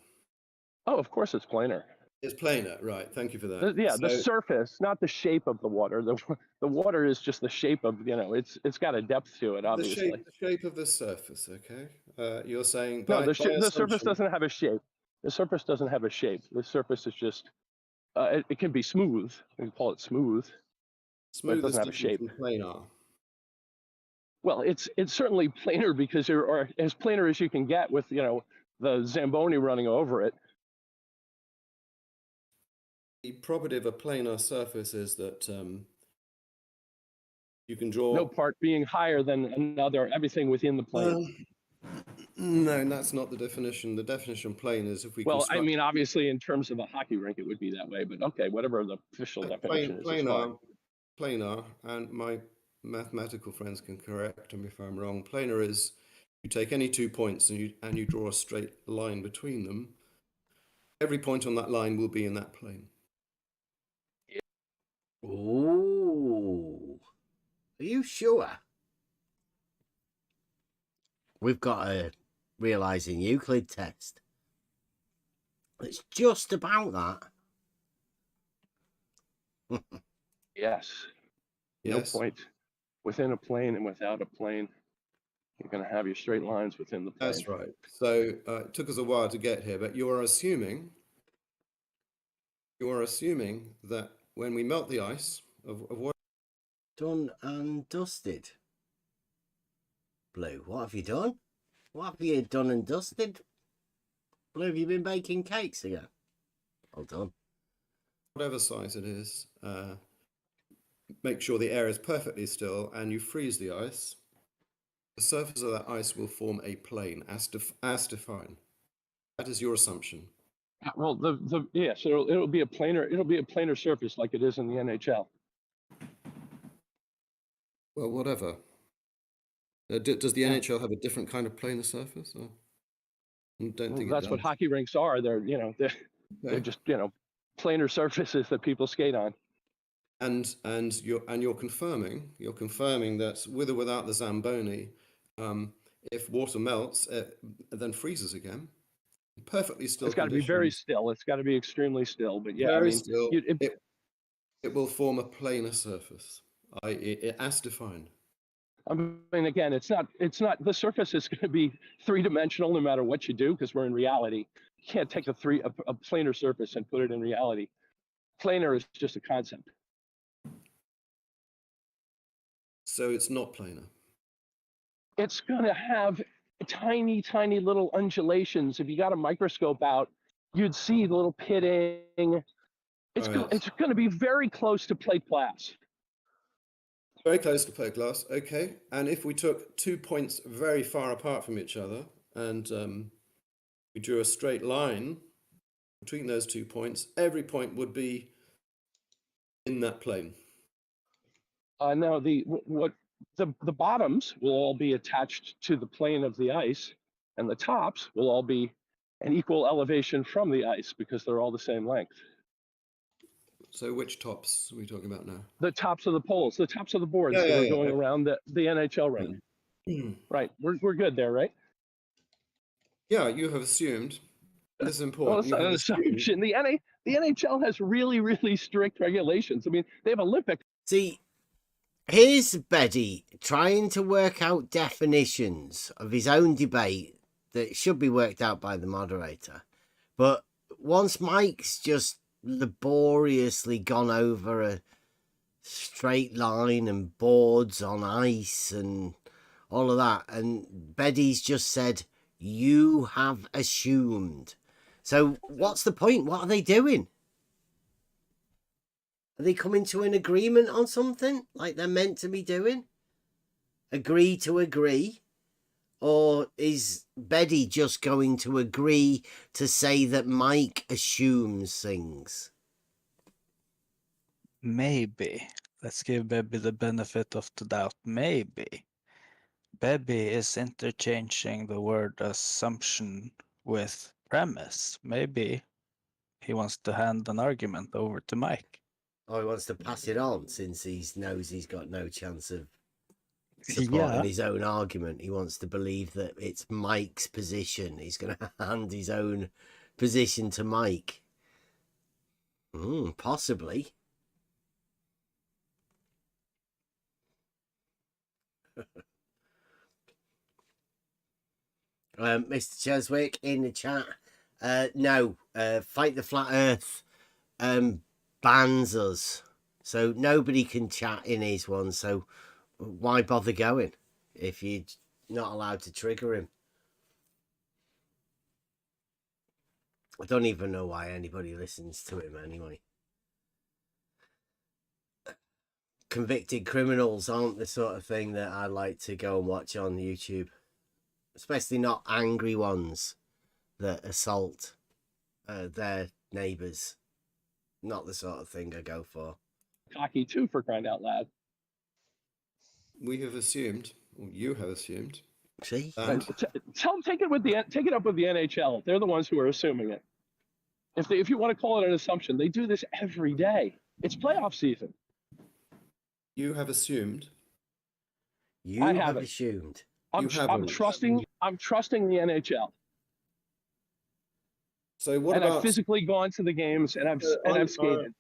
Oh, of course, it's planar. It's planar, right? Thank you for that. The surface, not the shape of the water. The water is just the shape of, it's got a depth to it, obviously. The shape of the surface, okay? You're saying the surface doesn't have a shape. The surface doesn't have a shape. The surface is just, it can be smooth. We can call it smooth. Smooth, but it doesn't have a shape. Planar. Well, it's certainly planar because or as planar as you can get with the Zamboni running over it. The property of a planar surface is that you can draw no part being higher than another. Everything within the plane. No, that's not the definition. The definition of plane is if we. Well, I mean, obviously, in terms of a hockey rink, it would be that way. But okay, whatever the official definition is fine. Planar, and my mathematical friends can correct me if I'm wrong. Planar is you take any 2 points and you draw a straight line between them. Every point on that line will be in that plane. Ooh, are you sure? We've got a realizing Euclid test. It's just about that. Yes. No point. Within a plane and without a plane, you're going to have your straight lines within the plane. That's right. So it took us a while to get here, but you are assuming that when we melt the ice of what? Done and dusted. Blue, what have you done? What have you done and dusted? Blue, have you been baking cakes again? Well done. Whatever size it is, make sure the air is perfectly still and you freeze the ice. The surface of that ice will form a plane as defined. That is your assumption. Well, yes, it'll be a planar surface like it is in the NHL. Well, whatever. Does the NHL have a different kind of planar surface? Or? I don't think that's what hockey rinks are. They're just planar surfaces that people skate on. And you're confirming that with or without the Zamboni, if water melts, it then freezes again. Perfectly still. It's got to be very still. It's got to be extremely still. But yeah, very still. It will form a planar surface, as defined. I mean, again, it's not. The surface is going to be three-dimensional no matter what you do, because we're in reality. You can't take a planar surface and put it in reality. Planar is just a concept. So it's not planar. It's going to have tiny, tiny little undulations. If you got a microscope out, you'd see the little pitting. It's going to be very close to plate glass. Very close to plate glass, okay. And if we took 2 points very far apart from each other and we drew a straight line between those 2 points, every point would be in that plane. Now, the bottoms will all be attached to the plane of the ice, and the tops will all be an equal elevation from the ice because they're all the same length. So which tops are we talking about now? The tops of the poles, the tops of the boards that are going around the NHL ring. Right, we're good there, right? Yeah, you have assumed. This is important. Well, it's not an assumption. The The NHL has really, really strict regulations. I mean, they have Olympic. See, here's Beddy trying to work out definitions of his own debate that should be worked out by the moderator. But once Mike's just laboriously gone over a straight line and boards on ice and all of that, and Beddy's just said, "You have assumed." So what's the point? What are they doing? Are they coming to an agreement on something like they're meant to be doing? Agree to agree? Or is Beddy just going to agree to say that Mike assumes things? Maybe. Let's give Bebby the benefit of the doubt. Maybe. Bebby is interchanging the word assumption with premise. Maybe he wants to hand an argument over to Mike. Or he wants to pass it on since he knows he's got no chance of supporting his own argument. He wants to believe that it's Mike's position. He's going to hand his own position to Mike. Possibly. Mr. Cheswick in the chat. No, Fight the Flat Earth bans us. So nobody can chat in his one. So why bother going if you're not allowed to trigger him? I don't even know why anybody listens to him anyway. Convicted criminals aren't the sort of thing that I like to go and watch on YouTube. Especially not angry ones that assault their neighbours. Not the sort of thing I go for. Cocky too, for crying out loud. We have assumed, or you have assumed. See, Take it up with the NHL. They're the ones who are assuming it. If you want to call it an assumption, they do this every day. It's playoff season. You have assumed. I have assumed. I'm trusting the NHL. So what and about? I've physically gone to the games and I've skated.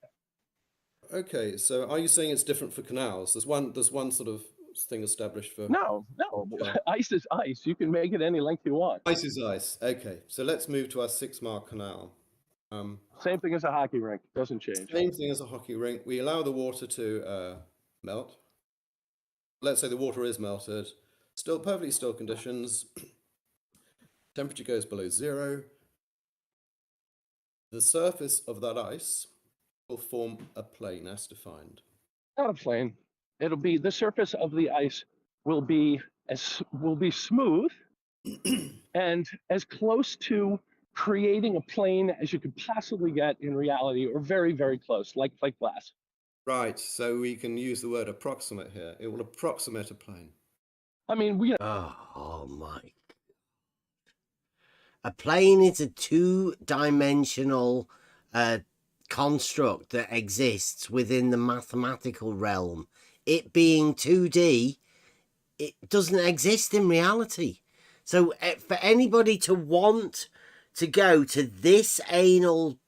Okay, so are you saying it's different for canals? There's one sort of thing established for. No. Ice is ice. You can make it any length you want. Ice is ice. Okay, so let's move to our 6-mile canal. Same thing as a hockey rink. Doesn't change. Same thing as a hockey rink. We allow the water to melt. Let's say the water is melted. Still perfectly still conditions. Temperature goes below 0. The surface of that ice will form a plane as defined. Not a plane. It'll be the surface of the ice will be smooth and as close to creating a plane as you could possibly get in reality, or very, very close, like plate glass. Right, so we can use the word approximate here. It will approximate a plane. I mean, Oh my. A plane is a two-dimensional construct that exists within the mathematical realm. It being 2D, it doesn't exist in reality. So for anybody to want to go to this anal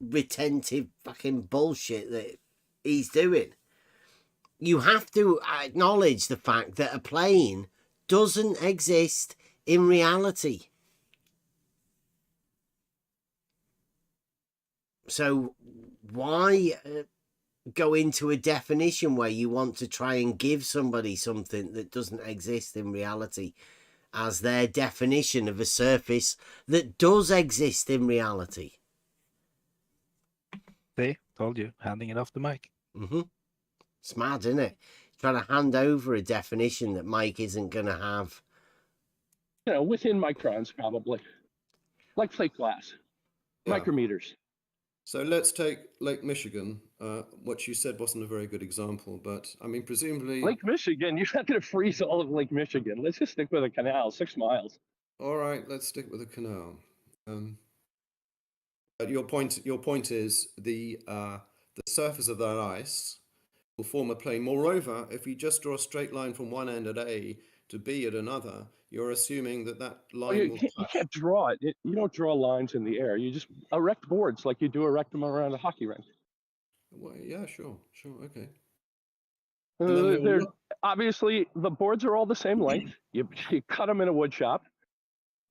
retentive fucking bullshit that he's doing, you have to acknowledge the fact that a plane doesn't exist in reality. So why go into a definition where you want to try and give somebody something that doesn't exist in reality as their definition of a surface that does exist in reality? See, told you, handing it off the mic. It's mad, isn't it? Trying to hand over a definition that Mike isn't going to have. Within microns, probably. Like plate glass. Yeah. Micrometers. So let's take Lake Michigan. What you said wasn't a very good example, but I mean, presumably... Lake Michigan, you're not going to freeze all of Lake Michigan. Let's just stick with a canal, 6 miles. All right, let's stick with a canal. But your point is the surface of that ice will form a plane. Moreover, if we just draw a straight line from one end at A to be at another, you're assuming that that Well, line you will can't, you touch. can't draw it. You don't draw lines in the air. You just erect boards like you do erect them around a hockey rink. Well, yeah, sure, okay. And then They're obviously the boards are all the same length. You cut them in a wood shop,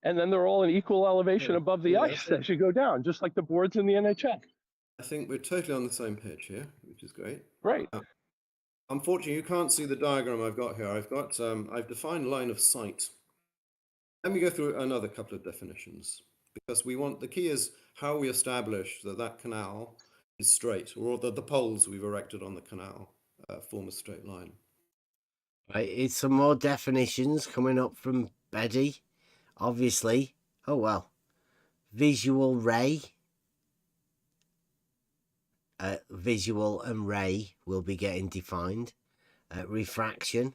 and then they're all an equal elevation above the Yeah, ice as you go down, just like the boards in the NHL. I think we're totally on the same page here, which is great. Right. Unfortunately, you can't see the diagram I've got here. I've defined line of sight. Let me go through another couple of definitions, because the key is how we establish that that canal is straight, or that the poles we've erected on the canal form a straight line. Right, it's some more definitions coming up from Betty, obviously. Oh well. Visual ray. Visual and ray will be getting defined. Refraction.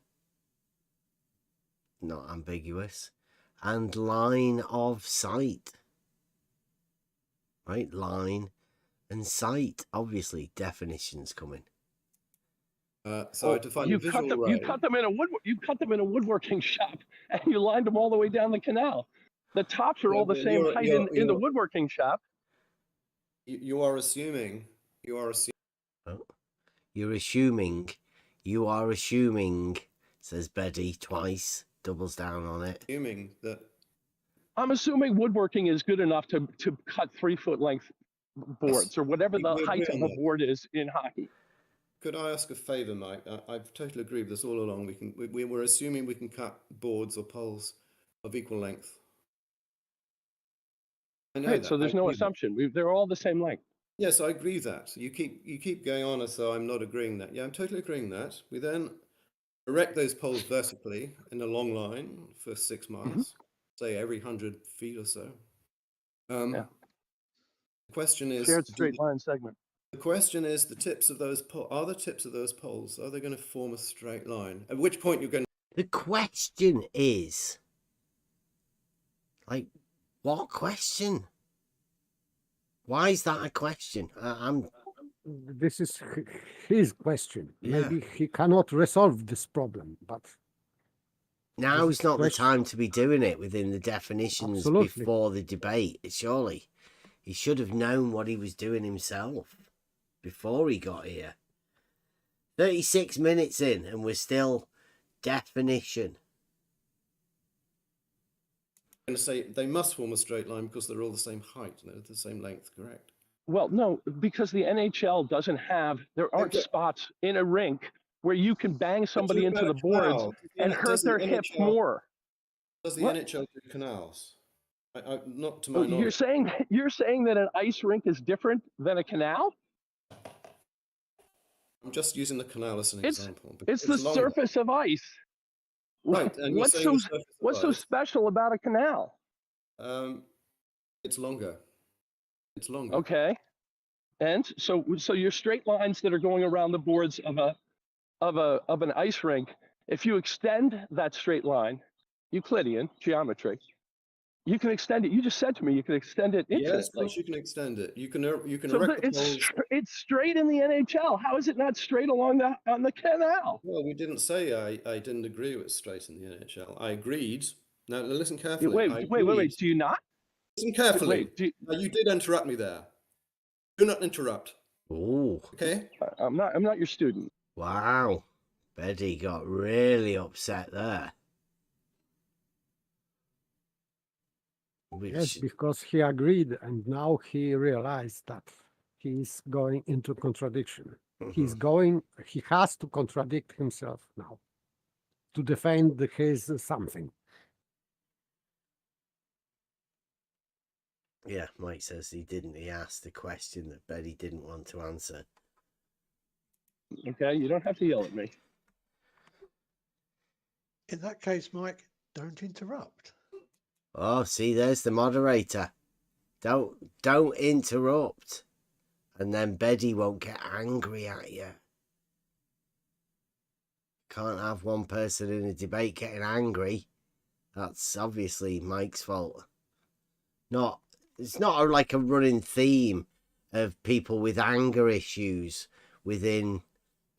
Not ambiguous. And line of sight. Right, line and sight. Obviously, definitions coming. So I define you the visual ray. You cut them in a woodworking shop, and you lined them all the way down the canal. The tops are all the same height in the woodworking shop. You are assuming. Oh, you're assuming. You are assuming, says Betty twice, doubles down on it. Assuming that. I'm assuming woodworking is good enough to cut 3-foot length boards or whatever the height of a board is in hockey. Could I ask a favor, Mike? I've totally agreed with this all along. We're assuming we can cut boards or poles of equal length. I know Right, that. so there's no assumption. They're all the same length. Yes, I agree with that. You keep going on as though I'm not agreeing that. Yeah, I'm totally agreeing that. We then erect those poles vertically in a long line for 6 miles, say every 100 feet or so. Yeah. The question is shared straight line segment. The question is, the tips of those are they going to form a straight line? At which point you're going to... The question is, like, what question? Why is that a question? This is his question. Yeah. Maybe he cannot resolve this problem, but now is not the time to be doing it within the definitions. Absolutely. Before the debate. Surely he should have known what he was doing himself before he got here. 36 minutes in and we're still definition. I'm going to say they must form a straight line because they're all the same height, they're the same length, correct? Well, no, because the NHL doesn't have, there aren't spots in a rink where you can bang somebody into the boards and hurt their hips more. Does the NHL do canals? Not to my knowledge. You're saying that an ice rink is different than a canal? I'm just using the canal as an example. It's the surface of ice. Right. And what's so special about a canal? It's longer. It's longer. Okay. And so your straight lines that are going around the boards of an ice rink, if you extend that straight line, Euclidean geometry, you can extend it. You just said to me you can extend it infinitely. Yes, of course you can extend it. You can so erect the poles. It's straight in the NHL. How is it not straight along on the canal? Well, we didn't say I didn't agree with straight in the NHL. I agreed. Now listen carefully. Wait. Do you not? Listen carefully. You did interrupt me there. Do not interrupt. Oh. Okay. I'm not your student. Wow. Betty got really upset there. Yes, because he agreed, and now he realized that he's going into contradiction. Mm-hmm. He has to contradict himself now to defend his something. Yeah, Mike says he asked the question that Betty didn't want to answer. Okay, you don't have to yell at me. In that case, Mike, don't interrupt. Oh, see, there's the moderator. Don't interrupt. And then Betty won't get angry at you. Can't have one person in a debate getting angry. That's obviously Mike's fault. It's not like a running theme of people with anger issues within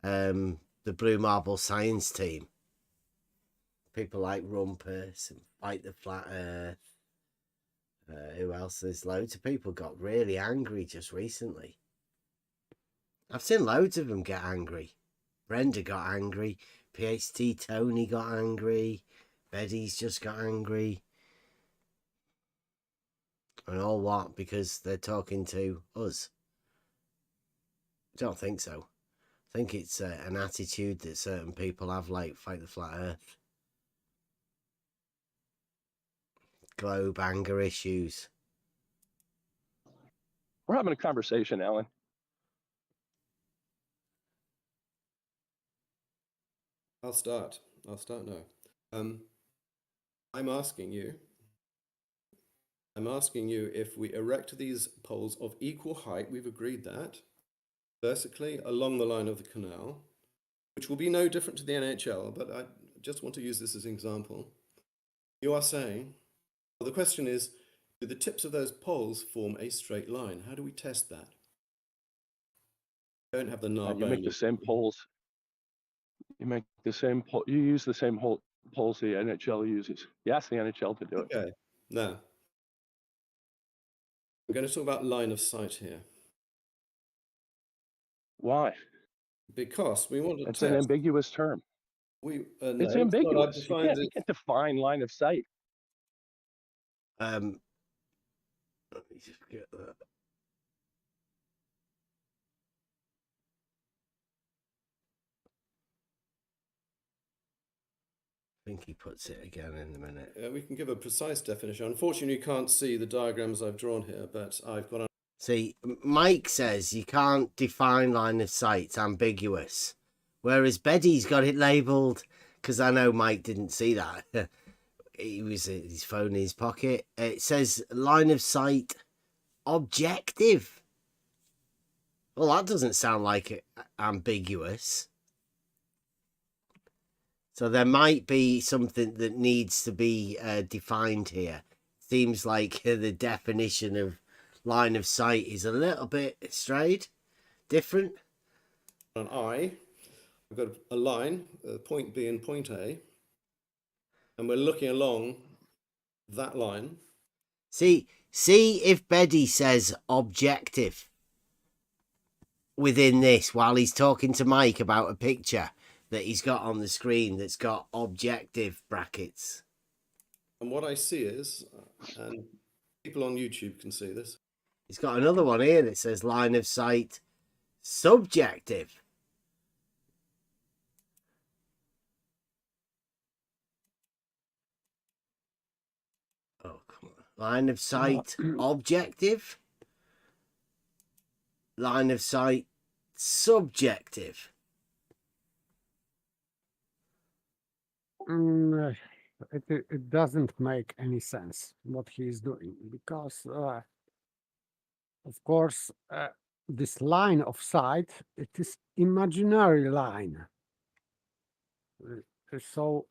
the Blue Marble Science team. people like Rumpus and Fight the Flat Earth. Who else? There's loads of people got really angry just recently. I've seen loads of them get angry. Brenda got angry. PhD Tony got angry. Betty's just got angry. And all what? Because they're talking to us. I don't think so. I think it's an attitude that certain people have, like Fight the Flat Earth. Globe anger issues. We're having a conversation, Alan. I'll start now. I'm asking you if we erect these poles of equal height, we've agreed that, vertically along the line of the canal, which will be no different to the NHL, but I just want to use this as an example. You are saying, well, the question is, do the tips of those poles form a straight line? How do we test that? Don't have the knob. You make the same poles. You make the same pole. You use the same poles the NHL uses. You ask the NHL to do it. Okay. Now, I'm going to talk about line of sight here. Why? Because we want to It's test. an ambiguous term. No, it's ambiguous. You can't define line of sight. Let me just get that. I think he puts it again in a minute. We can give a precise definition. Unfortunately, you can't see the diagrams I've drawn here, but I've got. See, Mike says you can't define line of sight. It's ambiguous. Whereas Betty's got it labelled, because I know Mike didn't see that. He was his phone in his pocket. It says line of sight objective. Well, that doesn't sound like it ambiguous. So there might be something that needs to be defined here. Seems like the definition of line of sight is a little bit strayed, different. An eye, I've got a line, point B and point A, and we're looking along that line. See if Betty says objective within this while he's talking to Mike about a picture that he's got on the screen that's got objective brackets. And what I see is, and people on YouTube can see this. He's got another one here that says line of sight subjective. Oh, come on. Line of sight objective. Line of sight subjective. It doesn't make any sense what he is doing, because of course this line of sight, it is imaginary line, so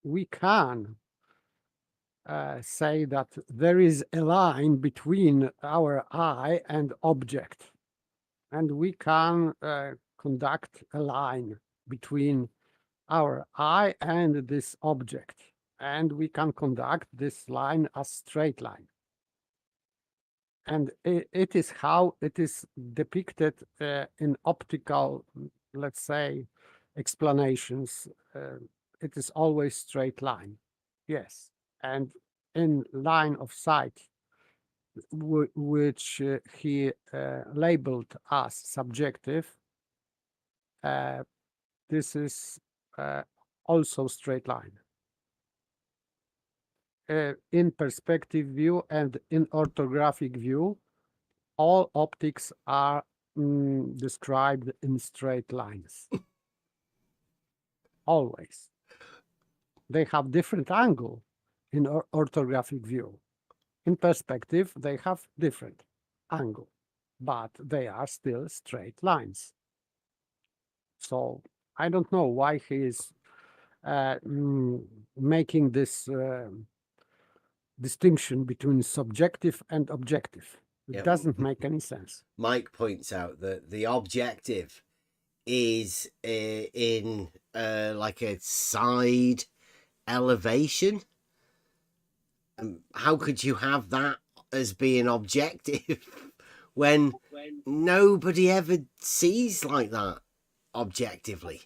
we can say that there is a line between our eye and object, and we can conduct a line between our eye and this object, and we can conduct this line as straight line. And it is how it is depicted in optical, let's say, explanations. It is always straight line, yes. And in line of sight, which he labeled as subjective, this is also straight line. In perspective view and in orthographic view, all optics are described in straight lines. Always. They have different angle in orthographic view. In perspective, they have different angle, but they are still straight lines. So I don't know why he is making this distinction between subjective and objective. It doesn't make any sense. Mike points out that the objective is in like a side elevation. How could you have that as being objective when nobody ever sees like that objectively?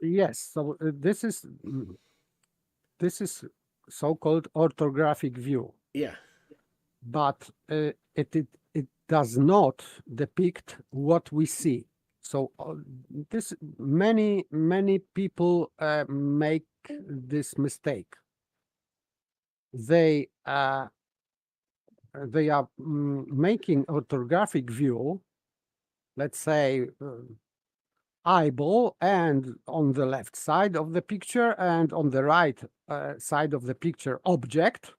Yes, so this is so-called orthographic view. Yeah. But it does not depict what we see. So this many people make this mistake. They are making orthographic view, let's say eyeball, and on the left side of the picture and on the right side of the picture object,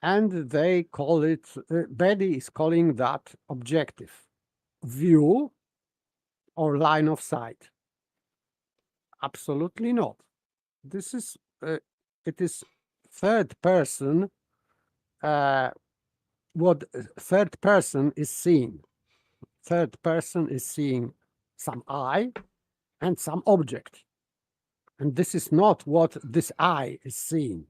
and they call it, Betty is calling that objective view or line of sight. Absolutely not. This is, it is third person, what third person is seeing. Third person is seeing some eye and some object. And this is not what this eye is seeing.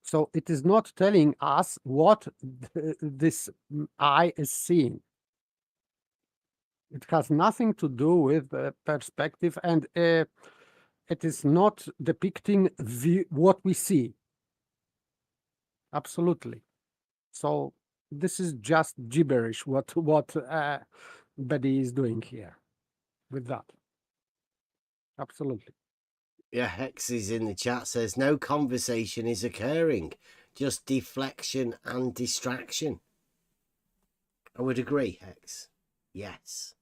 So it is not telling us what this eye is seeing. It has nothing to do with perspective, and it is not depicting what we see. Absolutely. So this is just gibberish what Betty is doing here with that. Absolutely. Yeah, Hex is in the chat, says no conversation is occurring, just deflection and distraction. I would agree, Hex. Yes.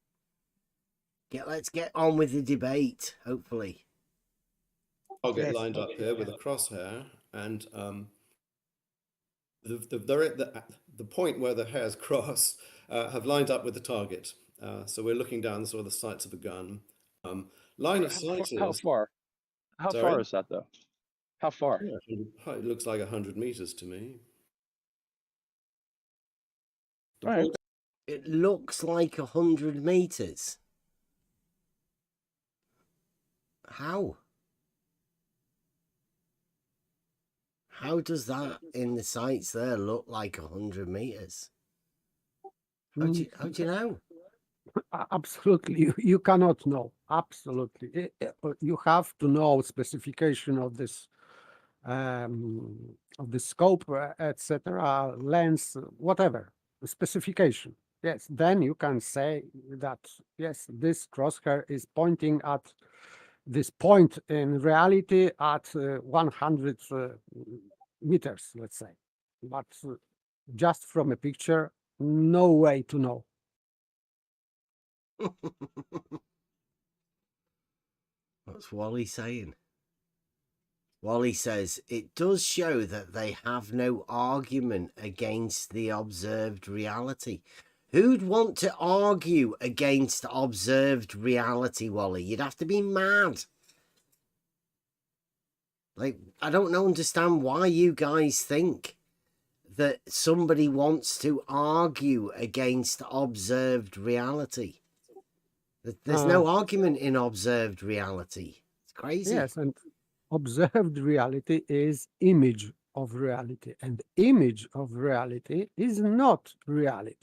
Let's get on with the debate, hopefully. I'll get lined up here with a crosshair, and the point where the hairs cross have lined up with the target. So we're looking down sort of the sights of a gun. Line of sight is... How far? How Sorry? far is that, though? How far? Yeah, it looks like 100 meters to me. Right. It looks like 100 meters. How? How does that in the sights there look like 100 meters? How do you know? Absolutely, you cannot know. Absolutely, you have to know specification of this scope, etc., lens, whatever specification. Yes, then you can say that yes, this crosshair is pointing at this point in reality at 100 meters, let's say, but just from a picture, no way to know. What's Wally saying? Wally says, it does show that they have no argument against the observed reality. Who'd want to argue against observed reality, Wally? You'd have to be mad. Like, I don't understand why you guys think that somebody wants to argue against observed reality. There's no argument in observed reality. It's crazy. Yes, and observed reality is image of reality, and image of reality is not reality.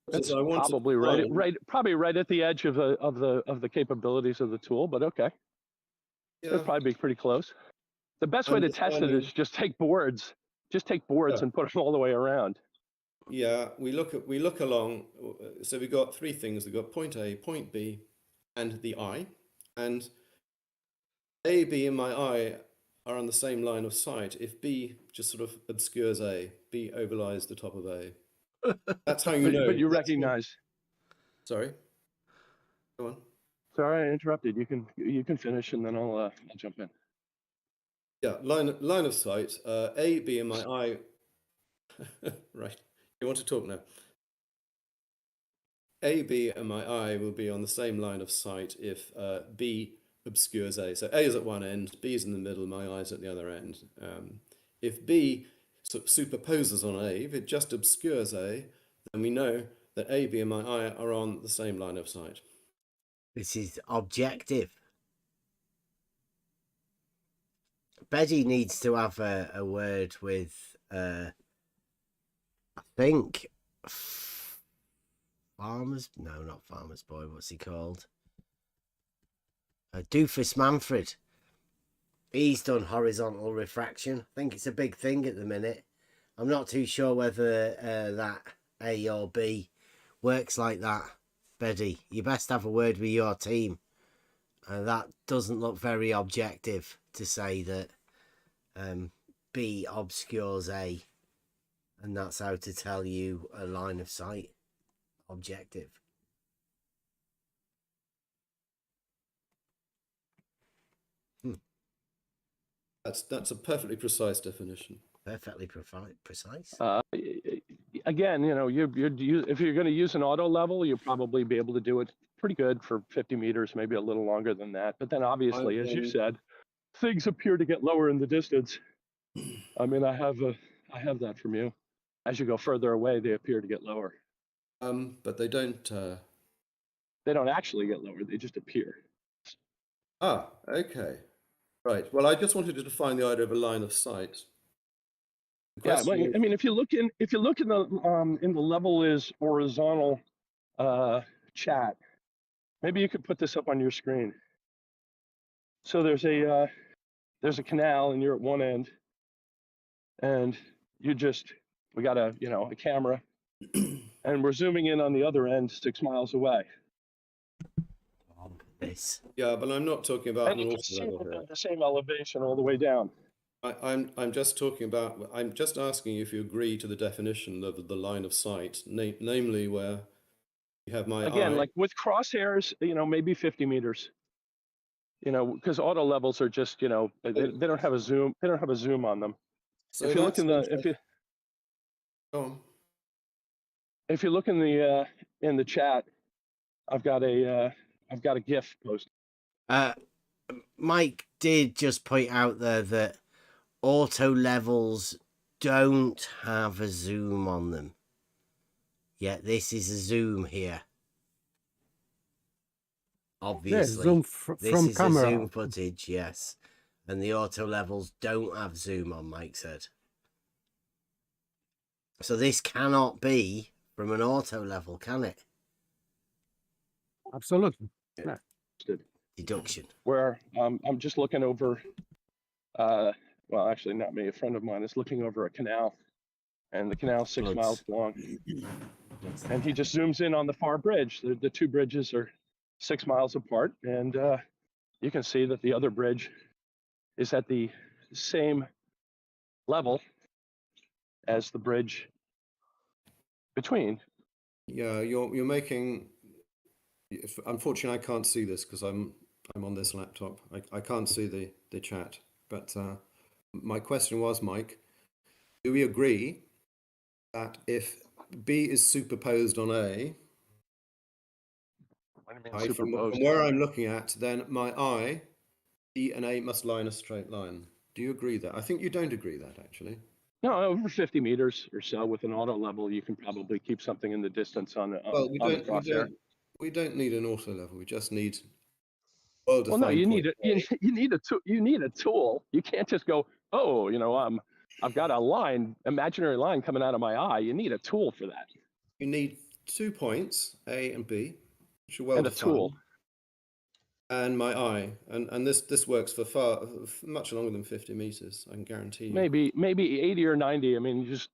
That's probably probably right at the edge of the capabilities of the tool, but okay. Yeah. It'll probably be pretty close. The best way to test it is just take boards. Just take boards and put them all the way around. Yeah, we look along. So we've got three things. We've got point A, point B, and the eye. And A, B, and my eye are on the same line of sight. If B just sort of obscures A, B overlies the top of A. That's how you know. But you recognize. Sorry. Go on. Sorry, I interrupted. You can finish, and then I'll jump in. Yeah, line of sight. A, B, and my eye. Right. You want to talk now? A, B, and my eye will be on the same line of sight if B obscures A. So A is at one end, B is in the middle, my I is at the other end. If B sort of superposes on A, if it just obscures A, then we know that A, B, and my I are on the same line of sight. This is objective. Betty needs to have a word with, I think, Farmer's... No, not Farmer's Boy. What's he called? Doofus Manfred. He's done horizontal refraction. I think it's a big thing at the minute. I'm not too sure whether that A or B works like that. Betty, you best have a word with your team. That doesn't look very objective to say that B obscures A, and that's how to tell you a line of sight. Objective. That's a perfectly precise definition. Perfectly precise. Again, you know, if you're going to use an auto level, you'll probably be able to do it pretty good for 50 meters, maybe a little longer than that. But then obviously, as you said, things appear to get lower in the distance. I mean, I have that from you. As you go further away, they appear to get lower. But they don't. They don't actually get lower. They just appear. Ah, okay. Right. Well, I just wanted to define the idea of a line of sight. Yeah, well, I mean, if you look in the level is horizontal chat, maybe you could put this up on your screen. So there's a canal, and you're at one end, and we got a camera, and we're zooming in on the other end 6 miles away. Yeah, but I'm not talking about And an you can auto see level that here. they're the same elevation all the way down. I'm just talking about. I'm just asking if you agree to the definition of the line of sight, namely where you have my Again, eye. like with crosshairs, maybe 50 meters. Because auto levels are just, they don't have a zoom. They don't have a zoom on them. So if you look in the if you look in the chat, I've got a GIF post. Mike did just point out there that auto levels don't have a zoom on them. Yet this is a zoom here. Obviously, zoom this from is camera. a zoom footage, yes. And the auto levels don't have zoom on, Mike said. So this cannot be from an auto level, can it? Absolutely. Yeah. Deduction. Where I'm just looking over, well, actually not me, a friend of mine is looking over a canal, and the canal's 6 miles long. And he just zooms in on the far bridge. The two bridges are 6 miles apart, and you can see that the other bridge is at the same level as the bridge between. Yeah, you're making. Unfortunately, I can't see this because I'm on this laptop. I can't see the chat. But my question was, Mike, do we agree that if B is superposed on A, from where I'm looking at, then my I, B and A must lie in a straight line? Do you agree that? I think you don't agree that, actually. No, over 50 meters or so with an auto level, you can probably keep something in the distance on the crosshair. We don't need an auto level. We just need well-defined. Well, no, you need a tool. You can't just go, I've got a line, imaginary line coming out of my eye. You need a tool for that. You need 2 points, A and B, which are well and a defined. Tool. And my eye, and this works for much longer than 50 meters. I can guarantee you. Maybe 80 or 90. I mean, just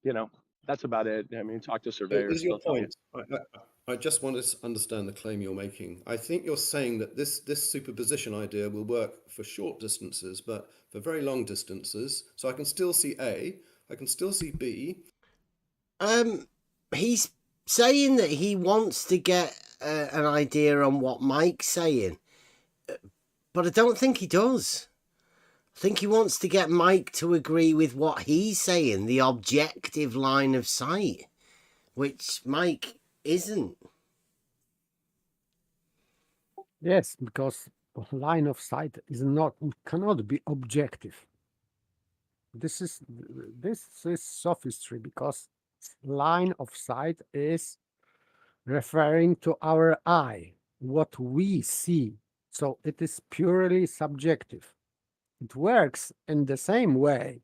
that's about it. I mean, talk to surveyors. Is your point? I just want to understand the claim you're making. I think you're saying that this superposition idea will work for short distances, but for very long distances. So I can still see A, I can still see B. He's saying that he wants to get an idea on what Mike's saying, but I don't think he does. I think he wants to get Mike to agree with what he's saying, the objective line of sight, which Mike isn't. Yes, because line of sight is not, cannot be objective. This is sophistry, because line of sight is referring to our eye, what we see. So it is purely subjective. It works in the same way,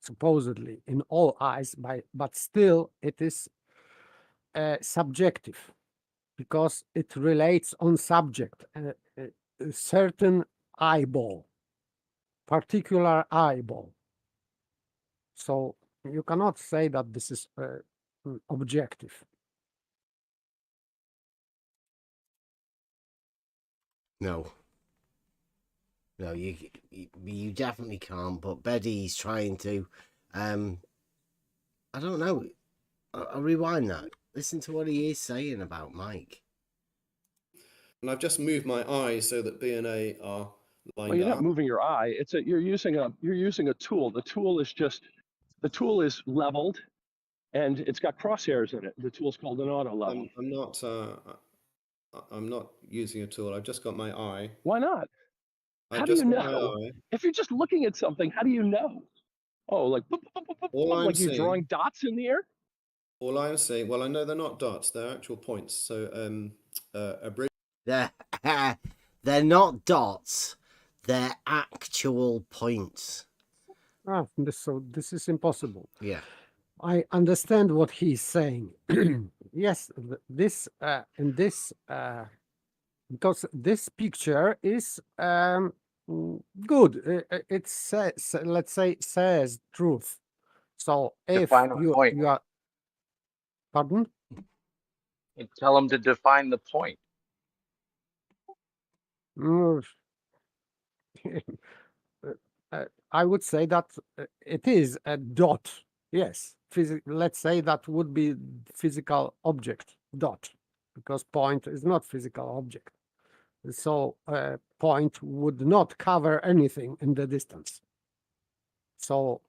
supposedly, in all eyes, but still it is subjective, because it relates on subject, a certain eyeball, particular eyeball. So you cannot say that this is objective. No. No, you definitely can't. But Betty's trying to. I don't know. I'll rewind that. Listen to what he is saying about Mike. And I've just moved my eye so that B and A are lined Well, you're not up. moving your eye. You're using a tool. The tool is leveled, and it's got crosshairs in it. The tool's called an auto level. I'm not using a tool. I've just got my eye. Why not? How do you know? If you're just looking at something, how do you know? Oh, like boop, boop, boop, boop, boop, like you're drawing dots in the air? All I'm saying, well, I know they're not dots; they're actual points. So, a bridge. They're not dots. They're actual points. So this is impossible. Yeah. I understand what he's saying. Yes, this and this, because this picture is good. It says, let's say, says truth. So if Define a point. you are, pardon? And tell them to define the point. I would say that it is a dot. Yes, let's say that would be physical object, dot, because point is not physical object. So point would not cover anything in the distance. So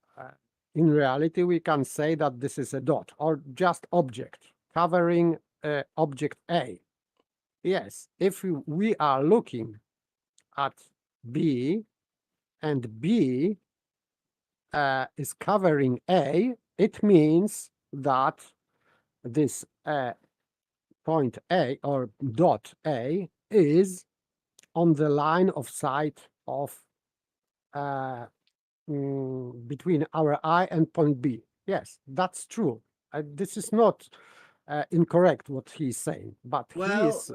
in reality, we can say that this is a dot, or just object covering object A. Yes, if we are looking at B, and B is covering A, it means that this point A, or dot A, is on the line of sight of between our eye and point B. Yes, that's true. This is not incorrect what he's saying, but he is.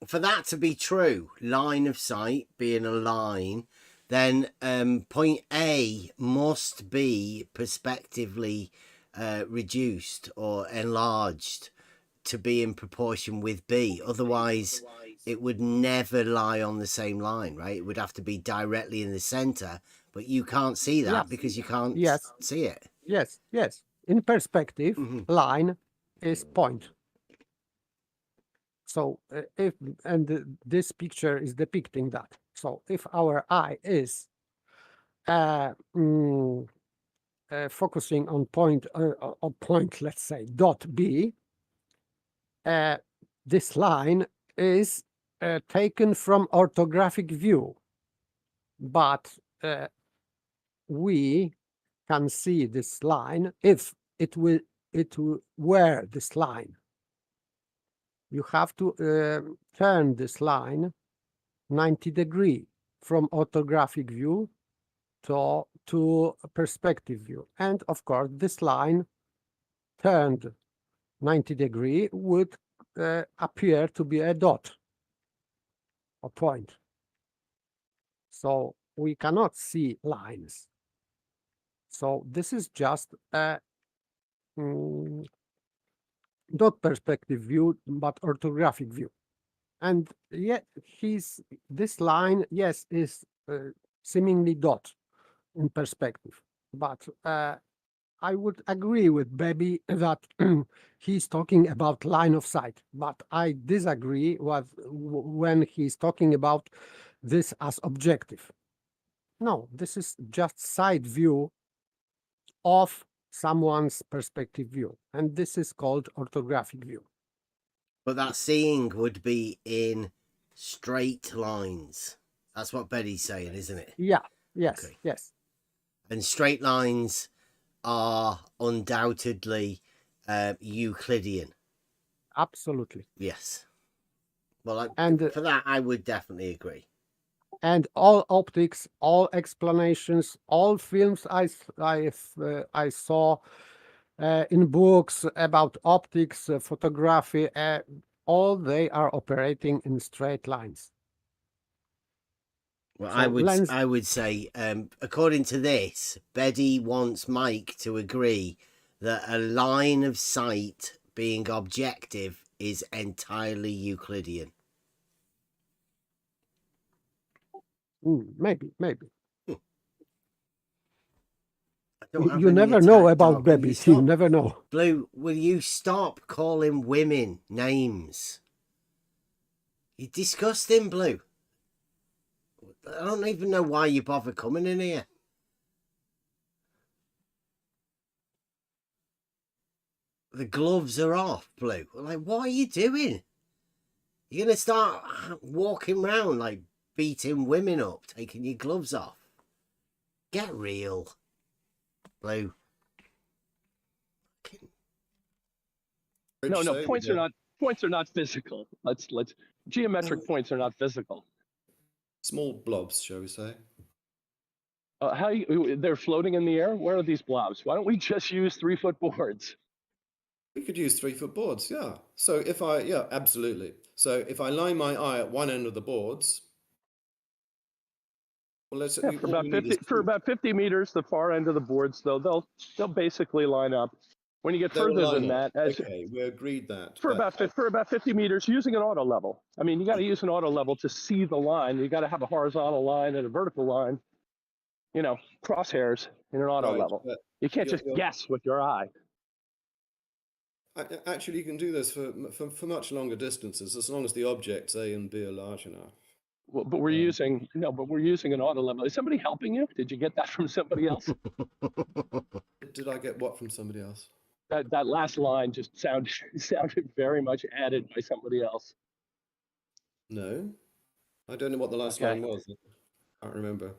For that to be true, line of sight being a line, then point A must be perspectively reduced or enlarged to be in proportion with B. Otherwise, it would never lie on the same line, right? It would have to be directly in the center, but you can't see that because you can't see it. Yes. In perspective, line is point. So this picture is depicting that. So if our eye is focusing on point, let's say dot B, this line is taken from orthographic view, but we can see this line if it were this line. You have to turn this line 90 degrees from orthographic view to perspective view. And of course, this line turned 90 degrees would appear to be a dot or point. So we cannot see lines. So this is just a not perspective view, but orthographic view. And yet this line, yes, is seemingly dot in perspective. But I would agree with Baby that he's talking about line of sight, but I disagree with when he's talking about this as objective. No, this is just side view of someone's perspective view, and this is called orthographic view. But that seeing would be in straight lines. That's what Betty's saying, isn't it? Yeah. Yes. Okay. Yes. And straight lines are undoubtedly Euclidean. Absolutely. Yes. Well, And for that, I would definitely agree. And all optics, all explanations, all films I saw in books about optics, photography, all they are operating in straight lines. Well, So lens... I would say, according to this, Betty wants Mike to agree that a line of sight being objective is entirely Euclidean. Maybe. You never know about babies. You never know. Blue, will you stop calling women names? You're disgusting, Blue. I don't even know why you bother coming in here. The gloves are off, Blue. Like, what are you doing? You're going to start walking around like beating women up, taking your gloves off. Get real, Blue. No, points are not physical. Let's geometric points are not physical. Small blobs, shall we say? They're floating in the air? Where are these blobs? Why don't we just use 3-foot boards? We could use 3-foot boards, yeah. So absolutely. So if I line my eye at one end of the boards, well, for about 50 meters, the far end of the boards, though, they'll basically line up. When you get further than that, okay, we agreed that. For about 50 meters, using an auto level. I mean, you got to use an auto level to see the line. You got to have a horizontal line and a vertical line. You know, crosshairs in an auto level. You can't just guess with your eye. Actually, you can do this for much longer distances, as long as the objects A and B are large enough. Well, but we're using an auto level. Is somebody helping you? Did you get that from somebody else? Did I get what from somebody else? That last line just sounded very much added by somebody else. No, I don't know what the last line was. I can't remember.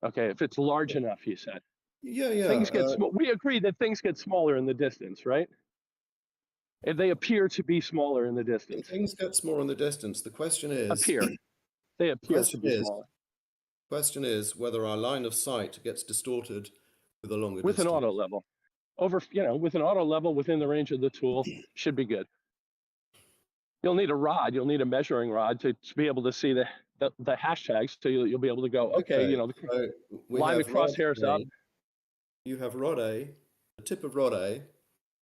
Okay, if it's large enough, you said. Yeah. Things get small. We agree that things get smaller in the distance, right? If they appear to be smaller in the distance. Things get smaller in the distance. The question is... They appear to be smaller. Question is whether our line of sight gets distorted with a longer distance. With an auto level. With an auto level within the range of the tool, should be good. You'll need a rod. You'll need a measuring rod to be able to see the hashtags, so you'll be able to go, so line the crosshairs up. You have rod A, the tip of rod A,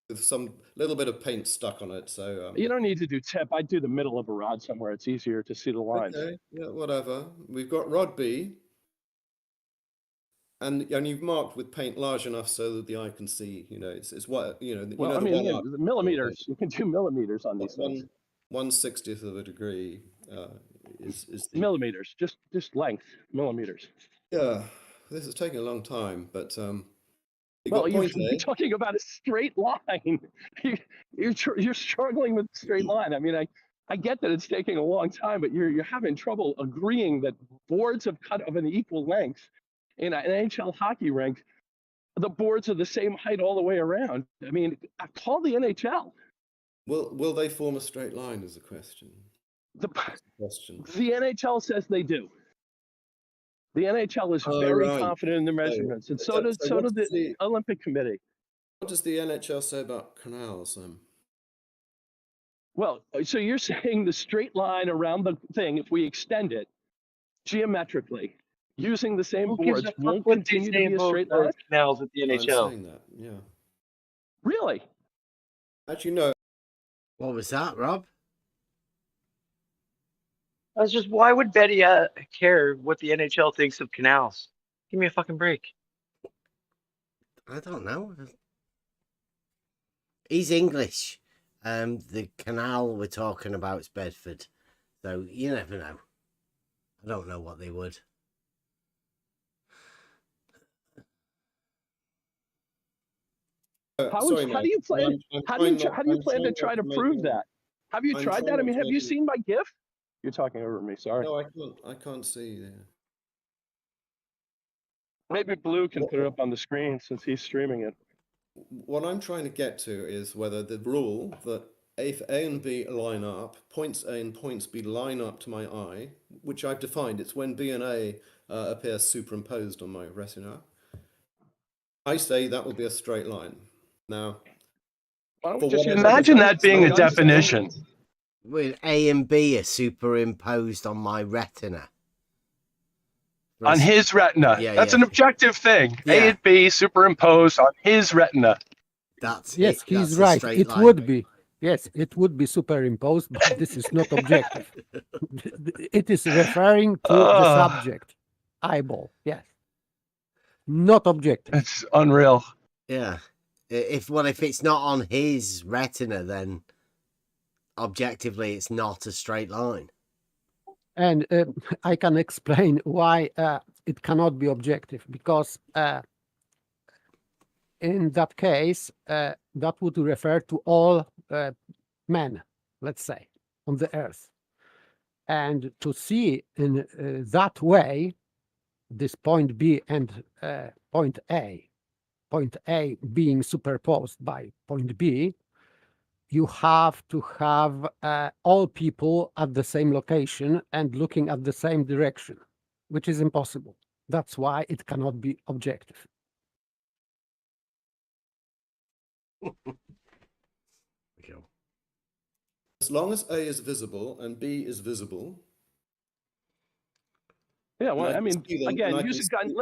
with some little bit of paint stuck on it. So you don't need to do tip. I do the middle of a rod somewhere. It's easier to see the lines. Okay, yeah, whatever. We've got rod B. And you've marked with paint large enough so that the eye can see, it's what, Well, the millimeters, you can do millimeters on these things. 1/60th of a degree is the... Millimeters, just length, millimeters. Yeah, this is taking a long time, but you're talking about a straight line. You're struggling with a straight line. I mean, I get that it's taking a long time, but you're having trouble agreeing that boards of an equal length in an NHL hockey rink, the boards are the same height all the way around. I mean, call the NHL. Will they form a straight line is the question. The NHL says they do. The NHL is very confident in the measurements, and so does the Olympic Committee. What does the NHL say about canals? Well, so you're saying the straight line around the thing, if we extend it geometrically, using the same boards, won't continue to be a straight line? Canals at the NHL. I'm saying that, yeah. Really? Actually, no. What was that, Rob? I was just, why would Betty care what the NHL thinks of canals? Give me a fucking break. I don't know. He's English. The canal we're talking about is Bedford. So you never know. I don't know what they would. How do you plan to try to prove that? Have you I'm tried trying that? I not mean, to have you make any- seen my GIF? You're talking over me. Sorry. No, I can't see there. Maybe Blue can What, put it up on the screen since he's streaming it. what I'm trying to get to is whether the rule that if A and B line up, points A and points B line up to my eye, which I've defined, it's when B and A appear superimposed on my retina. I say that will be a straight line. Now, Why don't we for just whatever imagine that being a gun definition? With A and B are superimposed on my retina. On his retina. Yeah, That's yeah. an objective thing. A Yeah. and B superimposed on his retina. That's Yes, it. he's That's a right. straight It line. would be. Yes, it would be superimposed, but this is not objective. It is referring to the subject, eyeball. Yes, not objective. It's unreal. Yeah. If it's not on his retina, then objectively it's not a straight line. And I can explain why it cannot be objective, because in that case, that would refer to all men, let's say, on the earth. And to see in that way, this point B and point A being superposed by point B, you have to have all people at the same location and looking at the same direction, which is impossible. That's why it cannot be objective. As long as A is visible and B is visible. Yeah, well, I mean, see them, again, and I use a can gun.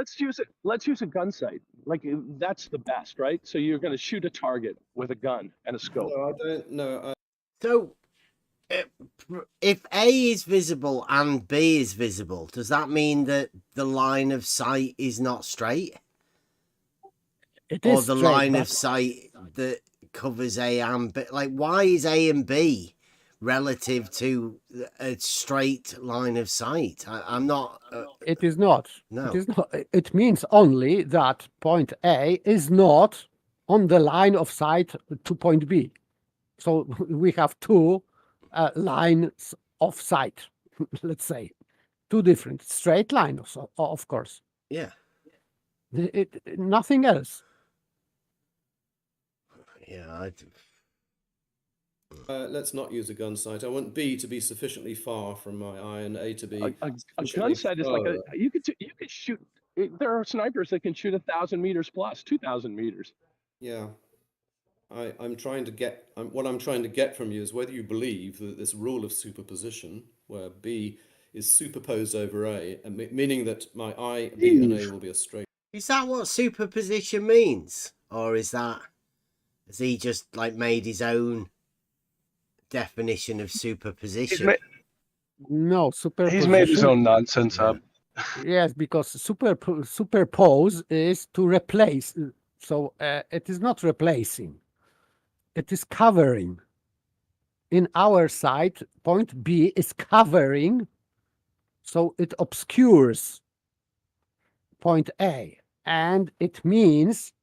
Let's use a gun sight. Like that's the best, right? So you're going to shoot a target with a gun and a scope. No, I don't know. So, if A is visible and B is visible, does that mean that the line of sight is not straight? It or is the straight, line but of sight that covers A and B? Like, why is A and B relative to a straight line of sight? I'm not. it is not. No. It is not. It means only that point A is not on the line of sight to point B. So we have two lines of sight, let's say, two different straight lines, of course. Yeah. Nothing else. Yeah. Let's not use a gun sight. I want B to be sufficiently far from my eye and A to be A gun sight is like you could shoot. There are snipers that can shoot 1,000 meters plus, 2,000 meters. Yeah. I'm trying to get. What I'm trying to get from you is whether you believe that this rule of superposition, where B is superposed over A, and meaning that my eye, B, and A will be a straight. Is that what superposition means, or has he just like made his own definition of superposition? No, superposition. He's made his own nonsense up. Yes, because superpose is to replace. So it is not replacing. It is covering. In our side, point B is covering, so it obscures point A. And it means,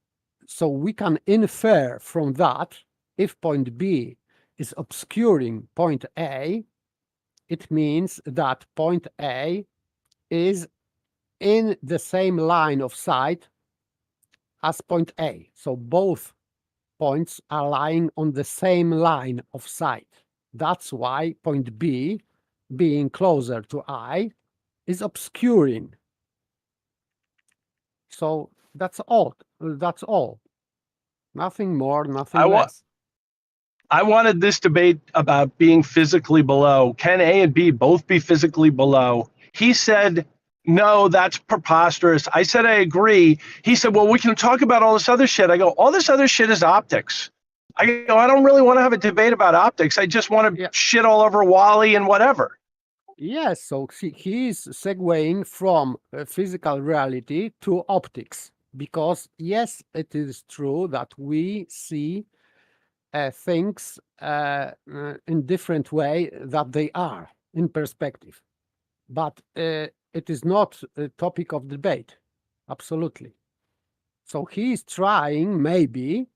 so we can infer from that, if point B is obscuring point A, it means that point A is in the same line of sight as point A. So both points are lying on the same line of sight. That's why point B, being closer to I, is obscuring. So that's all. That's all. Nothing more, nothing less. I wanted this debate about being physically below. Can A and B both be physically below? He said, no, that's preposterous. I said, I agree. He said, well, we can talk about all this other shit. I go, all this other shit is optics. I go, I don't really want to have a debate about optics. I just want to shit all over Wally and whatever. Yes, so he's segueing from physical reality to optics. Because, yes, it is true that we see things in different way that they are in perspective. But it is not a topic of debate. Absolutely. So he is trying maybe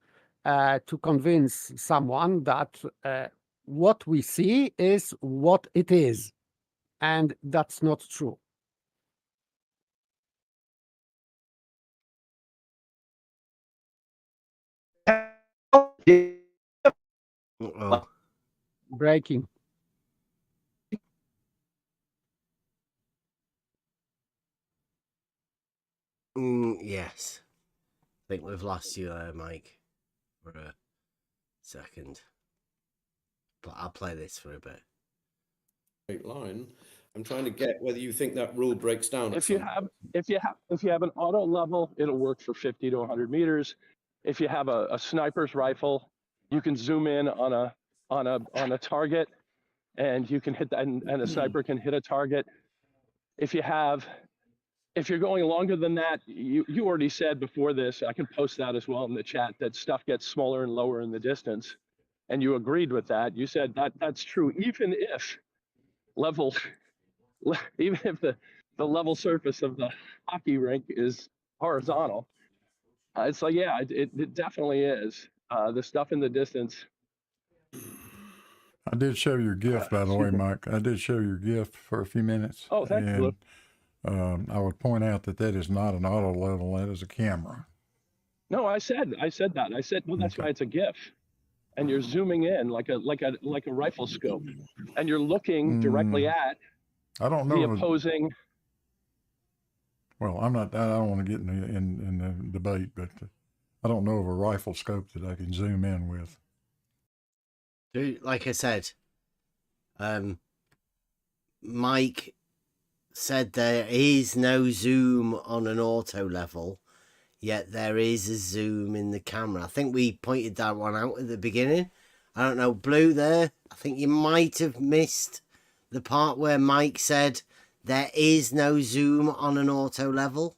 to convince someone that what we see is what it is, and that's not true. Uh-oh. Breaking. Yes. I think we've lost you there, Mike, for a second. But I'll play this for a bit. Straight line. I'm trying to get whether you think that rule breaks down. If you have an auto level, it'll work for 50 to 100 meters. If you have a sniper's rifle, you can zoom in on a target, and you can hit that, and a sniper can hit a target. If you're going longer than that, you already said before this, I can post that as well in the chat, that stuff gets smaller and lower in the distance. And you agreed with that. You said that's true, even if the level surface of the hockey rink is horizontal. It's like, yeah, it definitely is. The stuff in the distance. I did show your gift, by the way, Mike. I did show your gift for a few minutes. Oh, thank you, Blue. I would point out that is not an auto level. That is a camera. No, I said that. I said, well, that's why it's a GIF, and you're zooming in like a rifle scope, and you're looking directly at. I don't know the opposing. Well, I don't want to get in the debate, but I don't know of a rifle scope that I can zoom in with. Like I said, Mike said there is no zoom on an auto level, yet there is a zoom in the camera. I think we pointed that one out at the beginning. I don't know, Blue there, I think you might have missed the part where Mike said there is no zoom on an auto level.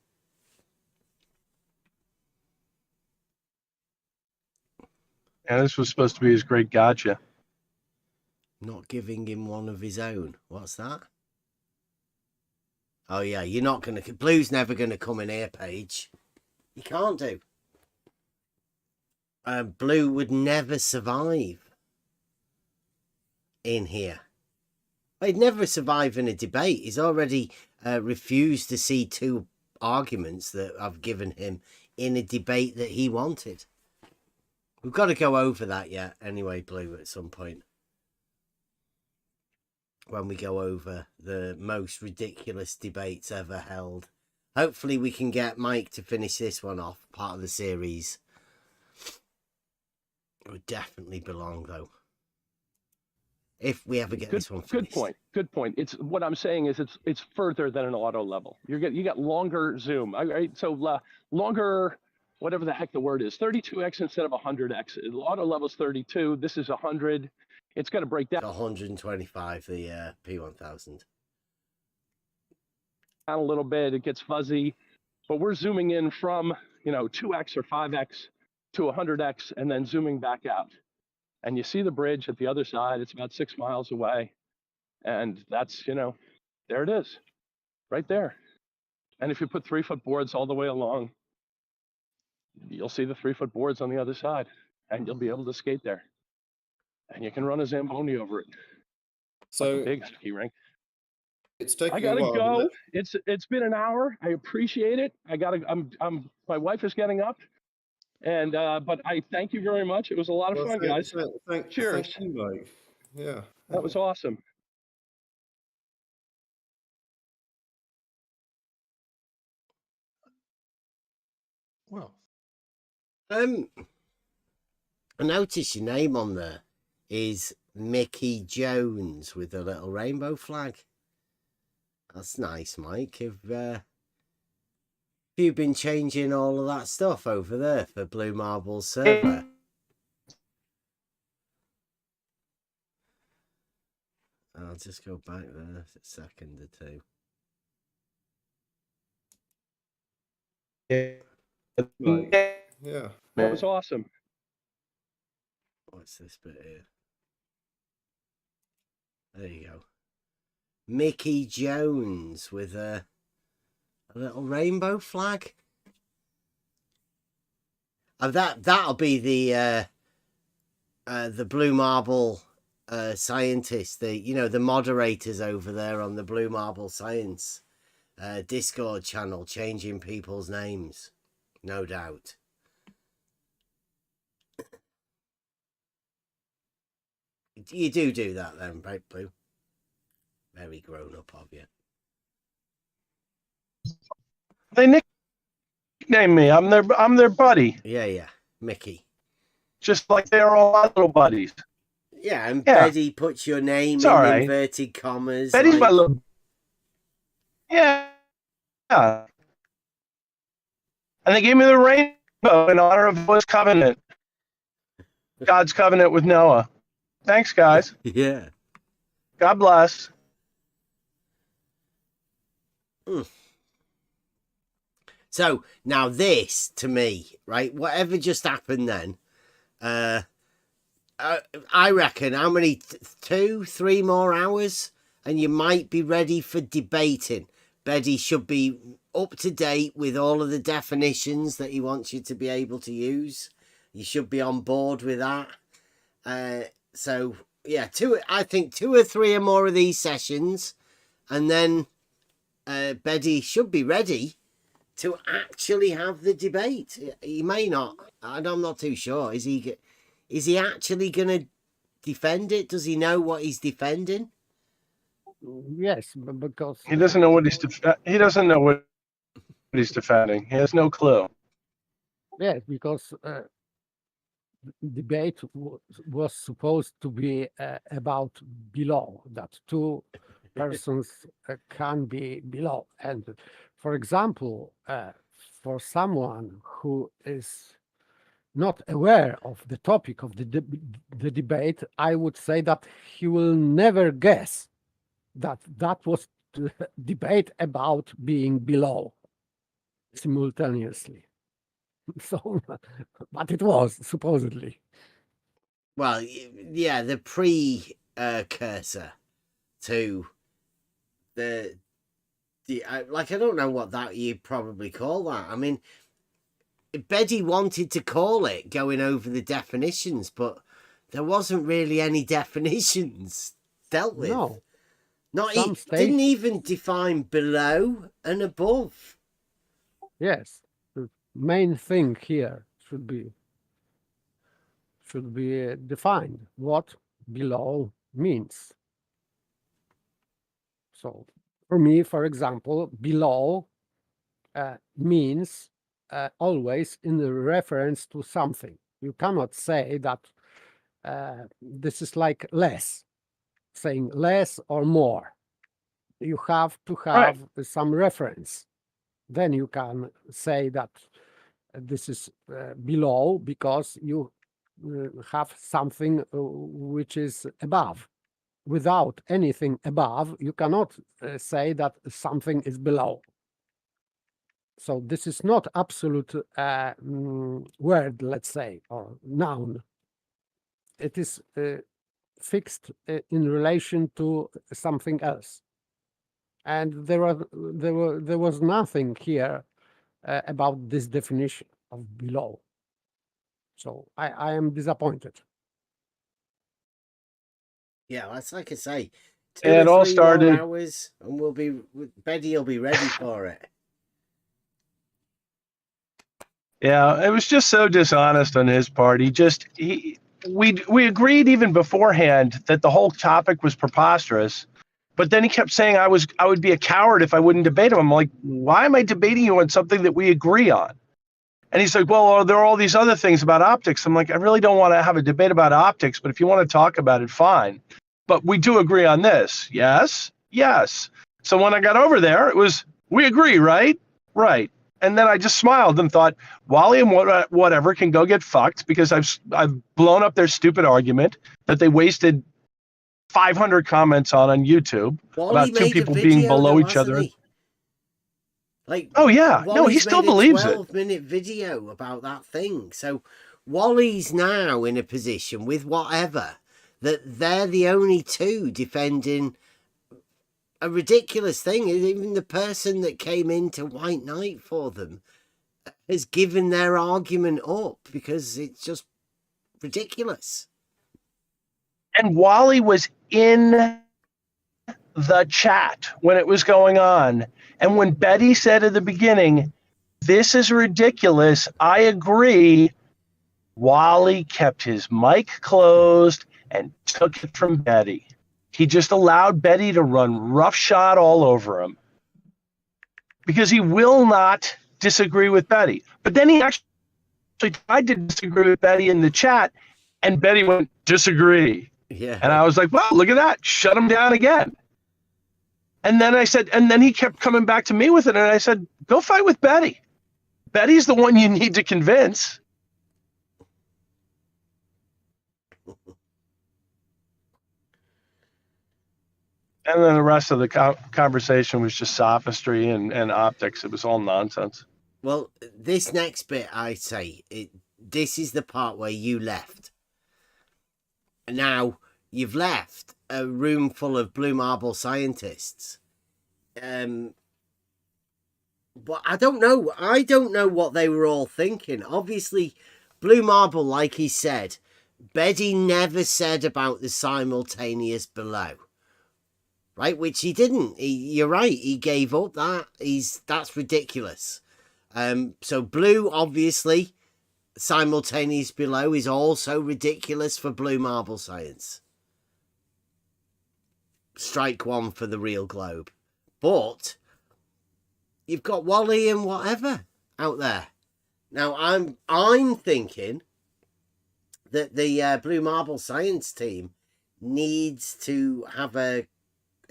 And this was supposed to be his great gotcha. Not giving him one of his own. What's that? Oh yeah, you're not going to... Blue's never going to come in here, Paige. You can't do. Blue would never survive in here. He'd never survive in a debate. He's already refused to see two arguments that I've given him in a debate that he wanted. We've got to go over that yet anyway, Blue, at some point. When we go over the most ridiculous debates ever held. Hopefully we can get Mike to finish this one off, part of the series. It would definitely belong, though. If we ever get this one finished. Good point. It's what I'm saying is it's further than an auto level. You got longer zoom. Right? So longer, whatever the heck the word is, 32x instead of 100x. The auto level is 32. This is 100. It's going to break down 125. The P1000. Down a little bit. It gets fuzzy, but we're zooming in from 2x or 5x to 100x, and then zooming back out. And you see the bridge at the other side. It's about 6 miles away. And that's, there it is, right there. And if you put 3-foot boards all the way along, you'll see the 3-foot boards on the other side, and you'll be able to skate there. And you can run a Zamboni over it. So like big ski rink. It's taking I gotta a while. go. It's been an hour. I appreciate it. I'm my wife is getting up. And but I thank you very much. It was a lot of fun, guys. Cheers. Thank you, Mike. Yeah. That was awesome. Well, I noticed your name on there is Mickey Jones with a little rainbow flag. That's nice, Mike. Have you been changing all of that stuff over there for Blue Marble's server? I'll just go back there a second or two. Yeah. That was awesome. What's this bit here? There you go. Mickey Jones with a little rainbow flag. Oh, that'll be the Blue Marble scientists, the moderators over there on the Blue Marble Science Discord channel, changing people's names, no doubt. You do that then, right, Blue? Very grown up of you. They nickname me. I'm their buddy. Yeah, Mickey. Just like they're all my little buddies. Yeah, and Yeah. Betty puts your name It's in all right. inverted commas. Betty's my little. Yeah. And they gave me the rainbow in honor of Noah's covenant. God's covenant with Noah. Thanks, guys. Yeah. God bless. So now this, to me, right, whatever just happened then, I reckon how many, 2-3 more hours, and you might be ready for debating. Betty should be up to date with all of the definitions that he wants you to be able to use. You should be on board with that. So yeah, I think 2 or 3 or more of these sessions, and then Betty should be ready to actually have the debate. He may not. I'm not too sure. Is he actually going to defend it? Does he know what he's defending? Yes, because He doesn't know what he doesn't know what he's defending. He has no clue. yes, because debate was supposed to be about below, that 2 persons can be below. And for example, for someone who is not aware of the topic of the debate, I would say that he will never guess that was debate about being below simultaneously. So, but it was supposedly. Well, yeah, the precursor to the like, I don't know what that you'd probably call that. I mean, Betty wanted to call it going over the definitions, but there wasn't really any definitions dealt with. No. Didn't even define below and above. Yes, the main thing here should be defined what below means. So for me, for example, below means always in the reference to something. You cannot say that this is like less, saying less or more. You have to have some reference. Then you can say that this is below because you have something which is above. Without anything above, you cannot say that something is below. So this is not absolute word, let's say, or noun. It is fixed in relation to something else. And there was nothing here about this definition of below. So I am disappointed. Yeah, that's like I say. 2 It or all 3 started. more hours, and Betty will be ready for it. Yeah, it was just so dishonest on his part. We agreed even beforehand that the whole topic was preposterous, but then he kept saying I would be a coward if I wouldn't debate him. I'm like, why am I debating you on something that we agree on? And he's like, well, there are all these other things about optics. I'm like, I really don't want to have a debate about optics, but if you want to talk about it, fine. But we do agree on this. Yes. So when I got over there, it was, we agree, right? Right. And then I just smiled and thought, Wally and whatever can go get fucked, because I've blown up their stupid argument that they wasted 500 comments on YouTube Wally about 2 people being video, below though, each other. hasn't he? Like, Oh yeah, no, he Wally's still made a believes it. 12-minute video about that thing. So Wally's now in a position with whatever that they're the only 2 defending a ridiculous thing. Even the person that came into White Knight for them has given their argument up because it's just ridiculous. And Wally was in the chat when it was going on. And when Betty said at the beginning, "This is ridiculous," I agree. Wally kept his mic closed and took it from Betty. He just allowed Betty to run roughshod all over him because he will not disagree with Betty. But then he actually tried to disagree with Betty in the chat, and Betty went, "Disagree." Yeah. And I was like, "Well, look at that. Shut him down again." And then I said, and then he kept coming back to me with it. And I said, "Go fight with Betty. Betty's the one you need to convince." And then the rest of the conversation was just sophistry and optics. It was all nonsense. Well, this next bit, I say, this is the part where you left. Now, you've left a room full of blue marble scientists. But I don't know. I don't know what they were all thinking. Obviously, blue marble, like he said, Betty never said about the simultaneous below. Right, which he didn't. You're right. He gave up that. That's ridiculous. So blue, obviously, simultaneous below is also ridiculous for blue marble science. Strike one for the real globe. But you've got Wally and whatever out there. Now I'm thinking that the blue marble science team needs to have a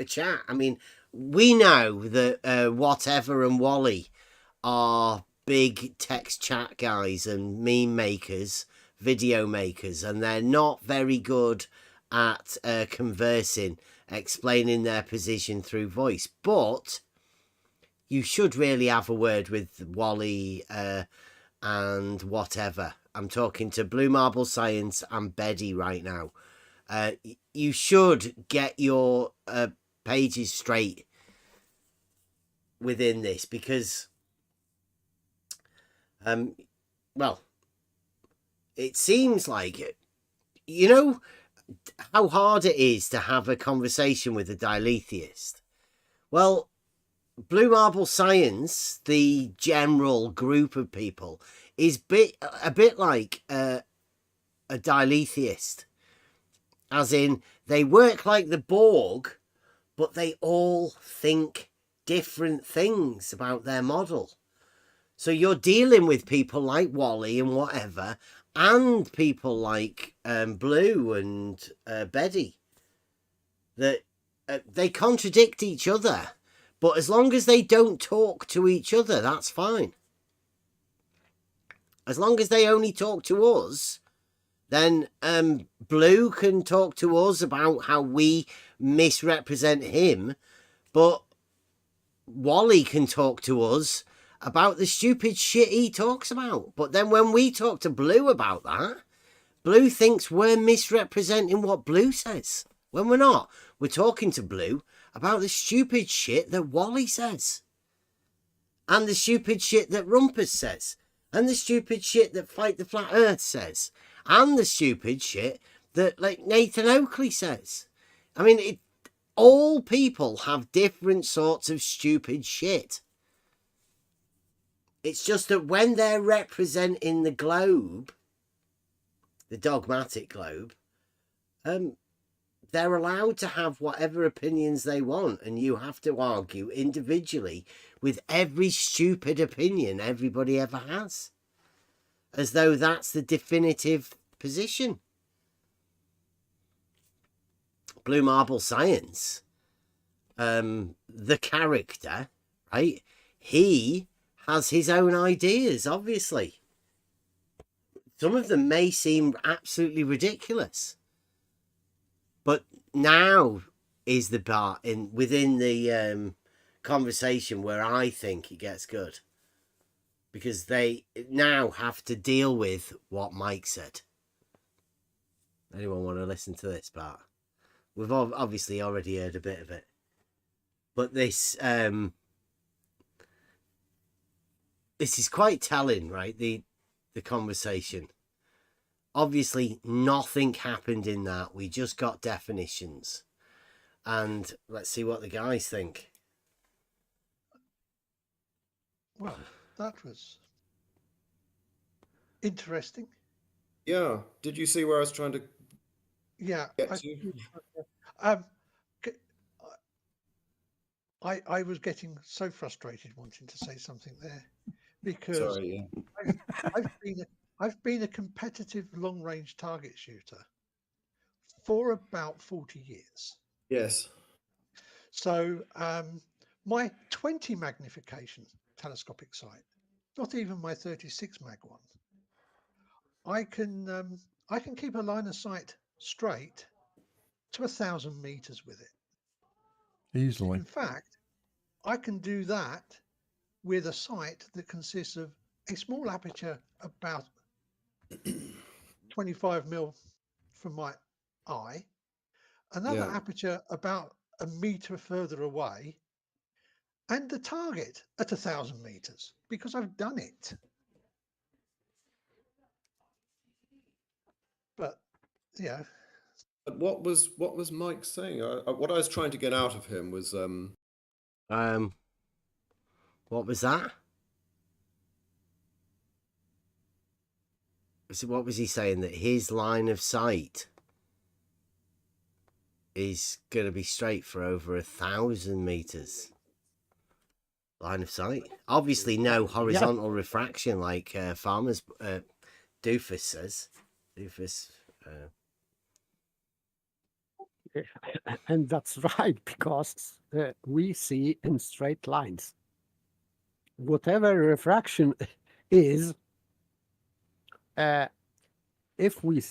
chat. I mean, we know that whatever and Wally are big text chat guys and meme makers, video makers, and they're not very good at conversing, explaining their position through voice. But you should really have a word with Wally and whatever. I'm talking to Blue Marble Science and Betty right now. You should get your pages straight within this because well, it seems like you know how hard it is to have a conversation with a diletheist. Well, Blue Marble Science, the general group of people, is a bit like a diletheist, as in they work like the Borg, but they all think different things about their model. So you're dealing with people like Wally and whatever, and people like Blue and Betty, that they contradict each other. But as long as they don't talk to each other, that's fine. As long as they only talk to us, then Blue can talk to us about how we misrepresent him, but Wally can talk to us about the stupid shit he talks about. But then when we talk to Blue about that, Blue thinks we're misrepresenting what Blue says, when we're not. We're talking to Blue about the stupid shit that Wally says, and the stupid shit that Rumpus says, and the stupid shit that Fight the Flat Earth says, and the stupid shit that like Nathan Oakley says. I mean, all people have different sorts of stupid shit. It's just that when they're representing the globe, the dogmatic globe, they're allowed to have whatever opinions they want, and you have to argue individually with every stupid opinion everybody ever has, as though that's the definitive position. Blue Marble Science, the character, right? He has his own ideas, obviously. Some of them may seem absolutely ridiculous, but now is the part within the conversation where I think it gets good, because they now have to deal with what Mike said. Anyone want to listen to this part? We've obviously already heard a bit of it, but this is quite telling, right? The conversation. obviously nothing happened in that. We just got definitions. And let's see what the guys think. Well, that was interesting. Yeah. Did you see where I was trying to Yeah. get to? Um, I was getting so frustrated wanting to say something there because Sorry, I've been a competitive long range target shooter for about 40 years. Yes. So my 20 magnification telescopic sight, not even my 36 mag one, I can keep a line of sight straight to 1,000 meters with it. Easily. In fact, I can do that with a sight that consists of a small aperture about 25 mil from my eye, another Yeah. aperture about a meter further away, and the target at 1,000 meters because I've done it. But yeah. But what was Mike saying? What I was trying to get out of him was what was that? What was he saying? That his line of sight is going to be straight for over 1,000 meters. Line of sight. Obviously, no horizontal refraction like Farmer's Doofus says. Doofus. And that's right, because we see in straight lines. Whatever refraction is, if we,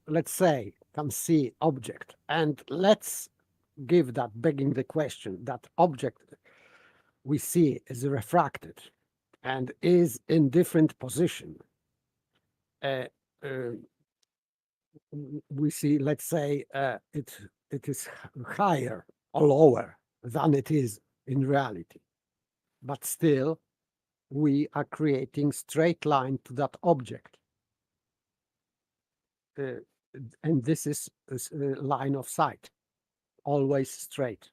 let's say, can see object, and let's give that, begging the question, that object we see is refracted and is in different position. We see, let's say, it is higher or lower than it is in reality, but still we are creating straight line to that object, and this is a line of sight, always straight.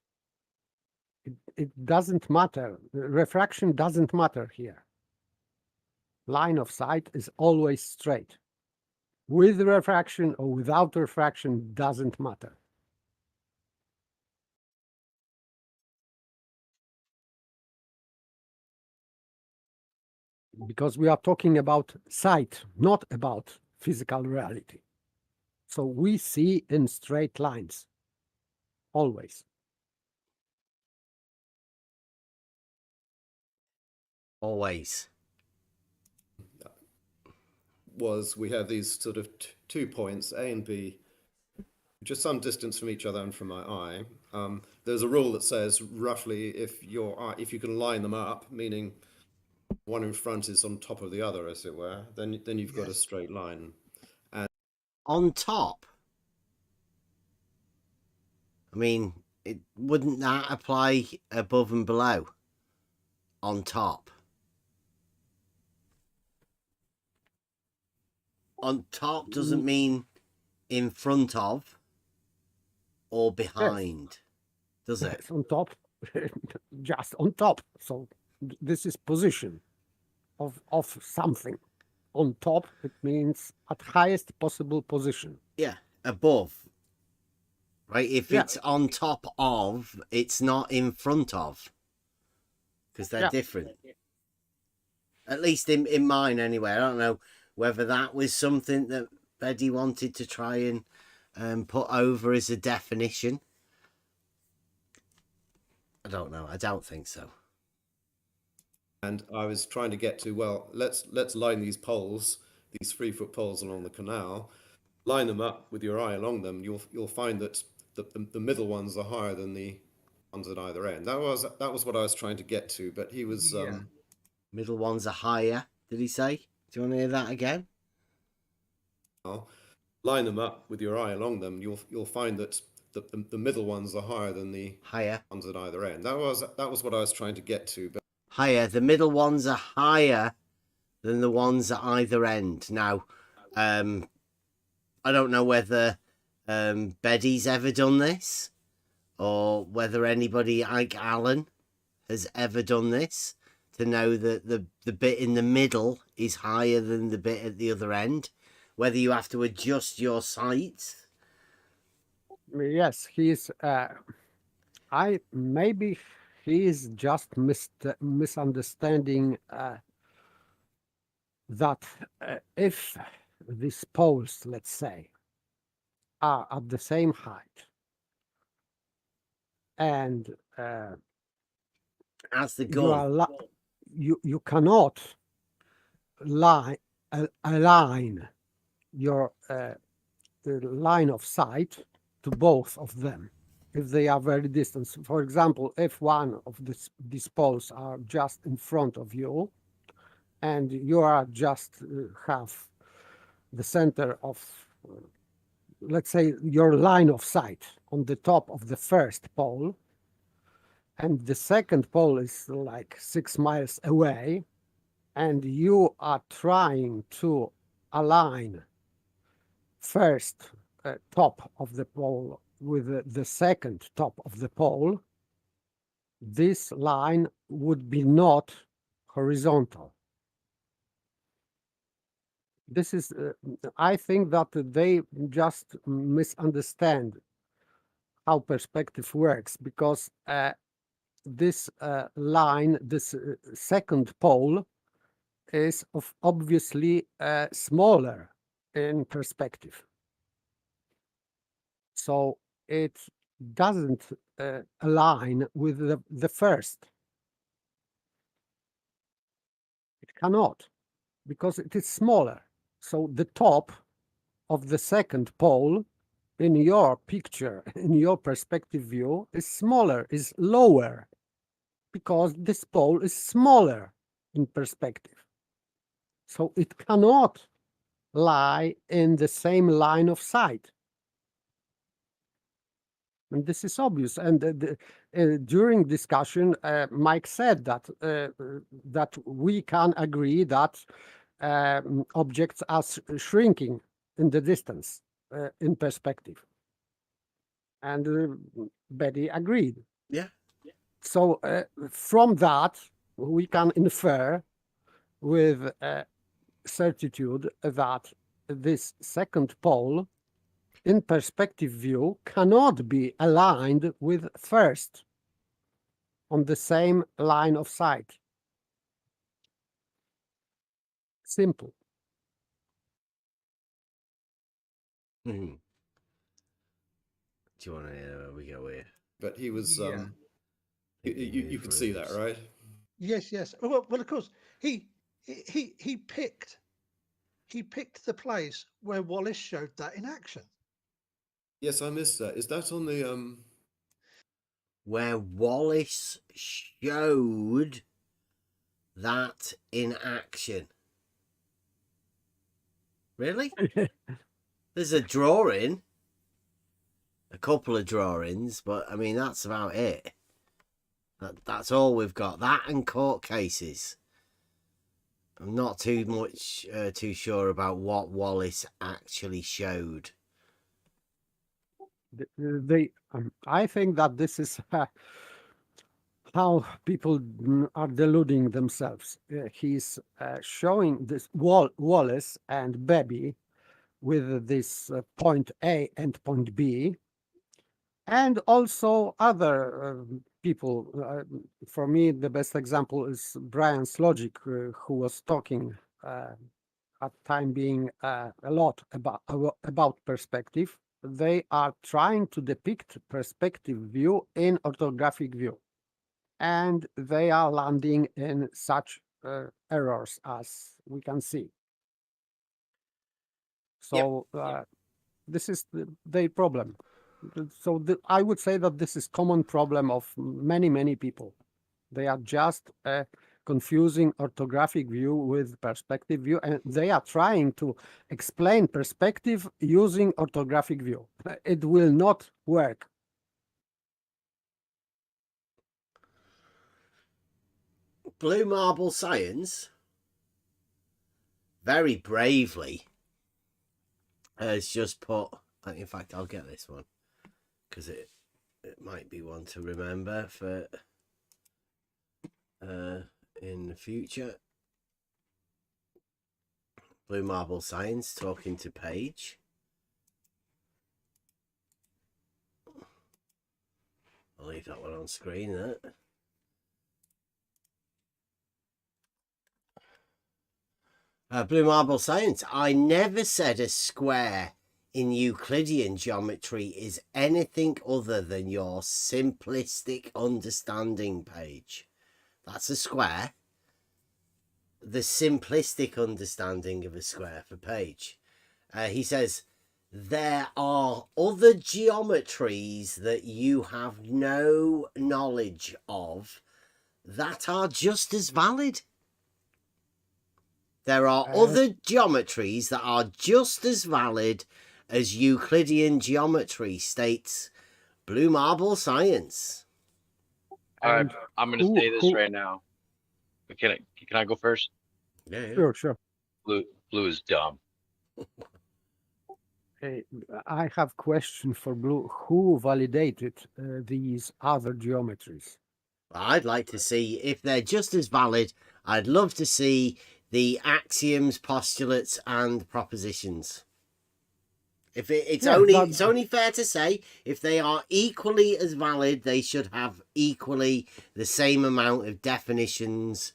It doesn't matter, refraction doesn't matter here. Line of sight is always straight. With refraction or without refraction doesn't matter. Because we are talking about sight, not about physical reality. So we see in straight lines, always. Always. Was we have these sort of 2 points, A and B, just some distance from each other and from my eye. There's a rule that says roughly if you can line them up, meaning one in front is on top of the other, as it were, then you've got a straight line. And on top, I mean, wouldn't that apply above and below? On top. On top doesn't mean in front of or behind, does it? Yes, on top, just on top. So this is position of something. On top, it means at highest possible position. Yeah, above. Right? If it's on top of, it's not in front of. Because they're different. At least in mine anyway. I don't know whether that was something that Betty wanted to try and put over as a definition. I don't know. I don't think so. And I was trying to get to, well, let's line these poles, these 3-foot poles along the canal, line them up with your eye along them. You'll find that the middle ones are higher than the ones at either end. That was what I was trying to get to, but he was middle ones are higher. Did he say? Do you want to hear that again? Line them up with your eye along them. You'll find that the middle ones are higher than the ones at either end. That was what I was trying to get to. But higher. The middle ones are higher than the ones at either end. Now, I don't know whether Betty's ever done this, or whether anybody like Alan has ever done this, to know that the bit in the middle is higher than the bit at the other end, whether you have to adjust your sights. Yes, maybe he is just misunderstanding that if these poles, let's say, are at the same height, and as the gun, you cannot align your the line of sight to both of them if they are very distant. For example, if one of these poles are just in front of you, and you are just have the center of, let's say, your line of sight on the top of the first pole, and the second pole is like 6 miles away, and you are trying to align first top of the pole with the second top of the pole, this line would be not horizontal. This is, I think that they just misunderstand how perspective works, because this line, this second pole, is obviously smaller in perspective. So it doesn't align with the first. It cannot, because it is smaller. So the top of the second pole in your picture, in your perspective view, is smaller, is lower, because this pole is smaller in perspective. So it cannot lie in the same line of sight. And this is obvious. And during discussion, Mike said that that we can agree that objects are shrinking in the distance in perspective. And Betty agreed. Yeah. So from that, we can infer with certitude that this second pole in perspective view cannot be aligned with first on the same line of sight. Simple. Mm-hmm. Do you want to hear where we go here? But he was, Yeah. you could see that, right? Yes. Well, of course, he picked the place where Wallace showed that in action. Yes, I missed that. Is that on the where Wallace showed that in action? Really? There's a drawing, a couple of drawings, but I mean that's about it. That's all we've got. That and court cases. I'm not too much too sure about what Wallace actually showed. I think that this is how people are deluding themselves. He's showing this Wallace and Bebby with this point A and point B, and also other people. For me, the best example is Brian's Logic, who was talking at time being a lot about perspective. They are trying to depict perspective view in orthographic view, and they are landing in such errors as we can see. So this is their problem. So I would say that this is common problem of many people. They are just confusing orthographic view with perspective view, and they are trying to explain perspective using orthographic view. It will not work. Blue Marble Science very bravely has just put. In fact, I'll get this one because it might be one to remember for in the future. Blue Marble Science talking to Paige. I'll leave that one on screen there. Blue Marble Science. I never said a square in Euclidean geometry is anything other than your simplistic understanding, Paige. That's a square. The simplistic understanding of a square for Paige. He says, there are other geometries that you have no knowledge of that are just as valid. There are other geometries that are just as valid as Euclidean geometry, states Blue Marble Science. I'm going to say this right now. Can I go first? Yeah. Sure. Blue is dumb. I have question for Blue. Who validated these other geometries? I'd like to see if they're just as valid. I'd love to see the axioms, postulates, and propositions. If it's only fair to say if they are equally as valid, they should have equally the same amount of definitions,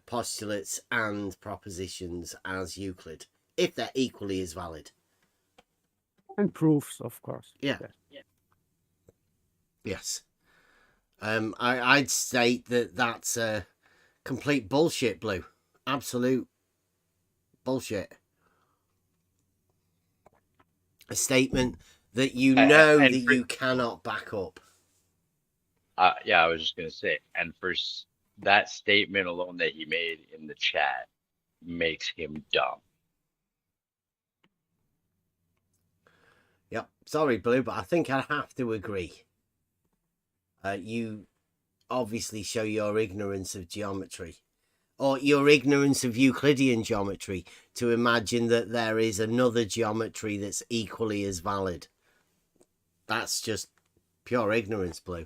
postulates, and propositions as Euclid. If they're equally as valid. And proofs, of course. Yeah. Yes. I'd state that that's complete bullshit, Blue. Absolute bullshit. A statement that you know that you cannot back up. Yeah, I was just going to say, and for that statement alone that he made in the chat makes him dumb. Yep. Sorry, Blue, but I think I have to agree. You obviously show your ignorance of geometry, or your ignorance of Euclidean geometry, to imagine that there is another geometry that's equally as valid. That's just pure ignorance, Blue.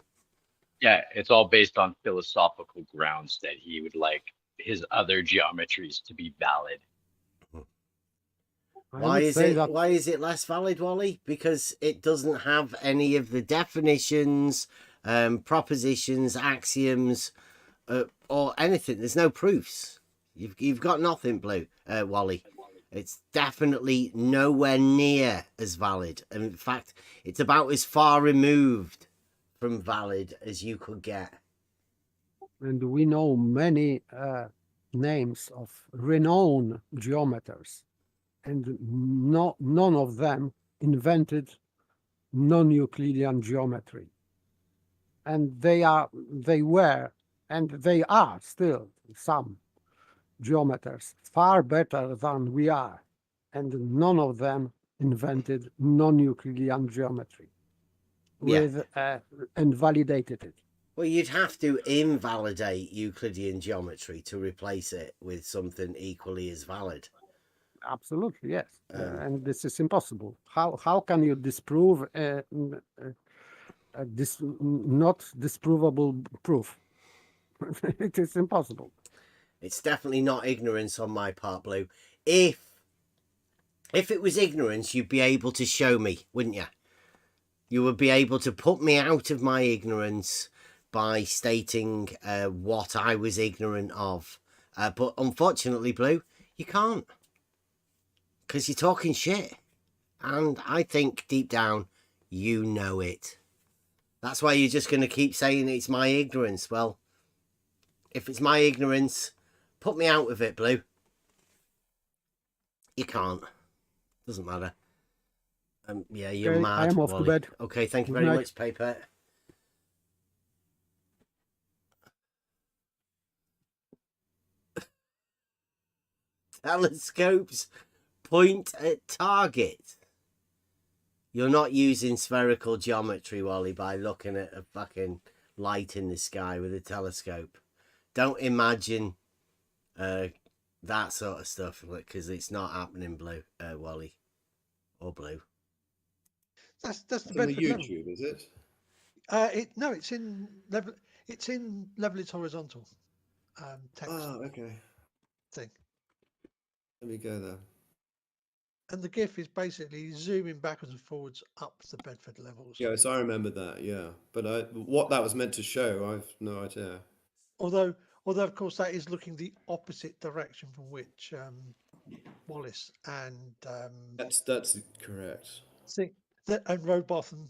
Yeah, it's all based on philosophical grounds that he would like his other geometries to be valid. Why is it less valid, Wally? Because it doesn't have any of the definitions, propositions, axioms, or anything. There's no proofs. You've got nothing, Blue, Wally. It's definitely nowhere near as valid. And in fact, it's about as far removed from valid as you could get. And we know many names of renowned geometers, and none of them invented non-Euclidean geometry. And they were, and they are still some geometers far better than we are, and none of them invented non-Euclidean geometry and validated it. Well, you'd have to invalidate Euclidean geometry to replace it with something equally as valid. Absolutely, yes. And this is impossible. How can you disprove this not disprovable proof? It is impossible. It's definitely not ignorance on my part, Blue. If it was ignorance, you'd be able to show me, wouldn't you? You would be able to put me out of my ignorance by stating what I was ignorant of. But unfortunately, Blue, you can't. Because you're talking shit. And I think deep down, you know it. That's why you're just going to keep saying it's my ignorance. Well, if it's my ignorance, put me out of it, Blue. You can't. Doesn't matter. Yeah, you're Okay, mad, I am off Wally. to bed. Okay, thank you Good very night. much, Paper. Telescopes point at target. You're not using spherical geometry, Wally, by looking at a fucking light in the sky with a telescope. Don't imagine that sort of stuff, because it's not happening, Blue, Wally. or blue. That's the on the Bedford level. YouTube, is it? No, it's in level. It's in level. It's horizontal. Text Okay. thing. Let me go there. And the GIF is basically zooming backwards and forwards up the Bedford levels. Yes, I remember that. Yeah, but what that was meant to show, I've no idea. Although of course that is looking the opposite direction from which Wallace and That's correct. see that and Robotham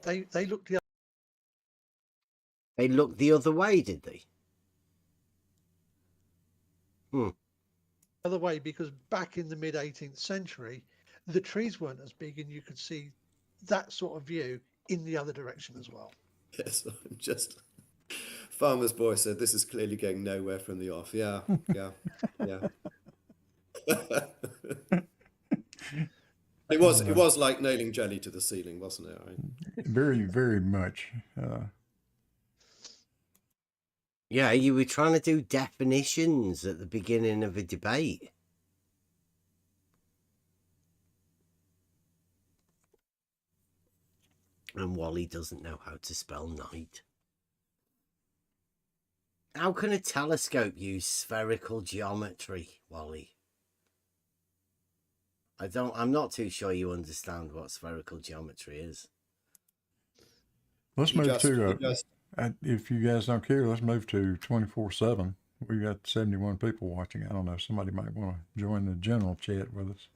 they looked the They looked the other way, did they? other way because back in the mid 18th century, the trees weren't as big and you could see that sort of view in the other direction as well. Yes, I'm just. Farmer's boy said this is clearly going nowhere from the off. Yeah, yeah, yeah. It was like nailing jelly to the ceiling, wasn't it? Very, very much. Yeah, you were trying to do definitions at the beginning of a debate. And Wally doesn't know how to spell night. How can a telescope use spherical geometry, Wally? I'm not too sure you understand what spherical geometry is. Let's move to, if you guys don't care, let's move to 24/7. We got 71 people watching. I don't know, somebody might want to join the general chat with us.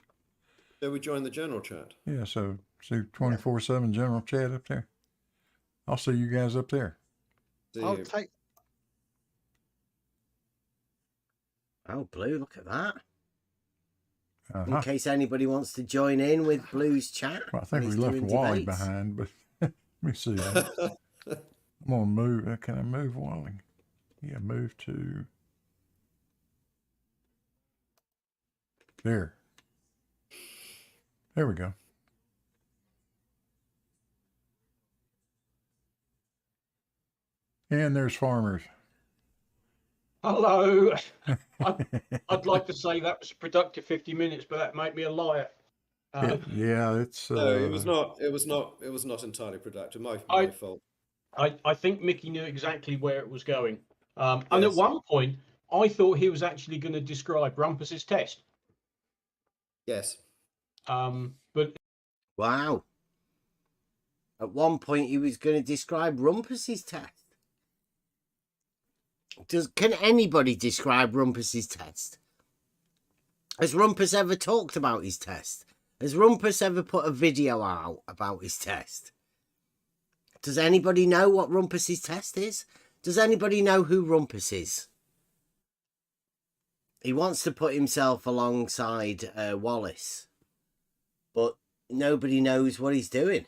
So we join the general chat. Yeah, so see 24/7 general chat up there. I'll see you guys up there. I'll take. Oh, Blue, look at that. In case anybody wants to join in with Blue's chat. Well, I think we left Wally behind, but let me see. I'm going to move. Can I move Wally? Yeah, move to there. There we go. And there's Farmers. Hello. I'd like to say that was a productive 50 minutes, but that made me a liar. Yeah, it's. No, it was not. It was not entirely productive. My fault. I think Mickey knew exactly where it was going. And at one point, I thought he was actually going to describe Rumpus's test. Yes. But wow. At one point, he was going to describe Rumpus's test. Can anybody describe Rumpus's test? Has Rumpus ever talked about his test? Has Rumpus ever put a video out about his test? Does anybody know what Rumpus's test is? Does anybody know who Rumpus is? He wants to put himself alongside Wallace, but nobody knows what he's doing.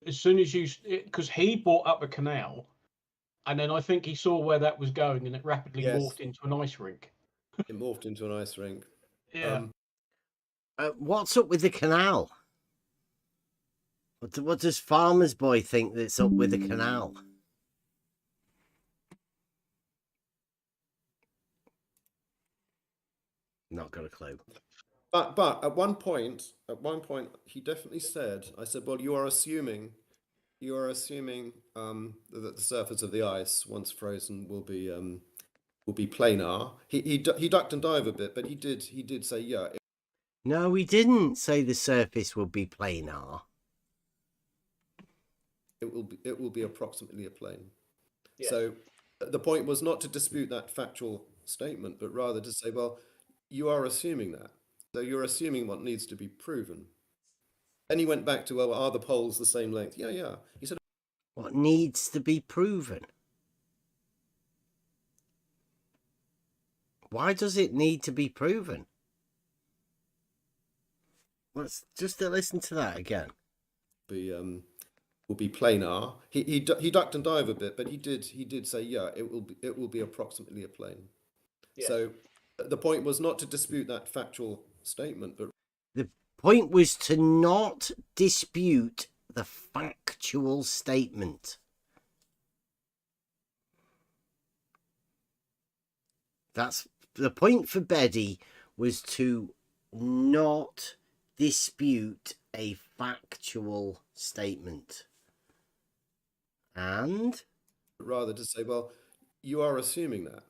as soon as because he brought up a canal, and then I think he saw where that was going, and it rapidly morphed into an ice rink. It morphed into an ice rink. Yeah. What's up with the canal? What does Farmer's Boy think that's up with the canal? Not got a clue. But at one point, he definitely said, "I said, well, you are assuming that the surface of the ice, once frozen, will be planar." He ducked and dived a bit, but he did say, yeah. No, he didn't say the surface will be planar. It will be approximately a plane. Yes. So the point was not to dispute that factual statement, but rather to say, well, you are assuming that. So you're assuming what needs to be proven. Then he went back to, well, are the poles the same length? Yeah. He said, what needs to be proven? Why does it need to be proven? Let's just listen to that again. Will be planar. He ducked and dived a bit, but he did say, yeah, it will be approximately a plane. Yes. So the point was not to dispute that factual statement, but the point was to not dispute the factual statement. That's the point for Betty was to not dispute a factual statement. And? Rather to say, well, you are assuming that.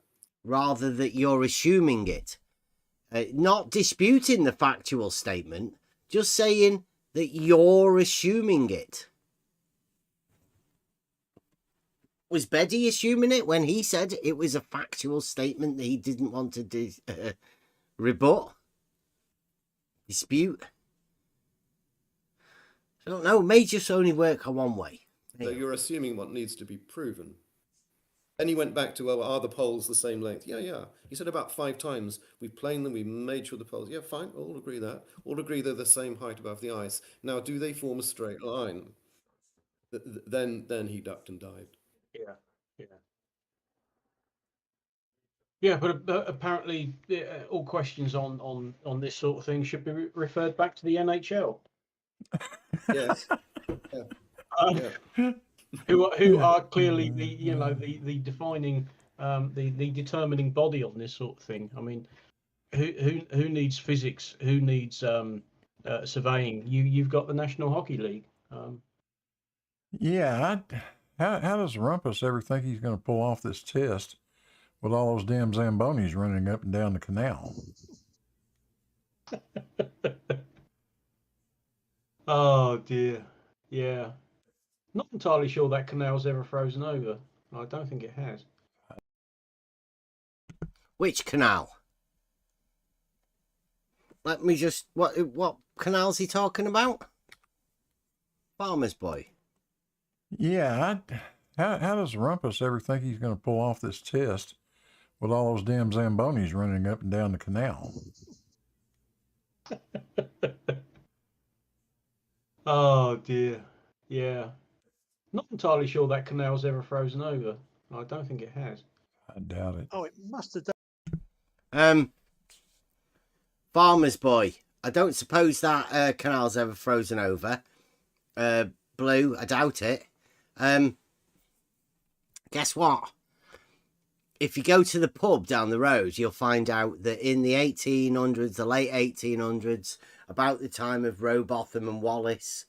Rather that you're assuming it. Not disputing the factual statement, just saying that you're assuming it. Was Betty assuming it when he said it was a factual statement that he didn't want to rebut? Dispute? I don't know. It may just only work on one way. So you're assuming what needs to be proven. And he went back to, well, are the poles the same length? Yeah. He said about 5 times. We've planed them, we made sure the poles, yeah, fine, all agree that. All agree they're the same height above the ice. Now, do they form a straight line? Then he ducked and dived. Yeah, but apparently all questions on this sort of thing should be referred back to the NHL. Yes. Who are clearly the defining the determining body on this sort of thing. I mean, who needs physics? Who needs surveying? You've got the National Hockey League. Yeah, how does Rumpus ever think he's going to pull off this test with all those damn Zambonis running up and down the canal? Oh dear, yeah. Not entirely sure that canal's ever frozen over. I don't think it has. Which canal? Let me just... What canal's he talking about? Farmer's Boy. Yeah, how does Rumpus ever think he's going to pull off this test with all those damn Zambonis running up and down the canal? Oh dear, yeah. Not entirely sure that canal's ever frozen over. I don't think it has. I doubt it. Oh, it must have done. Farmer's Boy. I don't suppose that canal's ever frozen over. Blue, I doubt it. Guess what? If you go to the pub down the road, you'll find out that in the 1800s, the late 1800s, about the time of Rowbotham and Wallace,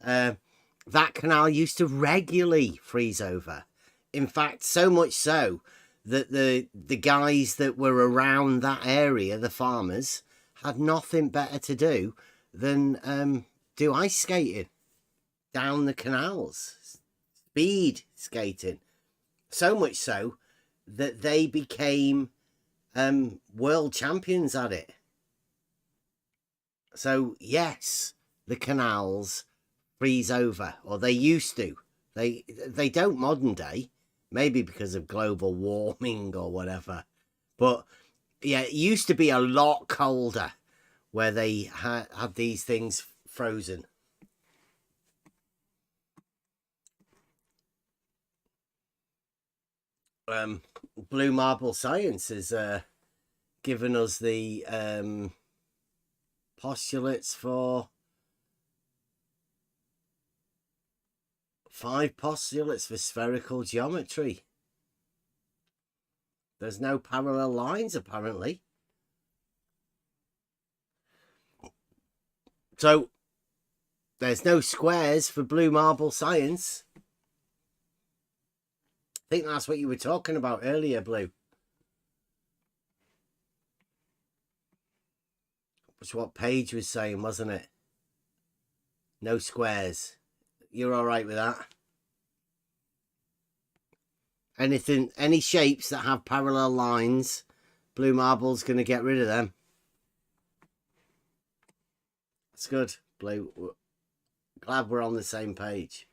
that canal used to regularly freeze over. In fact, so much so that the guys that were around that area, the farmers, had nothing better to do than do ice skating down the canals, speed skating. So much so that they became world champions at it. So yes, the canals freeze over, or they used to. They don't modern day, maybe because of global warming or whatever. But yeah, it used to be a lot colder where they had these things frozen. Blue Marble Science has given us the postulates for 5 postulates for spherical geometry. There's no parallel lines, apparently. So, there's no squares for Blue Marble Science. I think that's what you were talking about earlier, Blue. That's what Paige was saying, wasn't it? No squares. You're all right with that? Anything, any shapes that have parallel lines, Blue Marble's going to get rid of them. That's good, Blue. Glad we're on the same page.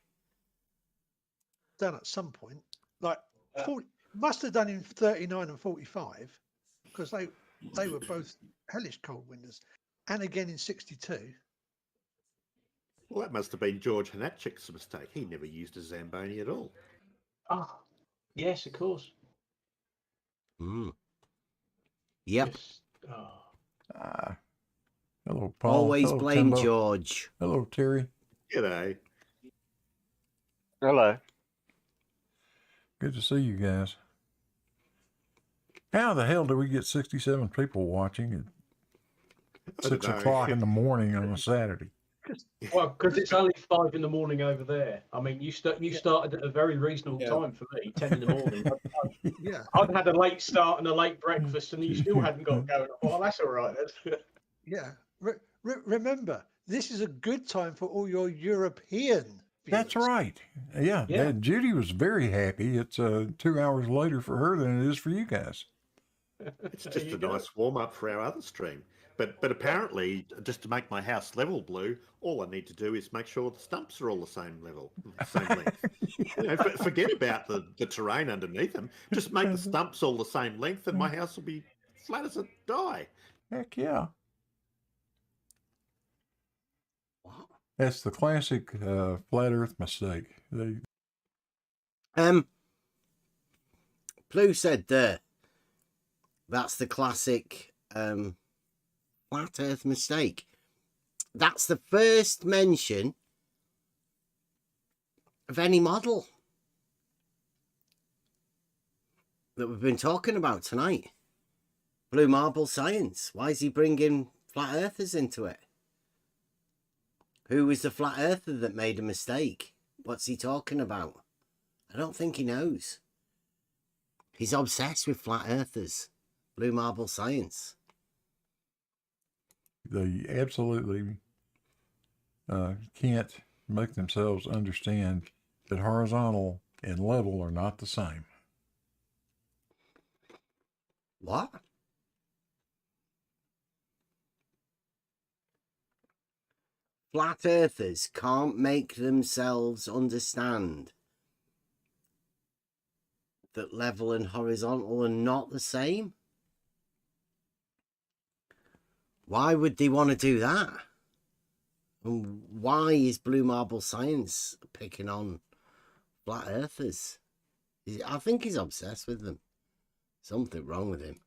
Done at some point. Like 40, must have done in 39 and 45 because they were both hellish cold winters, and again in 62. Well, that must have been George Hanachik's mistake. He never used a Zamboni at all. Ah, yes, of course. Yep. Just, oh. Hello, Paul. Always Hello, blame Timbo. George. Hello, Terry. G'day. Hello. Good to see you guys. How the hell do we get 67 people watching at 6 o'clock in the morning on a Saturday? Well, because it's only 5 in the morning over there. I mean, you started at a very reasonable time for me, 10 in the morning. Yeah. I'd had a late start and a late breakfast, and you still hadn't got going. Oh, that's all right. Yeah. Remember, this is a good time for all your European viewers. That's right. Yeah, Yeah. Judy was very happy. It's 2 hours later for her than it is for you guys. It's just a nice warm up for our other stream. But apparently, just to make my house level, Blue, all I need to do is make sure the stumps are all the same level, same length. You know, forget about the terrain underneath them. Just make the stumps all the same length, and my house will be flat as a die. Heck yeah. That's the classic flat Earth mistake. Blue said there. That's the classic flat Earth mistake. That's the first mention of any model that we've been talking about tonight. Blue Marble Science. Why is he bringing flat earthers into it? Who was the flat earther that made a mistake? What's he talking about? I don't think he knows. He's obsessed with flat earthers. Blue Marble Science. They absolutely can't make themselves understand that horizontal and level are not the same. What? Flat earthers can't make themselves understand that level and horizontal are not the same? Why would they want to do that? And why is Blue Marble Science picking on flat earthers? I think he's obsessed with them. Something wrong with him.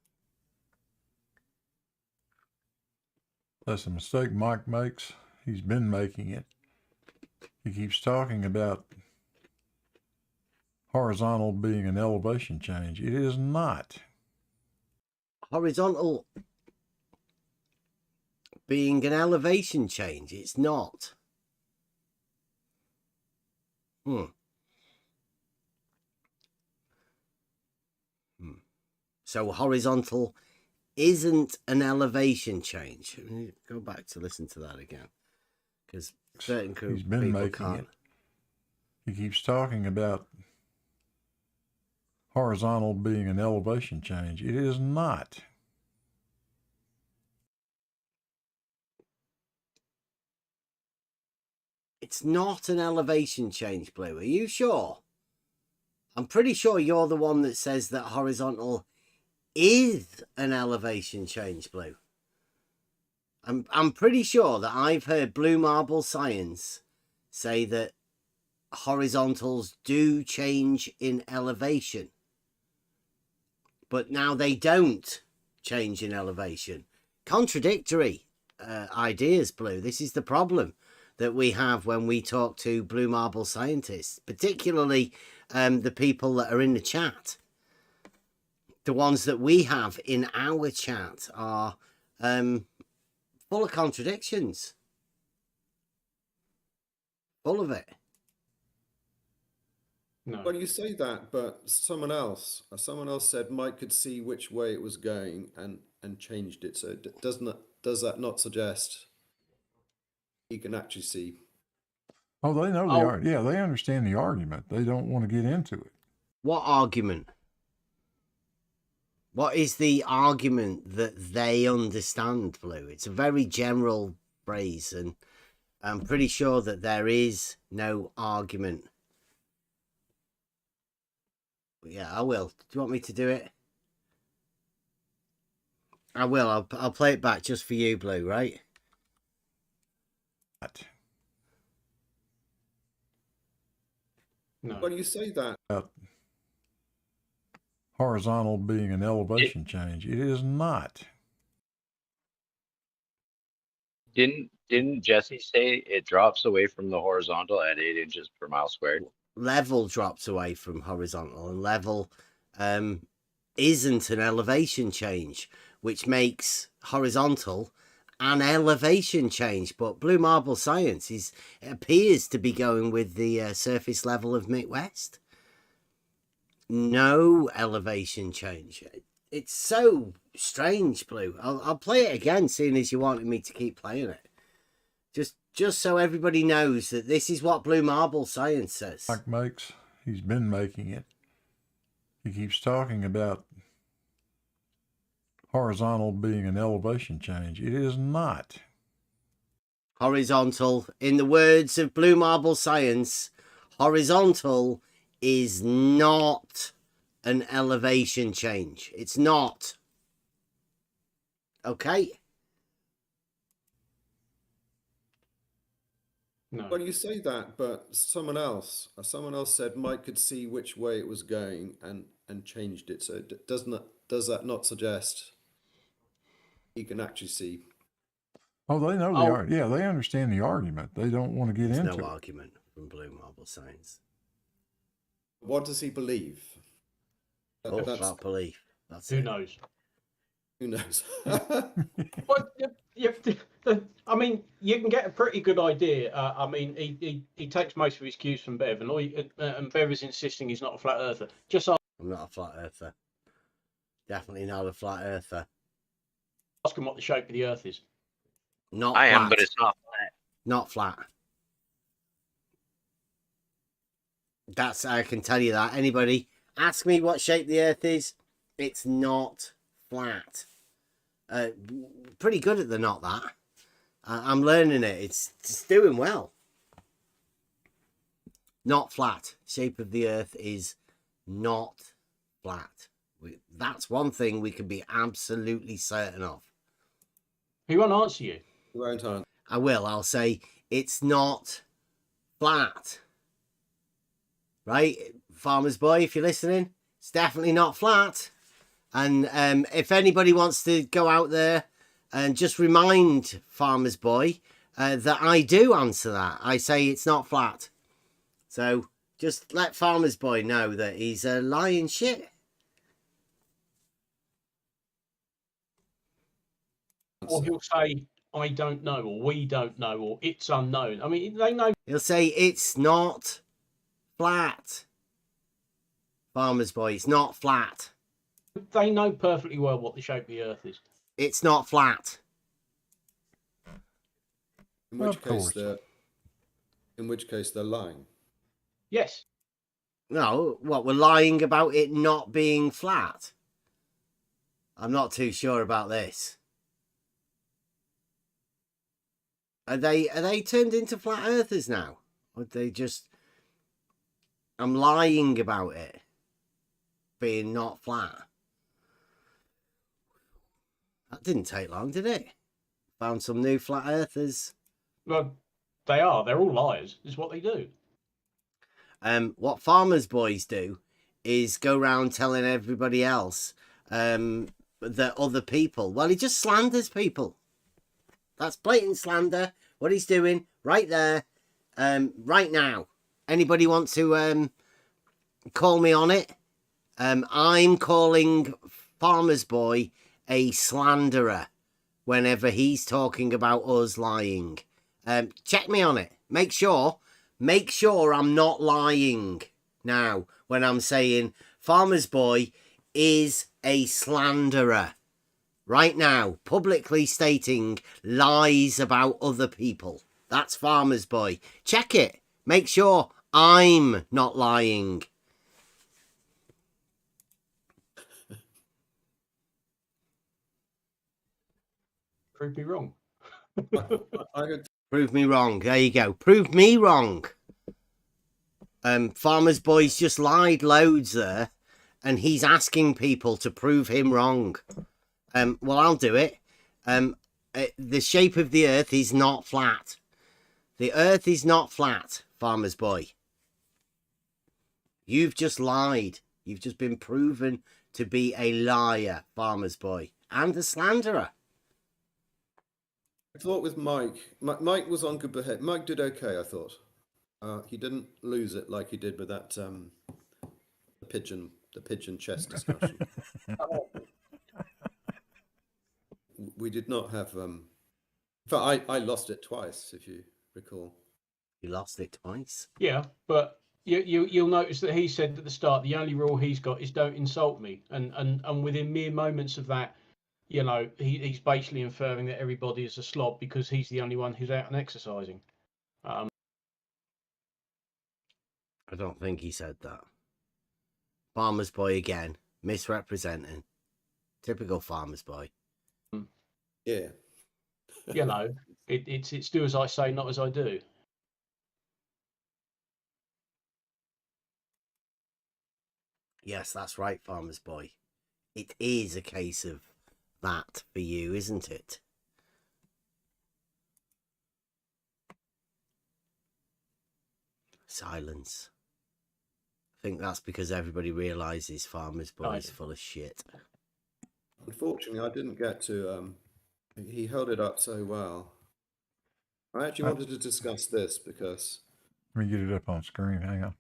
That's a mistake Mike makes. He's been making it. He keeps talking about horizontal being an elevation change. It is not. Horizontal being an elevation change. It's not. So horizontal isn't an elevation change. Let me go back to listen to that again, because certain He's been people making can't. it. He keeps talking about horizontal being an elevation change. It is not. It's not an elevation change, Blue. Are you sure? I'm pretty sure you're the one that says that horizontal is an elevation change, Blue. I'm pretty sure that I've heard Blue Marble Science say that horizontals do change in elevation, but now they don't change in elevation. Contradictory ideas, Blue. This is the problem that we have when we talk to Blue Marble scientists, particularly the people that are in the chat. The ones that we have in our chat are full of contradictions. Full of it. No. Well, you say that, but someone else said Mike could see which way it was going and changed it. So does that not suggest he can actually see? Oh, they know the argument. Yeah, they understand the argument. They don't want to get into it. What argument? What is the argument that they understand, Blue? It's a very general phrase, and I'm pretty sure that there is no argument. But yeah, I will. Do you want me to do it? I will. I'll play it back just for you, Blue, right? No. Well, you say that. Horizontal being an elevation change. It is not. Didn't Jesse say it drops away from the horizontal at 8 inches per mile squared? Level drops away from horizontal, and level isn't an elevation change, which makes horizontal an elevation change. But Blue Marble Science appears to be going with the surface level of Midwest. No elevation change. It's so strange, Blue. I'll play it again, seeing as you wanted me to keep playing it. Just so everybody knows that this is what Blue Marble Science says. Mike makes. He's been making it. He keeps talking about horizontal being an elevation change. It is not. Horizontal, in the words of Blue Marble Science, horizontal is not an elevation change. It's not. Okay? No. Well, you say that, but someone else said Mike could see which way it was going and changed it. So does that not suggest he can actually see? Oh, they know the argument. Yeah, they understand the argument. They don't want to get There's into no it. argument from Blue Marble Science. What does he believe? That's about belief. That's Who it. knows? Who knows? Well, I mean, you can get a pretty good idea. I mean, he takes most of his cues from Bev, and Bev is insisting he's not a flat earther. I'm not a flat earther. Definitely not a flat earther. Ask him what the shape of the Earth is. Not I flat. am, but it's not flat. Not flat. I can tell you that. Anybody ask me what shape the Earth is, it's not flat. Pretty good at the not that. I'm learning it. It's doing well. Not flat. Shape of the Earth is not flat. That's one thing we can be absolutely certain of. He won't answer you. He won't answer. I will. I'll say it's not flat. Right? Farmer's Boy, if you're listening, it's definitely not flat. And if anybody wants to go out there and just remind Farmer's Boy that I do answer that. I say it's not flat. So just let Farmer's Boy know that he's a lying shit. Or he'll say, I don't know, or we don't know, or it's unknown. I mean, they know. He'll say it's not flat. Farmer's Boy, it's not flat. They know perfectly well what the shape of the Earth is. It's not flat. In which case they're lying. Yes. No, what, we're lying about it not being flat? I'm not too sure about this. Are they turned into flat earthers now? Or they just... I'm lying about it being not flat. That didn't take long, did it? Found some new flat earthers. Well, they are. They're all liars. Is what they do. What Farmer's Boys do is go around telling everybody else that other people... Well, he just slanders people. That's blatant slander. What he's doing right there, right now. Anybody want to call me on it? I'm calling Farmer's Boy a slanderer whenever he's talking about us lying. Check me on it. Make sure I'm not lying now when I'm saying Farmer's Boy is a slanderer. Right now, publicly stating lies about other people. That's Farmer's Boy. Check it. Make sure I'm not lying. Prove me wrong. Prove me wrong. There you go. Prove me wrong. Farmer's Boy's just lied loads there, and he's asking people to prove him wrong. Well, I'll do it. The shape of the Earth is not flat. The Earth is not flat, Farmer's Boy. You've just lied. You've just been proven to be a liar, Farmer's Boy, and a slanderer. I thought with Mike was on good behavior. Mike did okay, I thought. He didn't lose it like he did with that pigeon the pigeon chess discussion. We did not have. In fact, I lost it twice, if you recall. You lost it twice. Yeah, but you'll notice that he said at the start the only rule he's got is don't insult me, and within mere moments of that, you know, he's basically inferring that everybody is a slob because he's the only one who's out and exercising. I don't think he said that. Farmer's boy again, misrepresenting. Typical farmer's boy. Yeah. You know, it's do as I say, not as I do. Yes, that's right, farmer's boy. It is a case of that for you, isn't it? Silence. I think that's because everybody realises farmer's boy is full of shit. Unfortunately, I didn't get to. He held it up so well. I actually wanted to discuss this because. Let me get it up on screen. Hang on.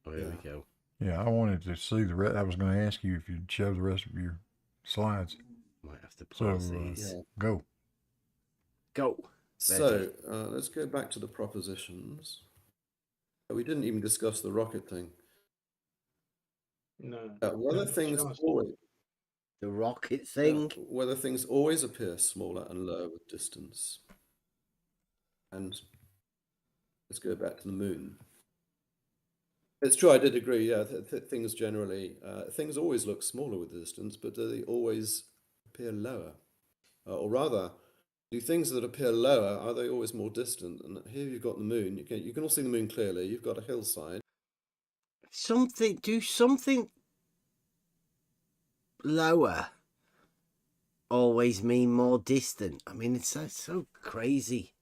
Oh, here we go. Yeah, I wanted to see the rest. I was going to ask you if you'd show the rest of your slides. Might have to pause these. Go. Go. So let's go back to the propositions. We didn't even discuss the rocket thing. No. Whether things always. The rocket thing? Whether things always appear smaller and lower with distance. And let's go back to the moon. It's true, I did agree, yeah, things generally, things always look smaller with the distance, but do they always appear lower? Or rather, do things that appear lower, are they always more distant? And here you've got the moon, you can all see the moon clearly, you've got a hillside. Do something lower always mean more distant? I mean, it's so crazy.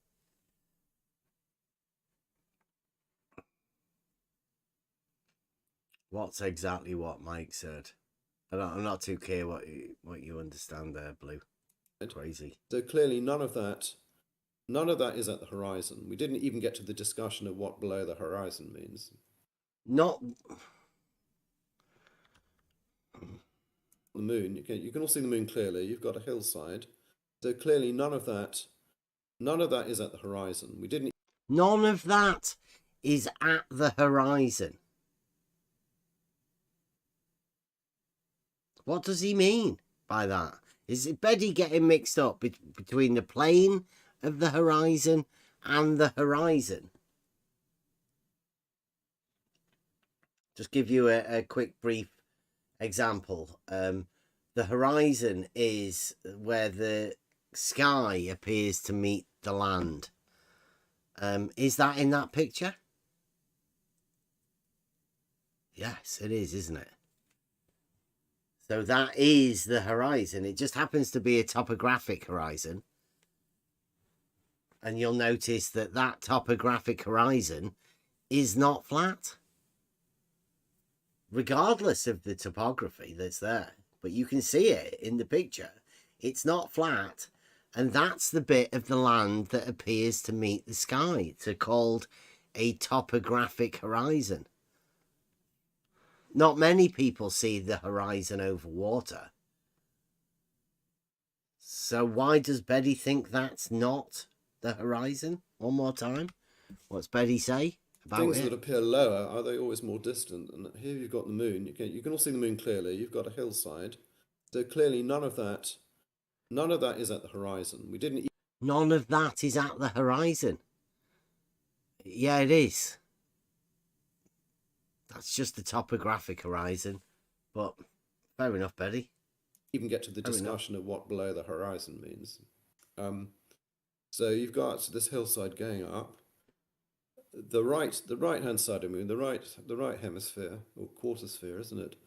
What's exactly what Mike said? I'm not too clear what you understand there, Blue. Crazy. So clearly none of that is at the horizon. We didn't even get to the discussion of what below the horizon means. Not the moon, you can all see the moon clearly, you've got a hillside. So clearly none of that is at the horizon. We didn't. None of that is at the horizon. What does he mean by that? Is it Betty getting mixed up between the plane of the horizon and the horizon? Just give you a quick brief example. The horizon is where the sky appears to meet the land. Is that in that picture? Yes, it is, isn't it? So that is the horizon. It just happens to be a topographic horizon. And you'll notice that that topographic horizon is not flat. Regardless of the topography that's there. But you can see it in the picture. It's not flat. And that's the bit of the land that appears to meet the sky. It's called a topographic horizon. Not many people see the horizon over water. So why does Betty think that's not the horizon? One more time. What's Betty say about things it? that appear lower, are they always more distant? And here you've got the moon. You can all see the moon clearly. You've got a hillside. So clearly none of that is at the horizon. We didn't. None of that is at the horizon. Yeah, it is. That's just the topographic horizon. But fair enough, Betty. Even get to the discussion of what below the horizon means. So you've got this hillside going up. The right hand side of the moon, the right hemisphere or quarter sphere, isn't it?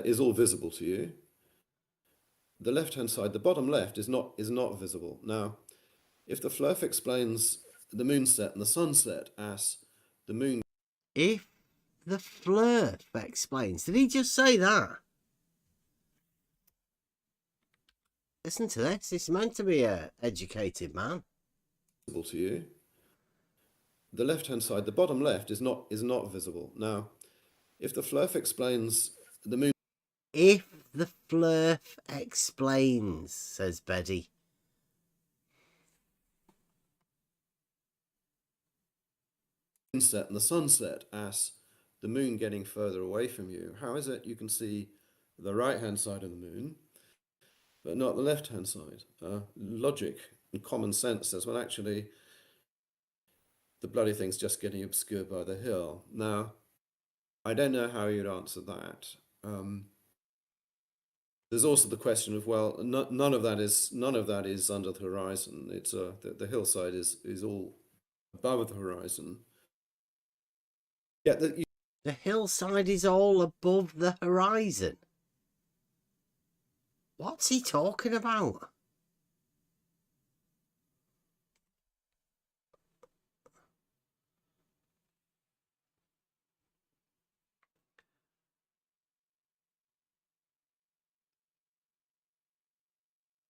Is all visible to you. The left hand side, the bottom left, is not visible. Now, if the Fluff explains the moonset and the sunset as the moon. If the Flurf explains, did he just say that? Listen to this. It's meant to be a educated man. Visible to you. The left hand side, the bottom left, is not visible. Now, if the flurf explains the moon. If the flurf explains, says Betty. Set and the sunset as the moon getting further away from you, how is it you can see the right-hand side of the moon, but not the left-hand side? Logic and common sense says, well, actually, the bloody thing's just getting obscured by the hill. Now, I don't know how you'd answer that. There's also the question of, well, none of that is under the horizon. It's the hillside is all above the horizon. Yeah, the hillside is all above the horizon. What's he talking about?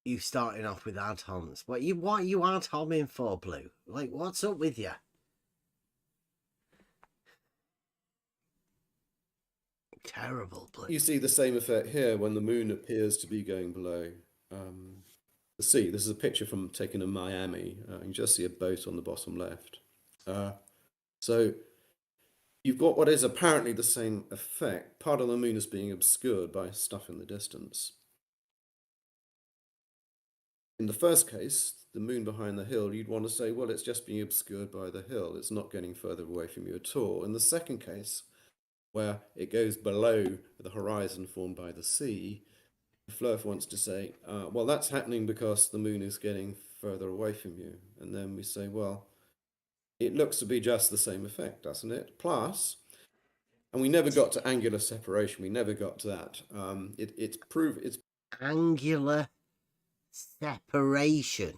You starting off with ad homs. What are you ad homing for, Blue? Like, what's up with you? Terrible, Blue. You see the same effect here when the moon appears to be going below the sea. This is a picture taken in Miami. You can just see a boat on the bottom left. So you've got what is apparently the same effect. Part of the moon is being obscured by stuff in the distance. In the first case, the moon behind the hill, you'd want to say, well, it's just being obscured by the hill. It's not getting further away from you at all. In the second case, where it goes below the horizon formed by the sea, Flurf wants to say, well, that's happening because the moon is getting further away from you. And then we say, well, it looks to be just the same effect, doesn't it? Plus, and we never got to angular separation. We never got to that. It's angular separation.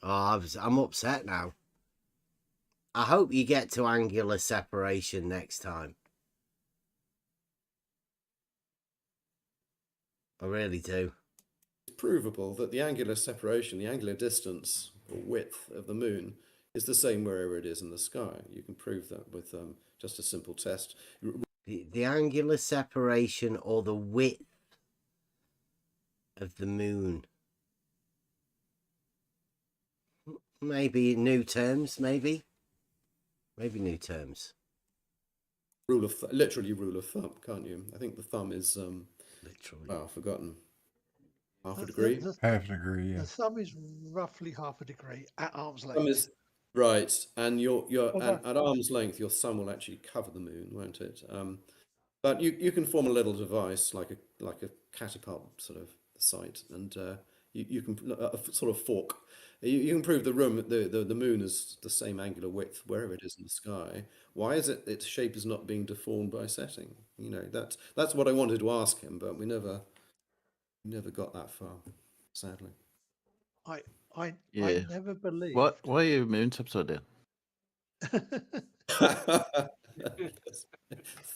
Oh, I'm upset now. I hope you get to angular separation next time. I really do. It's provable that the angular separation, the angular distance or width of the moon is the same wherever it is in the sky. You can prove that with just a simple test. The angular separation or the width of the moon. Maybe new terms, maybe new terms. Literally rule of thumb, can't you? I think the thumb is literally. Oh, forgotten. Half a degree. Half a degree. Yeah. The thumb is roughly half a degree at arm's length. Thumb is right, and at arm's length, your thumb will actually cover the moon, won't it? But you can form a little device like a catapult sort of sight, and you can a sort of fork. You can prove the moon is the same angular width wherever it is in the sky. Why is it its shape is not being deformed by setting? You know, that's what I wanted to ask him, but we never got that far, sadly. I never believed. Why are your moons upside down?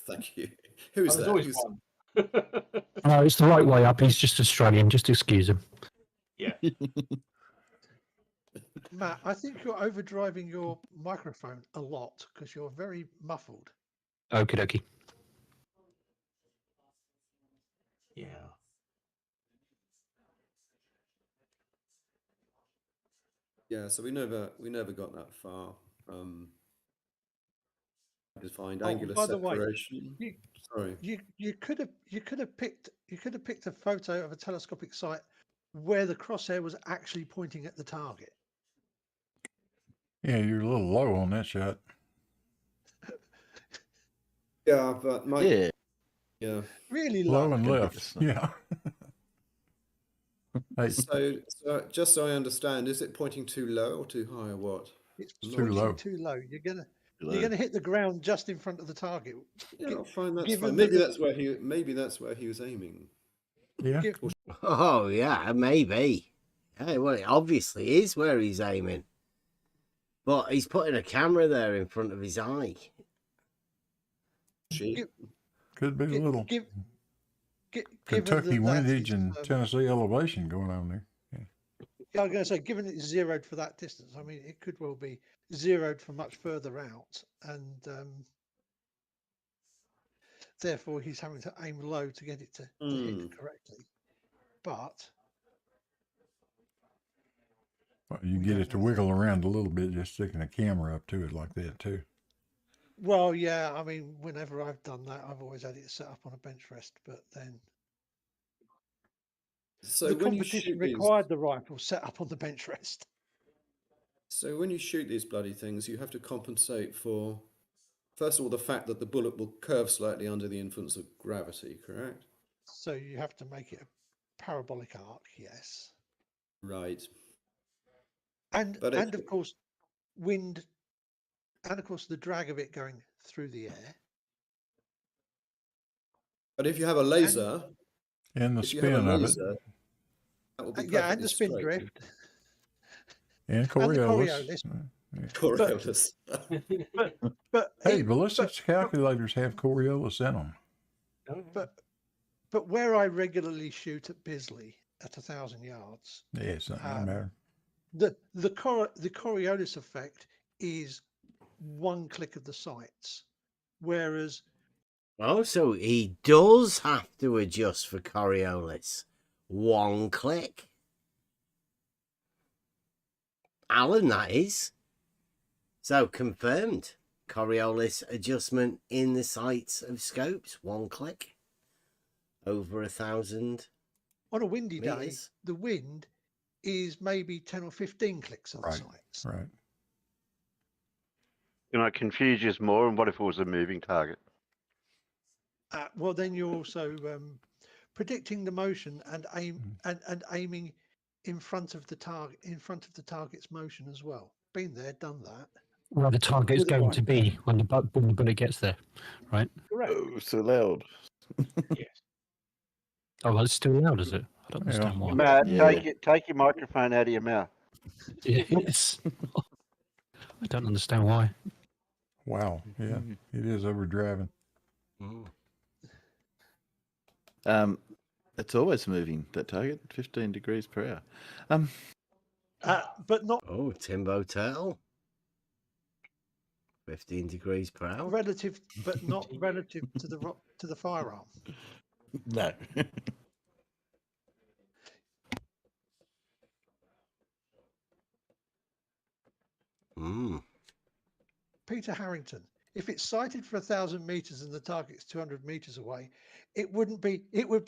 Thank you. Who is that? Who's... No, it's the right way up. He's just Australian. Just excuse him. Yeah. Matt, I think you're overdriving your microphone a lot because you're very muffled. Okie dokie. Yeah. Yeah, so we never got that far. Defined Oh, angular by the way, separation. Sorry. You could have picked a photo of a telescopic site where the crosshair was actually pointing at the target. Yeah, you're a little low on that shot. Yeah, but Mike. Yeah. Really low and left. Yeah. Hey. So just so I understand, is it pointing too low or too high or what? It's too low. Too low. You're gonna hit the ground just in front of the target. Yeah, fine. That's fine. Maybe that's where he was aiming. Yeah. Oh yeah, maybe. Yeah, well, it obviously is where he's aiming. But he's putting a camera there in front of his eye. Could be a little Kentucky windage and Tennessee elevation going on there. Yeah, I was going to say, given it's zeroed for that distance, I mean, it could well be zeroed for much further out. And therefore he's having to aim low to get it to hit correctly. But Well, you get it to wiggle around a little bit, just sticking a camera up to it like that too. well, yeah, I mean, whenever I've done that, I've always had it set up on a bench rest. But then So the when you competition shoot these, required the rifle set up on the bench rest. so when you shoot these bloody things, you have to compensate for, first of all, the fact that the bullet will curve slightly under the influence of gravity, correct? So you have to make it a parabolic arc, yes. Right. And But of course, wind, and of course the drag of it going through the air. But if you have a laser, And the if you have a spin of it, laser, that will be Yeah, and perfectly the spin straight. drift. and And the Coriolis. Coriolis. Coriolis. But Hey, ballistics calculators have Coriolis in them. But where I regularly shoot at Bisley at 1,000 yards, Yeah, it's not gonna matter. the Coriolis effect is one click of the sights, whereas Oh, so he does have to adjust for Coriolis. One click. Alan, that is. So confirmed. Coriolis adjustment in the sights of scopes. One click. Over 1,000. on a windy day, meters. the wind is maybe 10 or 15 clicks of the sights. Right. Can I confuse you more? And what if it was a moving target? Well, then you're also predicting the motion and and aiming in front of the target's motion as well. Been there, done that. Where the target's With a going to rifle. be when the bullet gets there, right? Correct. Oh, so loud. Oh, well, it's still loud, is it? I don't understand why. Matt, Yeah. take your microphone out of your mouth. Yes. I don't understand why. Wow. Yeah, it is overdriving. It's always moving, that target, 15 degrees per hour. But not Oh, Timbo Turtle. 15 degrees per hour. relative, but not relative to the firearm. No. Peter Harrington. If it's sighted for 1,000 meters and the target's 200 meters away, it would be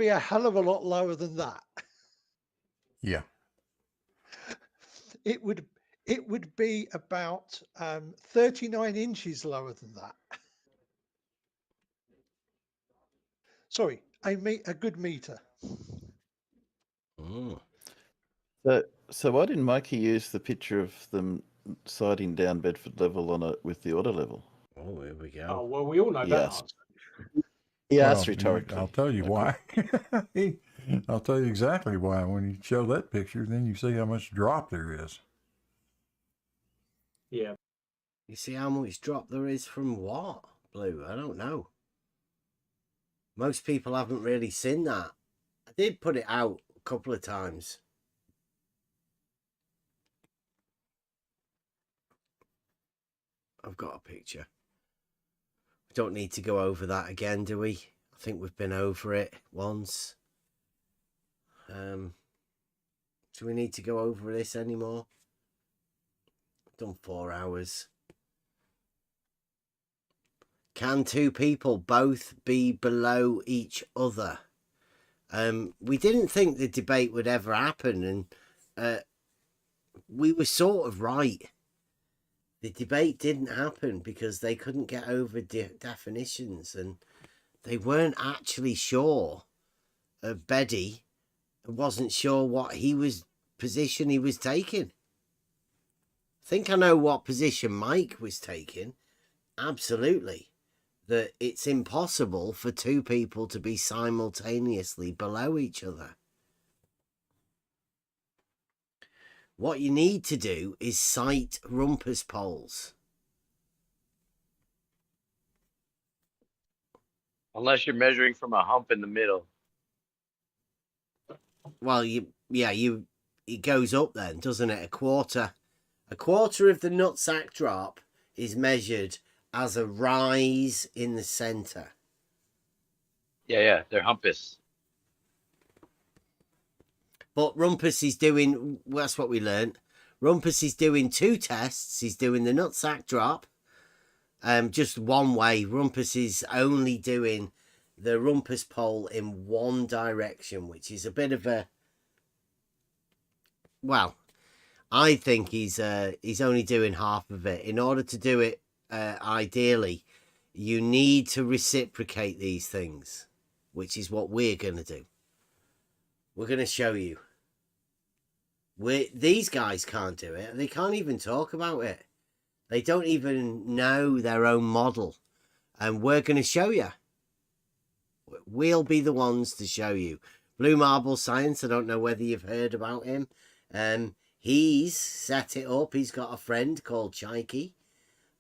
a hell of a lot lower than that. Yeah. It would be about 39 inches lower than that. Sorry, a good meter. So why didn't Mikey use the picture of them sighting down Bedford level on it with the auto level? Oh, here we go. Oh, well, we all know that Yes. answer. He Well, asked rhetorically. I'll tell you why. I'll tell you exactly why. When you show that picture, then you see how much drop there is. Yeah. You see how much drop there is from what, Blue? I don't know. Most people haven't really seen that. I did put it out a couple of times. I've got a picture. We don't need to go over that again, do we? I think we've been over it once. Do we need to go over this anymore? I've done 4 hours. Can two people both be below each other? We didn't think the debate would ever happen, and we were sort of right. The debate didn't happen because they couldn't get over definitions, and they weren't actually sure. Beddy wasn't sure what position he was taking. I think I know what position Mike was taking. Absolutely. That it's impossible for two people to be simultaneously below each other. What you need to do is sight rumpus poles. Unless you're measuring from a hump in the middle. Well, it goes up then, doesn't it? A quarter of the nutsack drop is measured as a rise in the center. Yeah, they're humpists. But Rumpus is doing, well, that's what we learned. Rumpus is doing 2 tests. He's doing the nutsack drop, just one way. Rumpus is only doing the Rumpus pole in one direction, which is a bit of a, well, I think he's only doing half of it. In order to do it ideally, you need to reciprocate these things, which is what we're going to do. We're going to show you. These guys can't do it. They can't even talk about it. They don't even know their own model. And we're going to show you. We'll be the ones to show you. Blue Marble Science, I don't know whether you've heard about him. He's set it up. He's got a friend called Chaiki.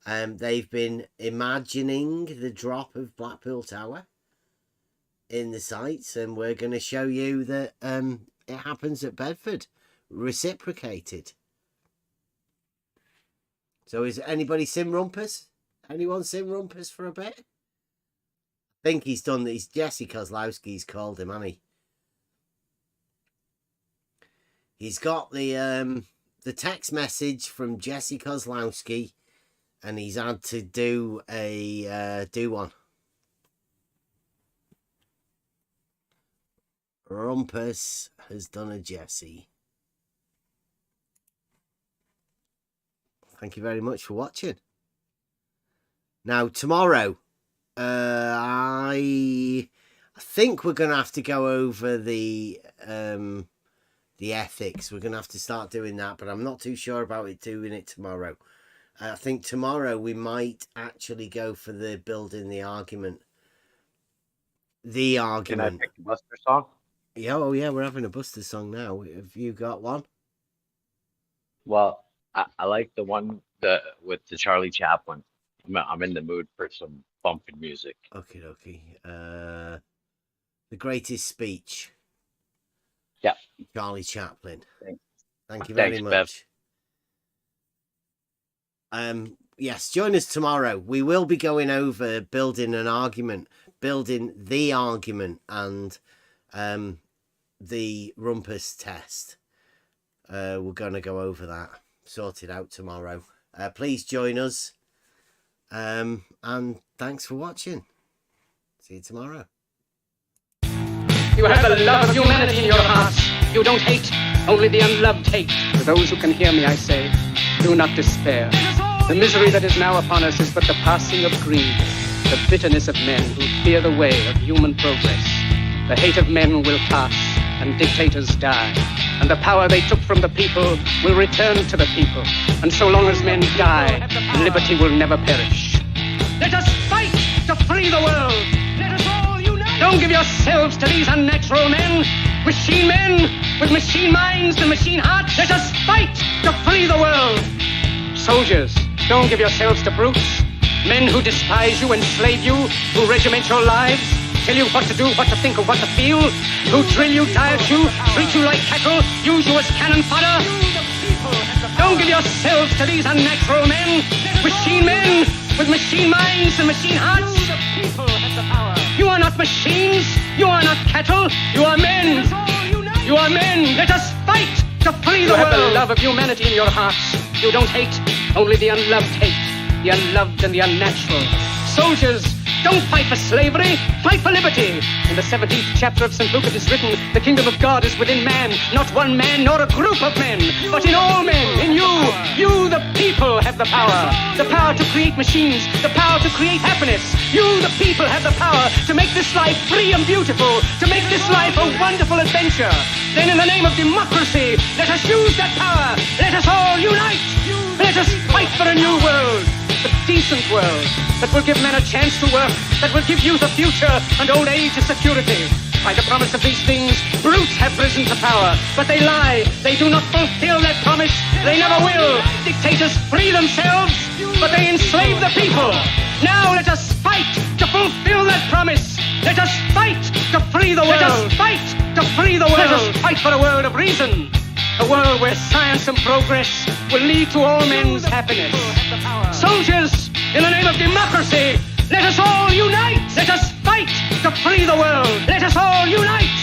They've been imagining the drop of Blackpool Tower in the sites, and we're going to show you that it happens at Bedford, reciprocated. So is anybody Sim Rumpus? Anyone Sim Rumpus for a bit? I think he's done these. Jesse Kozlowski's called him, hasn't he? He's got the text message from Jesse Kozlowski, and he's had to do a one. Rumpus has done a Jesse. Thank you very much for watching. Now tomorrow, I think we're going to have to go over the ethics. We're going to have to start doing that, but I'm not too sure about doing it tomorrow. I think tomorrow we might actually go for the building the argument. The argument. Can I pick the Buster song? Yeah, oh yeah, we're having a Buster song now. Have you got one? Well, I like the one with the Charlie Chaplin. I'm in the mood for some bumping music. Okay. The Greatest Speech. Yeah. Charlie Chaplin. Thanks. Thank you very much. Bev. Yes, join us tomorrow. We will be going over building the argument, and the Rumpus test. We're going to go over that, sort it out tomorrow. Please join us. And thanks for watching. See you tomorrow. You have the love of humanity in your hearts. You don't hate, only the unloved hate. To those who can hear me, I say, do not despair. The misery that is now upon us is but the passing of greed, the bitterness of men who fear the way of human progress. The hate of men will pass, and dictators die, and the power they took from the people will return to the people. And so long as men die, liberty will never perish. Let us fight to free the world. Let us all unite. Don't give yourselves to these unnatural men, machine men with machine minds and machine hearts. Let us fight to free the world. Soldiers, don't give yourselves to brutes, men who despise you, enslave you, who regiment your lives, tell you what to do, what to think, or what to feel, who drill you, diet you, treat you like cattle, use you as cannon fodder. Don't give yourselves to these unnatural men with machine minds and machine hearts. You are not machines, you are not cattle, you are men. You are men. Let us fight to free the world. You have the love of humanity in your hearts. You don't hate, only the unloved hate, the unloved and the unnatural. Soldiers, don't fight for slavery, fight for liberty. In the 17th chapter of St. Luke it is written, the kingdom of God is within man, not one man nor a group of men, but in all men, in you. You, the people, have the power to create machines, the power to create happiness. You, the people, have the power to make this life free and beautiful, to make this life a wonderful adventure. Then in the name of democracy, let us use that power. Let us all unite. Let us fight for a new world. A decent world that will give men a chance to work, that will give youth a future and old age a security. By the promise of these things, brutes have risen to power, but they lie. They do not fulfill that promise. They never will. Dictators free themselves, but they enslave the people. Now let us fight to fulfill that promise. Let us fight to free the world. Let us fight to free the world. Let us fight for a world of reason. A world where science and progress will lead to all men's happiness. Soldiers, in the name of democracy, let us all unite. Let us fight to free the world. Let us all unite.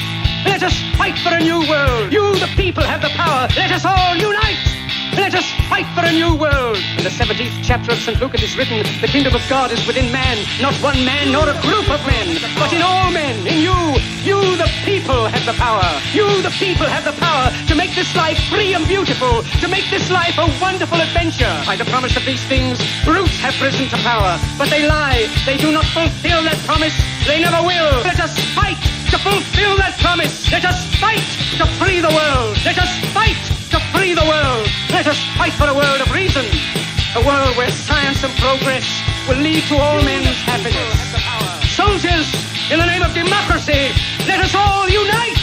Let us fight for a new world. You, the people, have the power. Let us all unite. Let us fight for a new world. In the 17th chapter of St. Luke it is written, the kingdom of God is within man, not one man nor a group of men, but in all men, in you. You, the people, have the power. You, the people, have the power to make this life free and beautiful, to make this life a wonderful adventure. By the promise of these things, brutes have risen to power, but they lie. They do not fulfill that promise. They never will. Let us fight to fulfill that promise. Let us fight to free the world. Let us fight to free the world. Let us fight for a world of reason, a world where science and progress will lead to all men's happiness. Soldiers, in the name of democracy, let us all unite.